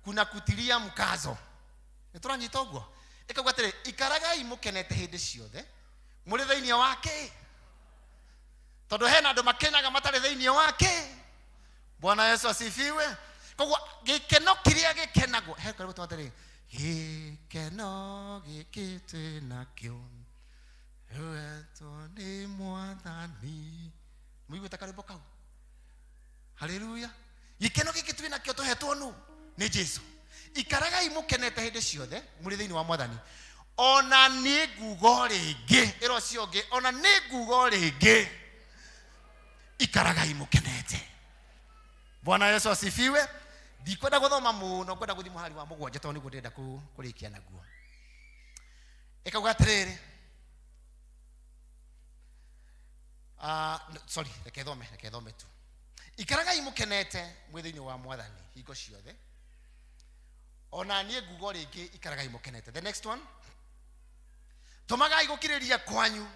kuna kutilia mkazo nituranyita uguo ikagwa atiri ikaragai mukenete hindi ciothe muri thiini wake tondu hena andu makenaga matari thiini wake. Bwana Yesu asifiwe. Kogwa gikeno kiria gikenagwo he karibu twatari gikeno gikite nakyo weto ni mwathani muigweta karibu kau. Haleluya. Gikeno gikitwe nakyo tuhetwo nu ni Jesu. Ikaragai mukenete hindi ciothe muri thiini wa mwathani ona ni ngugo ringi iro ciongi ona ni ngugo ringi ikaragai mukenete. Bwana Yesu asifiwe. Ndikwenda guthoma muno kwenda guthi muhari wa mugwanja tondu niguo ndenda kurikia naguo. Ikauga atiriri reke thome tu. Ikaragai mukenete mwithiini wa mwathani hingo ciothe ona nie ngugo ringi ikaragai mukenete. The next one tumagai gukiriria kwanyu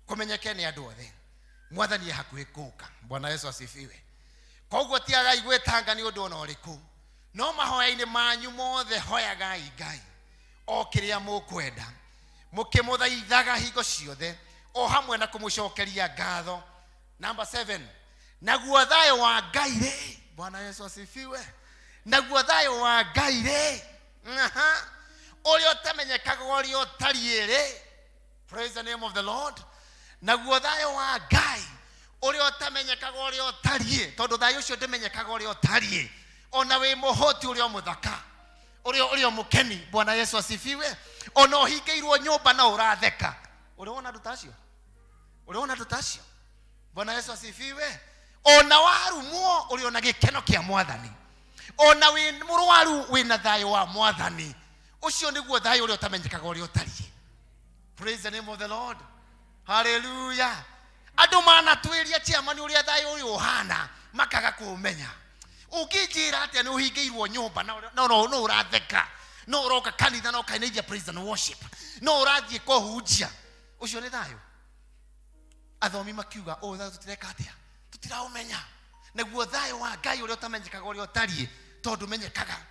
kumenyeke ni andu othe mwathani e hakuhi kuka. Bwana Yesu asifiwe. Koguo tiagai gwetanga ni undu ona uriku no mahoya-ini manyu mothe hoyagai Ngai o kiria mukwenda mukimuthaithaga hingo ciothe o hamwe na kumucokeria ngatho. Number 7 naguo thayo wa Ngai ri. Bwana Yesu asifiwe. Naguo thayo wa Ngai ri uria utamenyekaga uria utariĩ ri. Praise the name of the Lord. Naguo thayo wa Ngai uria utamenyekaga uria utariĩ tondu thayo ucio ndimenyekaga uria utariĩ ona wi muhoti uria muthaka uria mukeni. Bwana Yesu asifiwe. Ona uhingeirwo nyumba na uratheka. Uriona andu tacio? Uriona andu tacio? Bwana Yesu asifiwe. Ona warumwo uriona gikeno kia mwathani. Ona wi murwaru wina thayo wa mwathani. Ucio niguo thayo uria utamenyekaga uria utariĩ. Praise the name of the Lord. Hallelujah. Andu manatwiria chairman uria thayo uyu uhana makaga kumenya. Ukijira ati ni uhingeirwo nyumba no uratheka no uroka kanitha no kainaithia praise and worship no urathie kuhunjia ucio ni thayo. Athomi makiuga thayo tutireka atia tutiraumenya. Naguo thayo wa Ngai uria utamenyekaga uria utariĩ tondu menyekaga.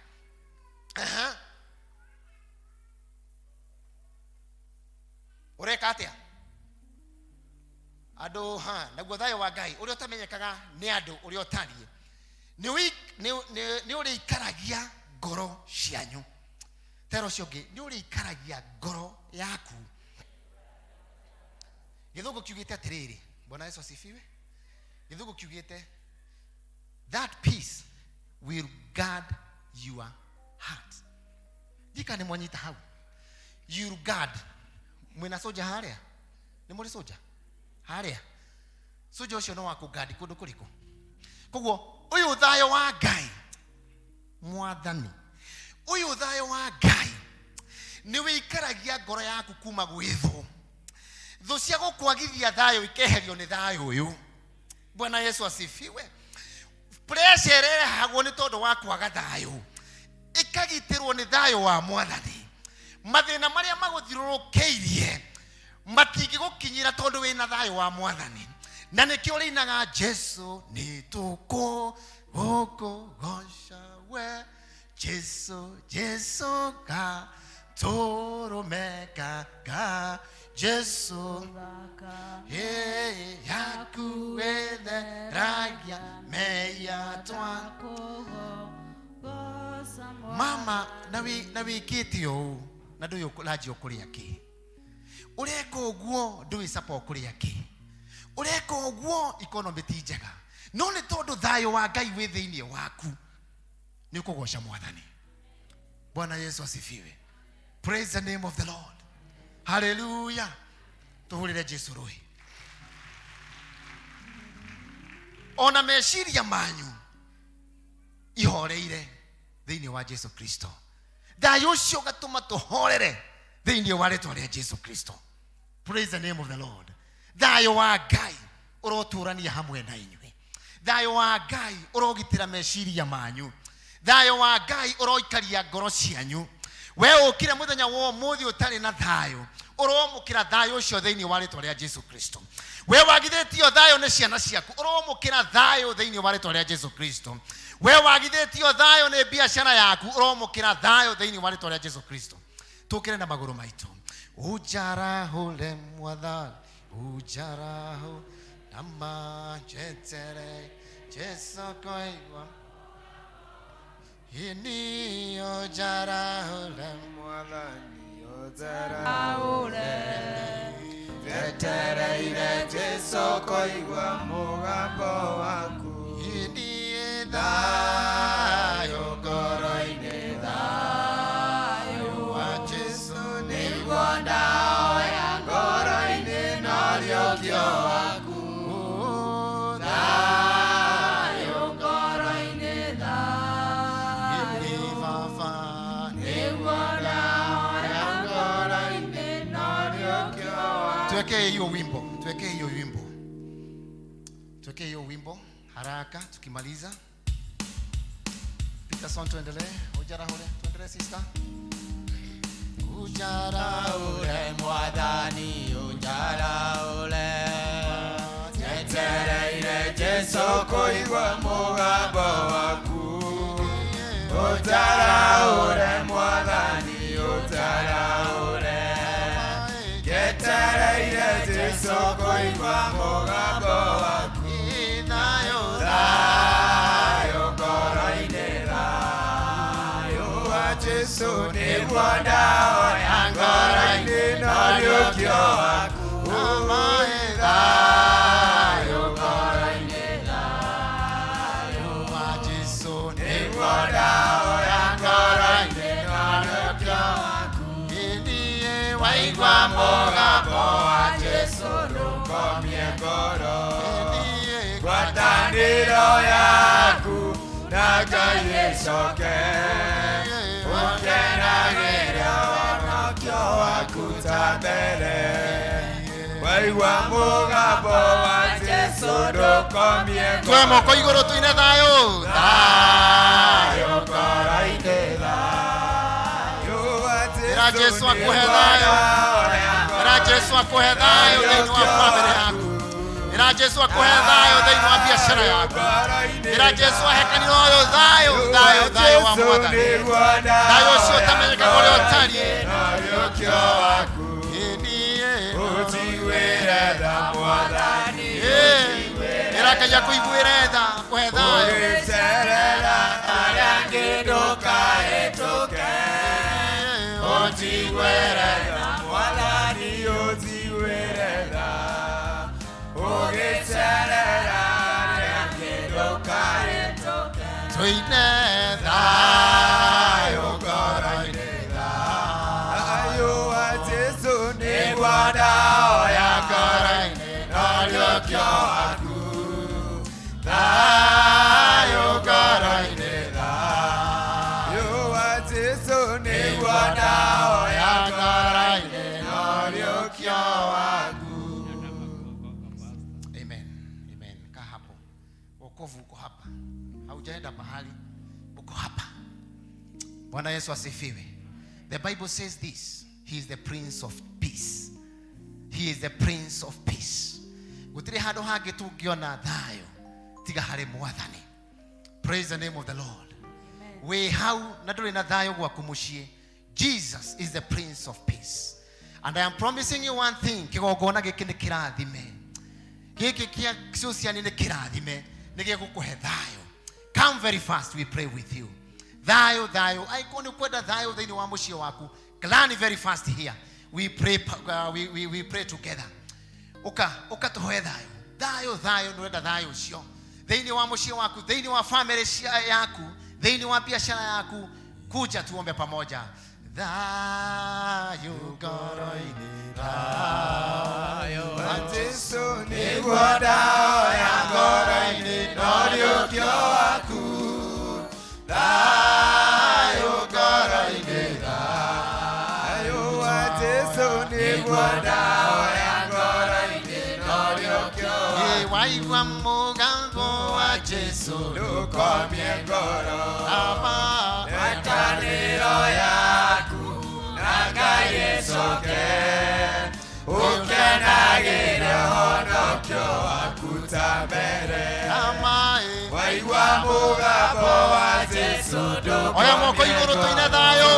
Ureka atia ado ha na gothayo wa Ngai uri utamenyekaga ni andu uri otariye ni uri ikaragia ngoro cianyu tero ciongi ni uri ikaragia ngoro yaku githungu kiugite atiriri Bwana Yesu asifiwe githungu kiugite that peace will guard your heart dika ni mwanyita hau you guard mwina soja haria ni muri soja haria soja ucio no wakugadi kundu kuriko koguo uyu thayo wa Ngai mwathani uyu thayo wa Ngai ni wikaragia ngoro yaku kuma gwithu thu cia gukwagithia thayo ikeherio ni thayo uyu Bwana Yesu asifiwe pressure hagwo ni tondu wa kwaga thayo ikagitirwo ni thayo wa mwathani mathina maria maguthirurukeirie matingigukinyira tondu wina thayo wa mwathani na nikio rinaga Jesu ni tuko gosha we Jesu ka toromeka ka Jesu yakuwele ragia meya twako mama na wikitio na nduyu kulaji okuria ki ureka uguo nduyu sapa okuria ki ureka uguo economy ti njega no ni tondu thayo wa Ngai wi thiini waku ni ukugosha mwathani Bwana Yesu asifiwe praise the name of the Lord hallelujah tuhurire Jesu roi ona meciria manyu ihoreire thiini wa Jesu Kristo thayo ucio gatuma tuhorere thiini wa ritwa ria Jesu Kristo praise the name of the Lord thayo wa Ngai uroturania hamwe na inywe thayo wa Ngai urogitira meciria manyu thayo wa Ngai uroikaria ngoro cianyu we ukire muthenya wo muthi utari na thayo uromukira thayo ucio thiini wa ritwa ria Jesu Kristo we wagithitio thayo ni ciana ciaku uromukira thayo thiini wa ritwa ria Jesu Kristo we wagithitio thayo ni biashara yaku uromukira thayo thiini wa ritwa ria Jesu Kristo tukire na maguru maitu ujarahule mwathani ujarahu nama chetere Jesu koiwa ini ujarahule mwathani ujarahule chetere Jesu koiwa mugambo waku ini thayo ngoro-ini thayo wa Jesu niguo ndawa ya ngoro-ini norĩũkio waku thayo ngoro-ini thayo baba niguo ndawa ya ngoro-ini norĩũkio waku tuweke hiyo wimbo haraka tukimaliza Peterson tuendelee tuendelee sister ujaraule mwathani ujaraule nyetereire Jesu kuigwa mugambo waku ujaraule mwathani ujaraule nyetereire Jesu kuigwa mugambo waku thayo ngoro-ini thayo wa Jesu niguo ndawa ya ngoro-ini norĩũkio waku thayo ngoro-ini thayo wa Jesu niguo ndawa ya ngoro-ini norĩũkio waku indie waigua mugambo wa Jesu ndũkomie ngoro ngwatanĩro yaku na Ngai ĩcoke ũkenagĩra wonokio waku ta mbere waigua mugambo wa Jesu ndũkomie twe moko igũrũ tuine thayũ thayũ ngoro-inĩ thayũ wa Jesu akuhe thayũ Jesu akuhe thayũ thĩinĩ wa bamĩrĩ yaku Jesu akuhe thayũ thĩinĩ wa biacara yaku Jesu ahe kanitha ũyũ thayũ wa mwathani thayũ ũcio ũtamenyekaga ũrĩa ũtariĩ norĩũkio waku ũnjiguĩre tha mwathani Hoya kaya kuiguire tha kwetha Ugicerera aria nginduka ituke Ojiguire tha Mwathani ojiguire tha Ugicerera aria nginduka ituke Tuine thayo ngoro-inĩ Thayũ wa Jesũ nĩguo ndawa ya ngoro-inĩ norĩo kĩo waku Thayũ ngoro-inĩ thayũ wa Jesũ nĩguo ndawa ya ngoro-inĩ norĩo kĩo waku. Amen. Amen. Kaa hapo. Wokovu uko hapa. Haujaenda mahali. Uko hapa. Bwana Yesu asifiwe. The Bible says this. He is the Prince of Peace. He is the Prince of Peace. Gutire handu hangi tungiona thayo tiga hari Mwathani. Praise the name of the Lord. We hau na nduri na thayo gwaku mucii. Jesus is the Prince of Peace. And I am promising you one thing. Kigogona giki ni kirathime. Giki kia kisuciani ni kirathime. Nige gukuhe thayo. Come very fast, we pray with you. Thayo, thayo. Aikoni kwenda thayo thini wa mucii waku. Glani very fast here. We pray we pray together. Uka tuhoe thayo. Thayo, thayo, nwenda thayo ucio. Thini wa mucii waku, thini wa family yaku, thini wa biashara yaku. Kuja tuombe pamoja. Thayo ngoro-inĩ, Thayo wa Jesũ nĩguo ndawa ya ngoro-inĩ norĩo kĩo waku Thayo ngoro-inĩ, thayo wa Jesũ nĩguo ndawa ya ngoro-inĩ norĩo kĩo waku waigua mũgambo wa Jesũ ndũkomie ngoro ama ngwatanĩro yaku na Ngai ĩcoke ũkenagĩre ũhonokio waku ta mbere waigua mũgambo wa Jesũ ndũkomie oya moko igũrũ tũine thayo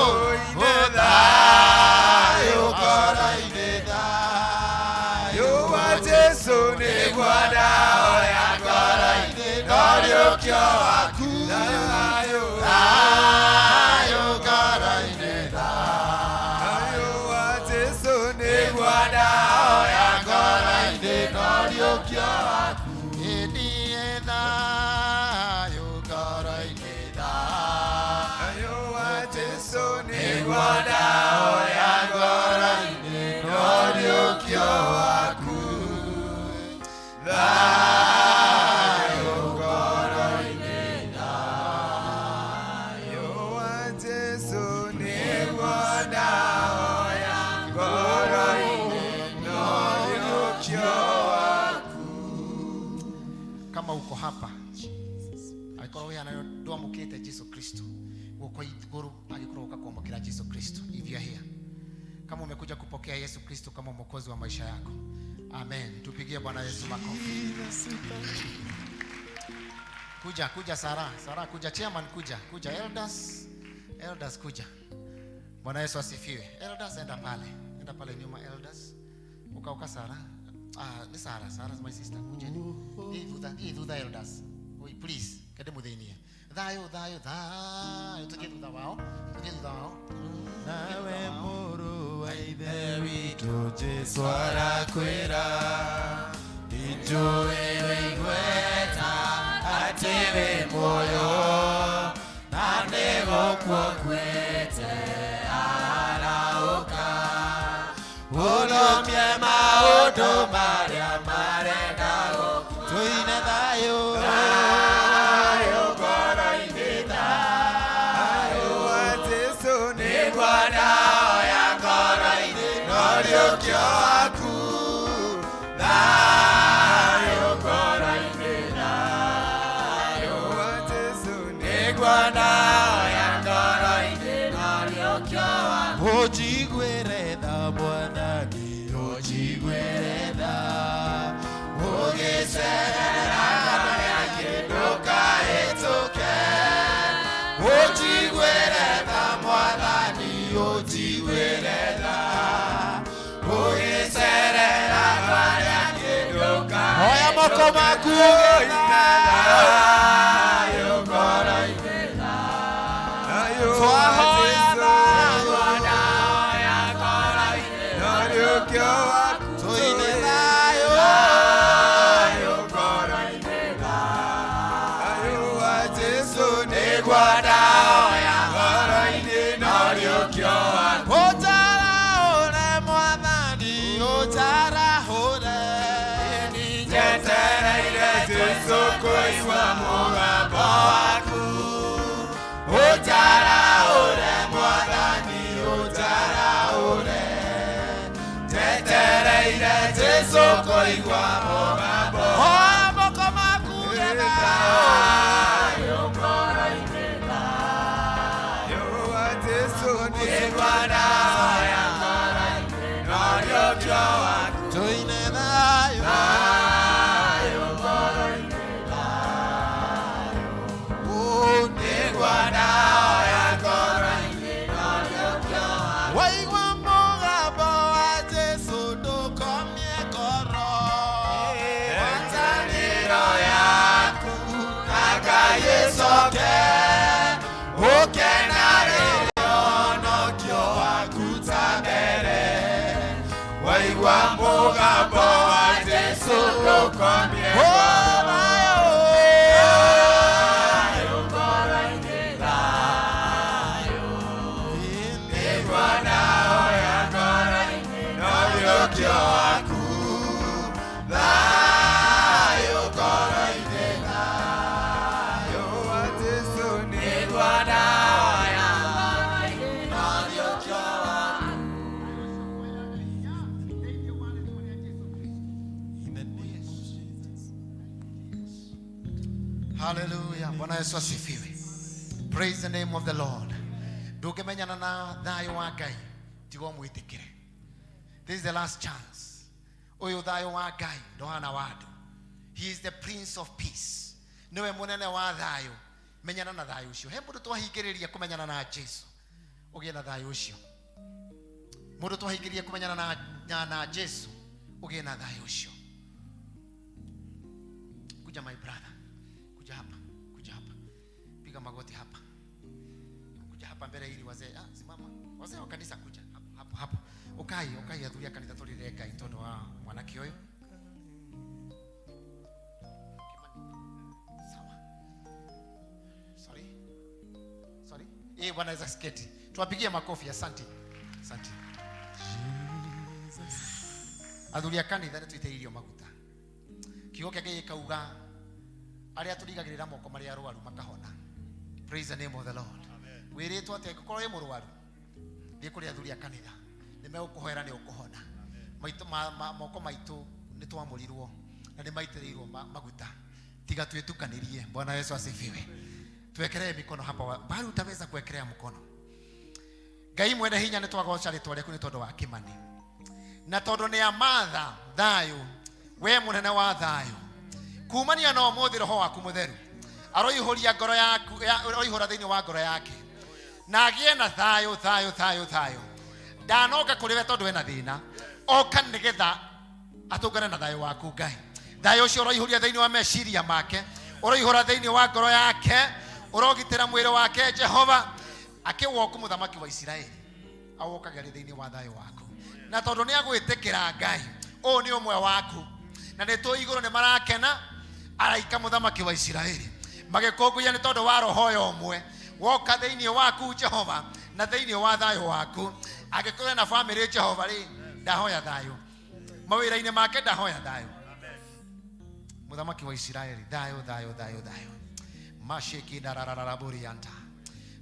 thayũ ngoro-inĩ thayũ wa Jesũ nĩguo ndawa ya ngoro-inĩ norĩo kĩo waku thayũ ngoro-inĩ thayũ wa Jesũ nĩguo ndawa ya ngoro-inĩ norĩo kĩo waku Ndiye thayo ngoro-inĩ thayũ wa Jesũ nĩguo ndawa ya ngoro-inĩ norĩo kĩo waku thayũ ngoro-inĩ thayũ wa Jesũ nĩguo ndawa ya ngoro-inĩ norĩo kĩo waku. Kama uko hapa akorwo we anayo ndwamukite Jesu Kristo uko iguru agikorwo ukakwamukira Jesu Kristo. If you are here, kama umekuja kupokea Yesu Kristo kama mwokozi wa maisha yako, amen. Tupigie Bwana Yesu makofi. Kuja Sara kuja, chairman kuja elders kuja. Bwana Yesu asifiwe. Elders enda pale nyuma elders. Uka Sara. Ni Sara my sister. Kujeni. Hii thutha elders. Oi please, kade mutheinie. Thayo. Tukie thutha wao. Nawe mũrũ wa ithe witũ Jesũ arakwĩra itũĩ wĩigweta atĩ wĩ muoyo na nĩgũkua kwĩte araũka ũrũmie maũndũ marĩa marenda gũkua tũine thayũ ngoro-inĩ thayũ wa Jesũ nĩguo ndawa ya ngoro-inĩ norĩo kĩo waku thayũ ngoro-inĩ thayũ wa Jesũ nĩguo ndawa ya ngoro-inĩ norĩo kĩo waku ũnjiguĩre tha Mwathani ũnjiguĩre tha ũgĩcerera harĩa ndũkahĩtũke ũnjiguĩre tha Mwathani ũnjiguĩre tha ũgĩcerera harĩa ndũkahĩtũke oya moko maku kio waku Utarahure mwathani utarahure Njetereire Jesu kuigua mugambo waku Utarahure mwathani utarahure Njetereire Jesu kuigua mugambo moko maku wega Hallelujah. Bwana Yesu asifiwe. Praise the name of the Lord. Ndugemenyana na thayo wa Ngai tigo mwitikire. This is the last chance. Uyu thayo wa Ngai ndohana wadu. He is the Prince of Peace. Niwe munene wa thayo. Menyana na thayo ucio. He mundu twahingiriria kumenyana na Jesu. Ugie na thayo ucio. Mundu twahingiriria kumenyana na Jesu. Ugie na thayo ucio. Kuja my brother. Kuja hapa. Piga magoti hapa. Kuja hapa mbele ili wazee. Simama. Wazee wa kanisa kuja hapo. Ukai athuria kanitha turireka itondo wa mwanake uyu. Sawa. Sorry. Bwana Yesu sketi. Tuwapigie makofi. Asante. Athuria kanitha ni tuiteirio maguta. Kiugo kiake kauga aria turigagirira moko mari arwaru makahona. Praise the name of the Lord. Wiritwo ate gukorwo wi murwaru ndi kuri athuria kanitha nimekuhoera ni ukuhona. Maitu moko maitu ni twamurirwo na ni maitirirwo maguta tiga twetukanirie. Bwana Yesu asifiwe. Tuwekelee mikono hapa. Bali utaweza kuwekelea mkono. Ngai mwene hinya ni twagoca ritwa rĩaku ni tondu wa kimani na tondu ni amatha thayo we munene wa thayo kumania na umuthi roho waku mutheru aroihuria ngoro yaku aroihura thiini wa ngoro yake na agie na thayo ndanoka kuri we tondu wena thina oka nigetha atungane na thayo waku Ngai. Thayo ucio uroihuria thiini wa meciria make uroihura thiini wa ngoro yake urogitira mwiri wake Jehova akiwoku muthamaki wa Israeli awokaga thiini wa thayo waku na tondu ni agwitikira Ngai o ni umwe waku na ni tu iguru ni marakena araika muthamaki wa Israeli magikonguya ni tondu wa roho yo umwe woka thiini waku Jehova na thiini wa thayo waku agikorwo na family Jehova ri ndahoya thayo mawira-ini make ndahoya thayo muthamaki wa Israeli thayo mashiki darararaburi anta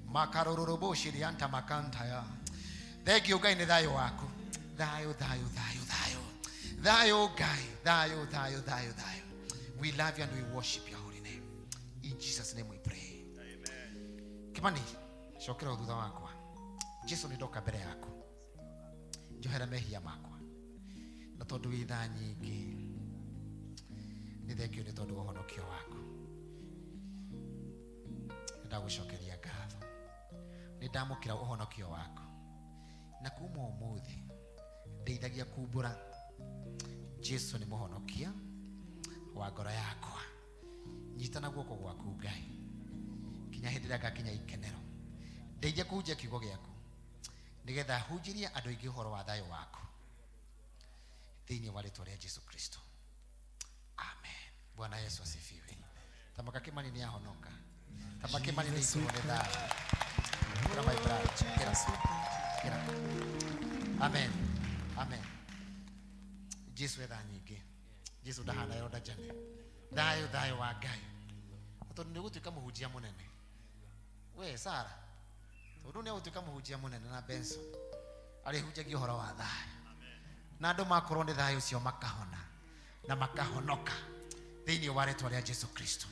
makarororoboshi rianta makanta ya. Thank you Ngai ni thayo waku thayo Ngai thayo. We love you and we worship your holy name. In Jesus name we pray. Amen. Kimani shokera thutha wakwa. Jesu ni ndoka mbere yaku. Njohera mehia makwa. Na tondu wi tha nyingi. Ni thank you ni tondu wa honokio waku. Ndagucokeria ngatho. Ni ndamukira uhonokio waku. Na kuma umuthi ndeithagia kumbura Jesu ni muhonokia wa ngoro yakwa. Nyitana guoko gwaku Ngai kinya hindi ria ngakinya ikenero ndeithia kunjia kiugo giaku nigetha hunjirie andu aingi uhoro wa thayo waku thiini wa ritwa ria Jesu Kristo. Amen. Bwana Yesu asifiwe. Tamaka Kimani ni ahonoka Tamake mani ni kuoneda. Kuna my brother. Get up. Amen. Amen. Jesu eda nyingi. Jesu ndahana yoda jane. Dayo wa Ngai. Tondu ni gutuika muhunjia munene. We Sara. Tondu ni gutuika muhunjia munene na Benson. Arihunjagia uhoro wa thayo. Na andu makorwo ni thayo cio makahona na makahonoka thiini wa rĩtwa rĩa Jesu Kristo.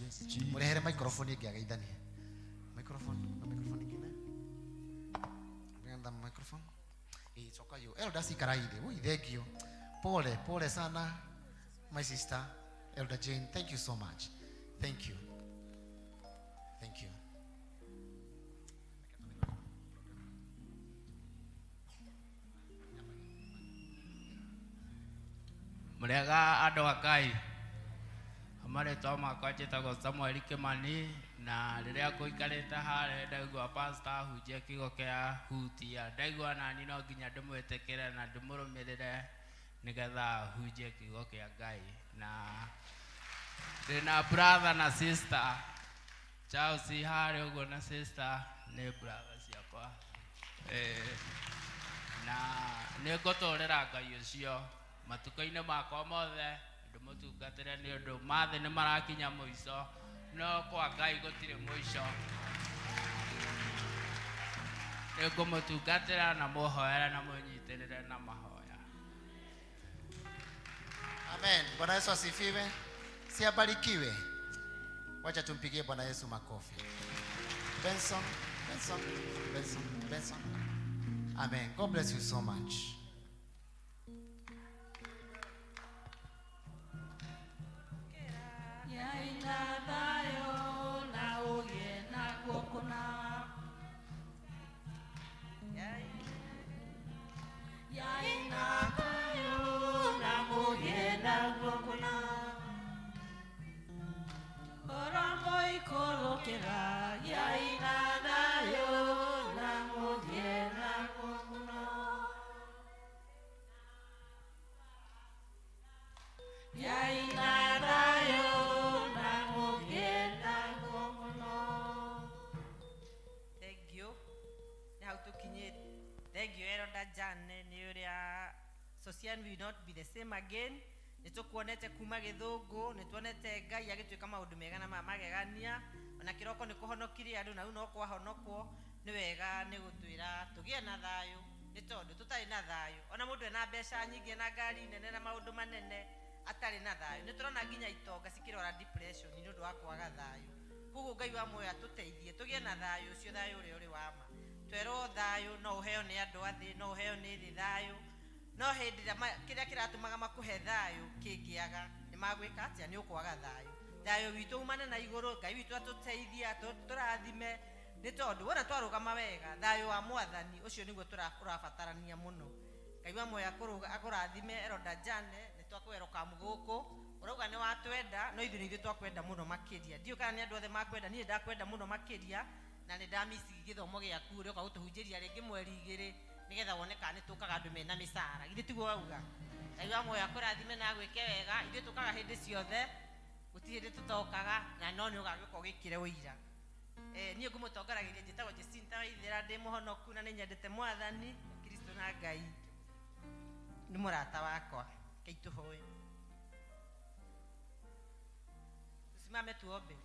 Murehere microphone ngiageithania. Microphone ingine. Ngenda microphone. Choka yo. Elder Sikaraide. Ui, thank you. Pole sana my sister Elder Jane. Thank you so much. Thank you. Murega andu a Ngai amarĩtwa makwa njĩtagwo Samuel Kimani na rĩrĩa ngũikarĩte harĩa ndaigua pastor ahunjia kiugo kĩa hutia ndaigua nani no nginya ndĩmwĩtĩkĩre na ndĩmũrũmĩrĩre nĩgetha ahunjie kiugo kĩa Ngai na ndĩna brother na sister Chelsea harĩa ũguo na sister nĩ brother ciakwa na nĩngũtũrĩra Ngai ũcio matuko-inĩ makwa mothe ndĩmũtungatĩre nĩ ũndũ mathĩ nĩ marakinya mũico no kwa Ngai gũtirĩ mũico. Nĩngũmũtungatĩra na mũhoere na mũnyitĩrĩre na mahoya. Amen. Bwana Yesu asifiwe. Si abarikiwe. Wacha tumpigie Bwana Yesu makofi. Benson. Amen. God bless you so much. Society will not be the same again. Nitukuonete kuma githungu nituonete Ngai agituika maundu mega na magegania ona kiroko ni kuhonokirie andu na no kwahonokwo ni wega ni gutwira tugie na thayu ni tondu tutari na thayu ona mundu ena mbeca nyingi na ngari nene na maundu manene atari na thayu ni turona nginya itonga cikirora depression ni undu wa kwaga thayu kugu Ngai wa moyo atuteithie tugie na thayu ucio thayu uri wama twero thayu no uheo ni andu athi no uheo ni thi thayu no hindi kiria kiratumaga makuhe thayu kingiaga ni magwika atia ni ukwaga thayu witu umane na iguru Ngai witu atuteithia turathime ni tondu wona twarugama wega thayu wa mwathani ucio niguo turabatarania muno Ngai wa moyo akurathime Elder Jane ni twakweroka muguku urauga ni watwenda no ithu ni twakwenda muno makiria ndio kana ni andu othe makwenda ni ndakwenda muno makiria na ni ndamisi githomo giaku uri uka gutuhunjiria ringi mweri 2 nigetha woneka ni tukaga andu mena misara ithe tiguo auga Ngai wa moyo akurathime na gwike wega ithe tukaga hindi ciothe guti hindi tutokaga na no ni ugagika ugikire uira niĩ ngũmũtongoragĩria njĩtagwo Jacinta Waithĩra ndĩ mũhonoku na nĩ nyendete mwathani Kristo na Ngai nĩ mũrata wakwa kei tũhoe tusimame tuombe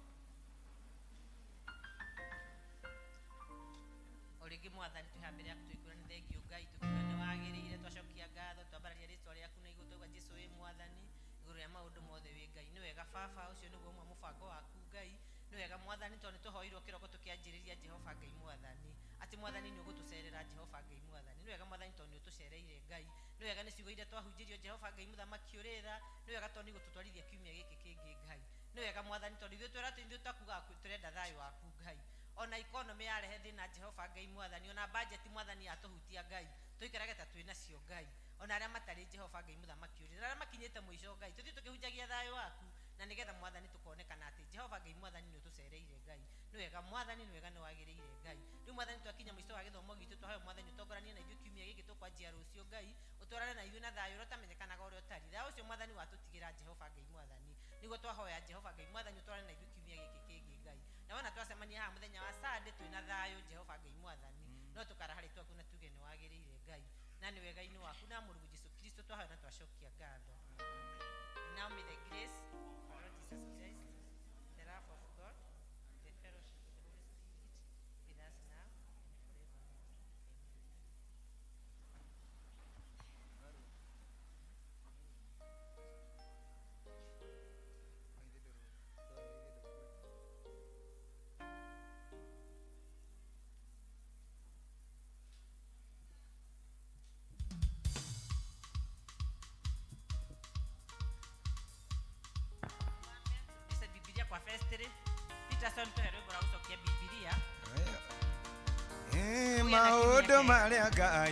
orĩngĩ mwathani twĩ mbere yaku twĩkũra nĩ thengiũ Ngai tũkiuga nĩ wagĩrĩire twacokia ngatho twambararia rĩtwa rĩaku na igũrũ tauga Jesũ wĩ mwathani igũrũ rĩa maũndũ mothe wĩ Ngai nĩ wega baba ũcio nĩguo ũmwe mũbango waku Ngai nĩ wega mwathani tondũ tũhoirwo kĩroko tũkĩanjĩrĩria Jehova Ngai mwathani atĩ mwathani nĩ ũgũtũcerera Jehova Ngai mwathani nĩ wega mwathani tondũ nĩ ũtũcereire Ngai nĩ wega nĩ ciugo iria twahunjĩrio Jehova Ngai mũthamaki ũrĩtha nĩ wega tondũ nĩ gũtũtwarithia kiumia gĩkĩ kĩngĩ Ngai nĩ wega mwathani tondũ ithuĩ twĩra ithuĩ twakuga tũrenda thayũ waku Ngai ona economy yarehe thĩna Jehova Ngai mwathani ona budget mwathani atũhutia Ngai tũikarage ta twĩ nacio Ngai ona arĩa matarĩ Jehova Ngai mũthamaki ũrĩtha arĩa makinyĩte mũico Ngai tũthiĩ tũkĩhunjagia thayũ waku na nigetha mwathani tukonekana ati Jehova Ngai mwathani nĩ ũtũcereire Ngai nĩ wega mwathani nĩ wega nĩ wagĩrĩire Ngai rĩu mwathani twakinya mũico wa gĩthomo gitũ twahe mwathani ũtongoranie na ithuĩ kiumia gĩkĩ tũkwanjia rũciũ Ngai ũtwarane na ithuĩ na thayũ ũrĩa ũtamenyekanaga ũrĩa ũtari thayũ ũcio mwathani watũtigĩra Jehova Ngai mwathani nĩguo twahoya Jehova Ngai mwathani ũtwarane na ithuĩ kiumia gĩkĩ kĩngĩ Ngai na wana twacemania haha muthenya wa Sunday twina thayo Jehova Ngai mwathani no tukara hari twaku na tuge ni wagirire Ngai na ni wega-ini waku na Mũrungu Jesu Kristo twahoya na twacokia ngatho. Now may the grace of our Lord Jesus Christ, the love of God, the fellowship of the Holy Spirit with us now and forever. Kwa festiri Peterson tuhero bora ucokia Biblia maũndũ marĩa Ngai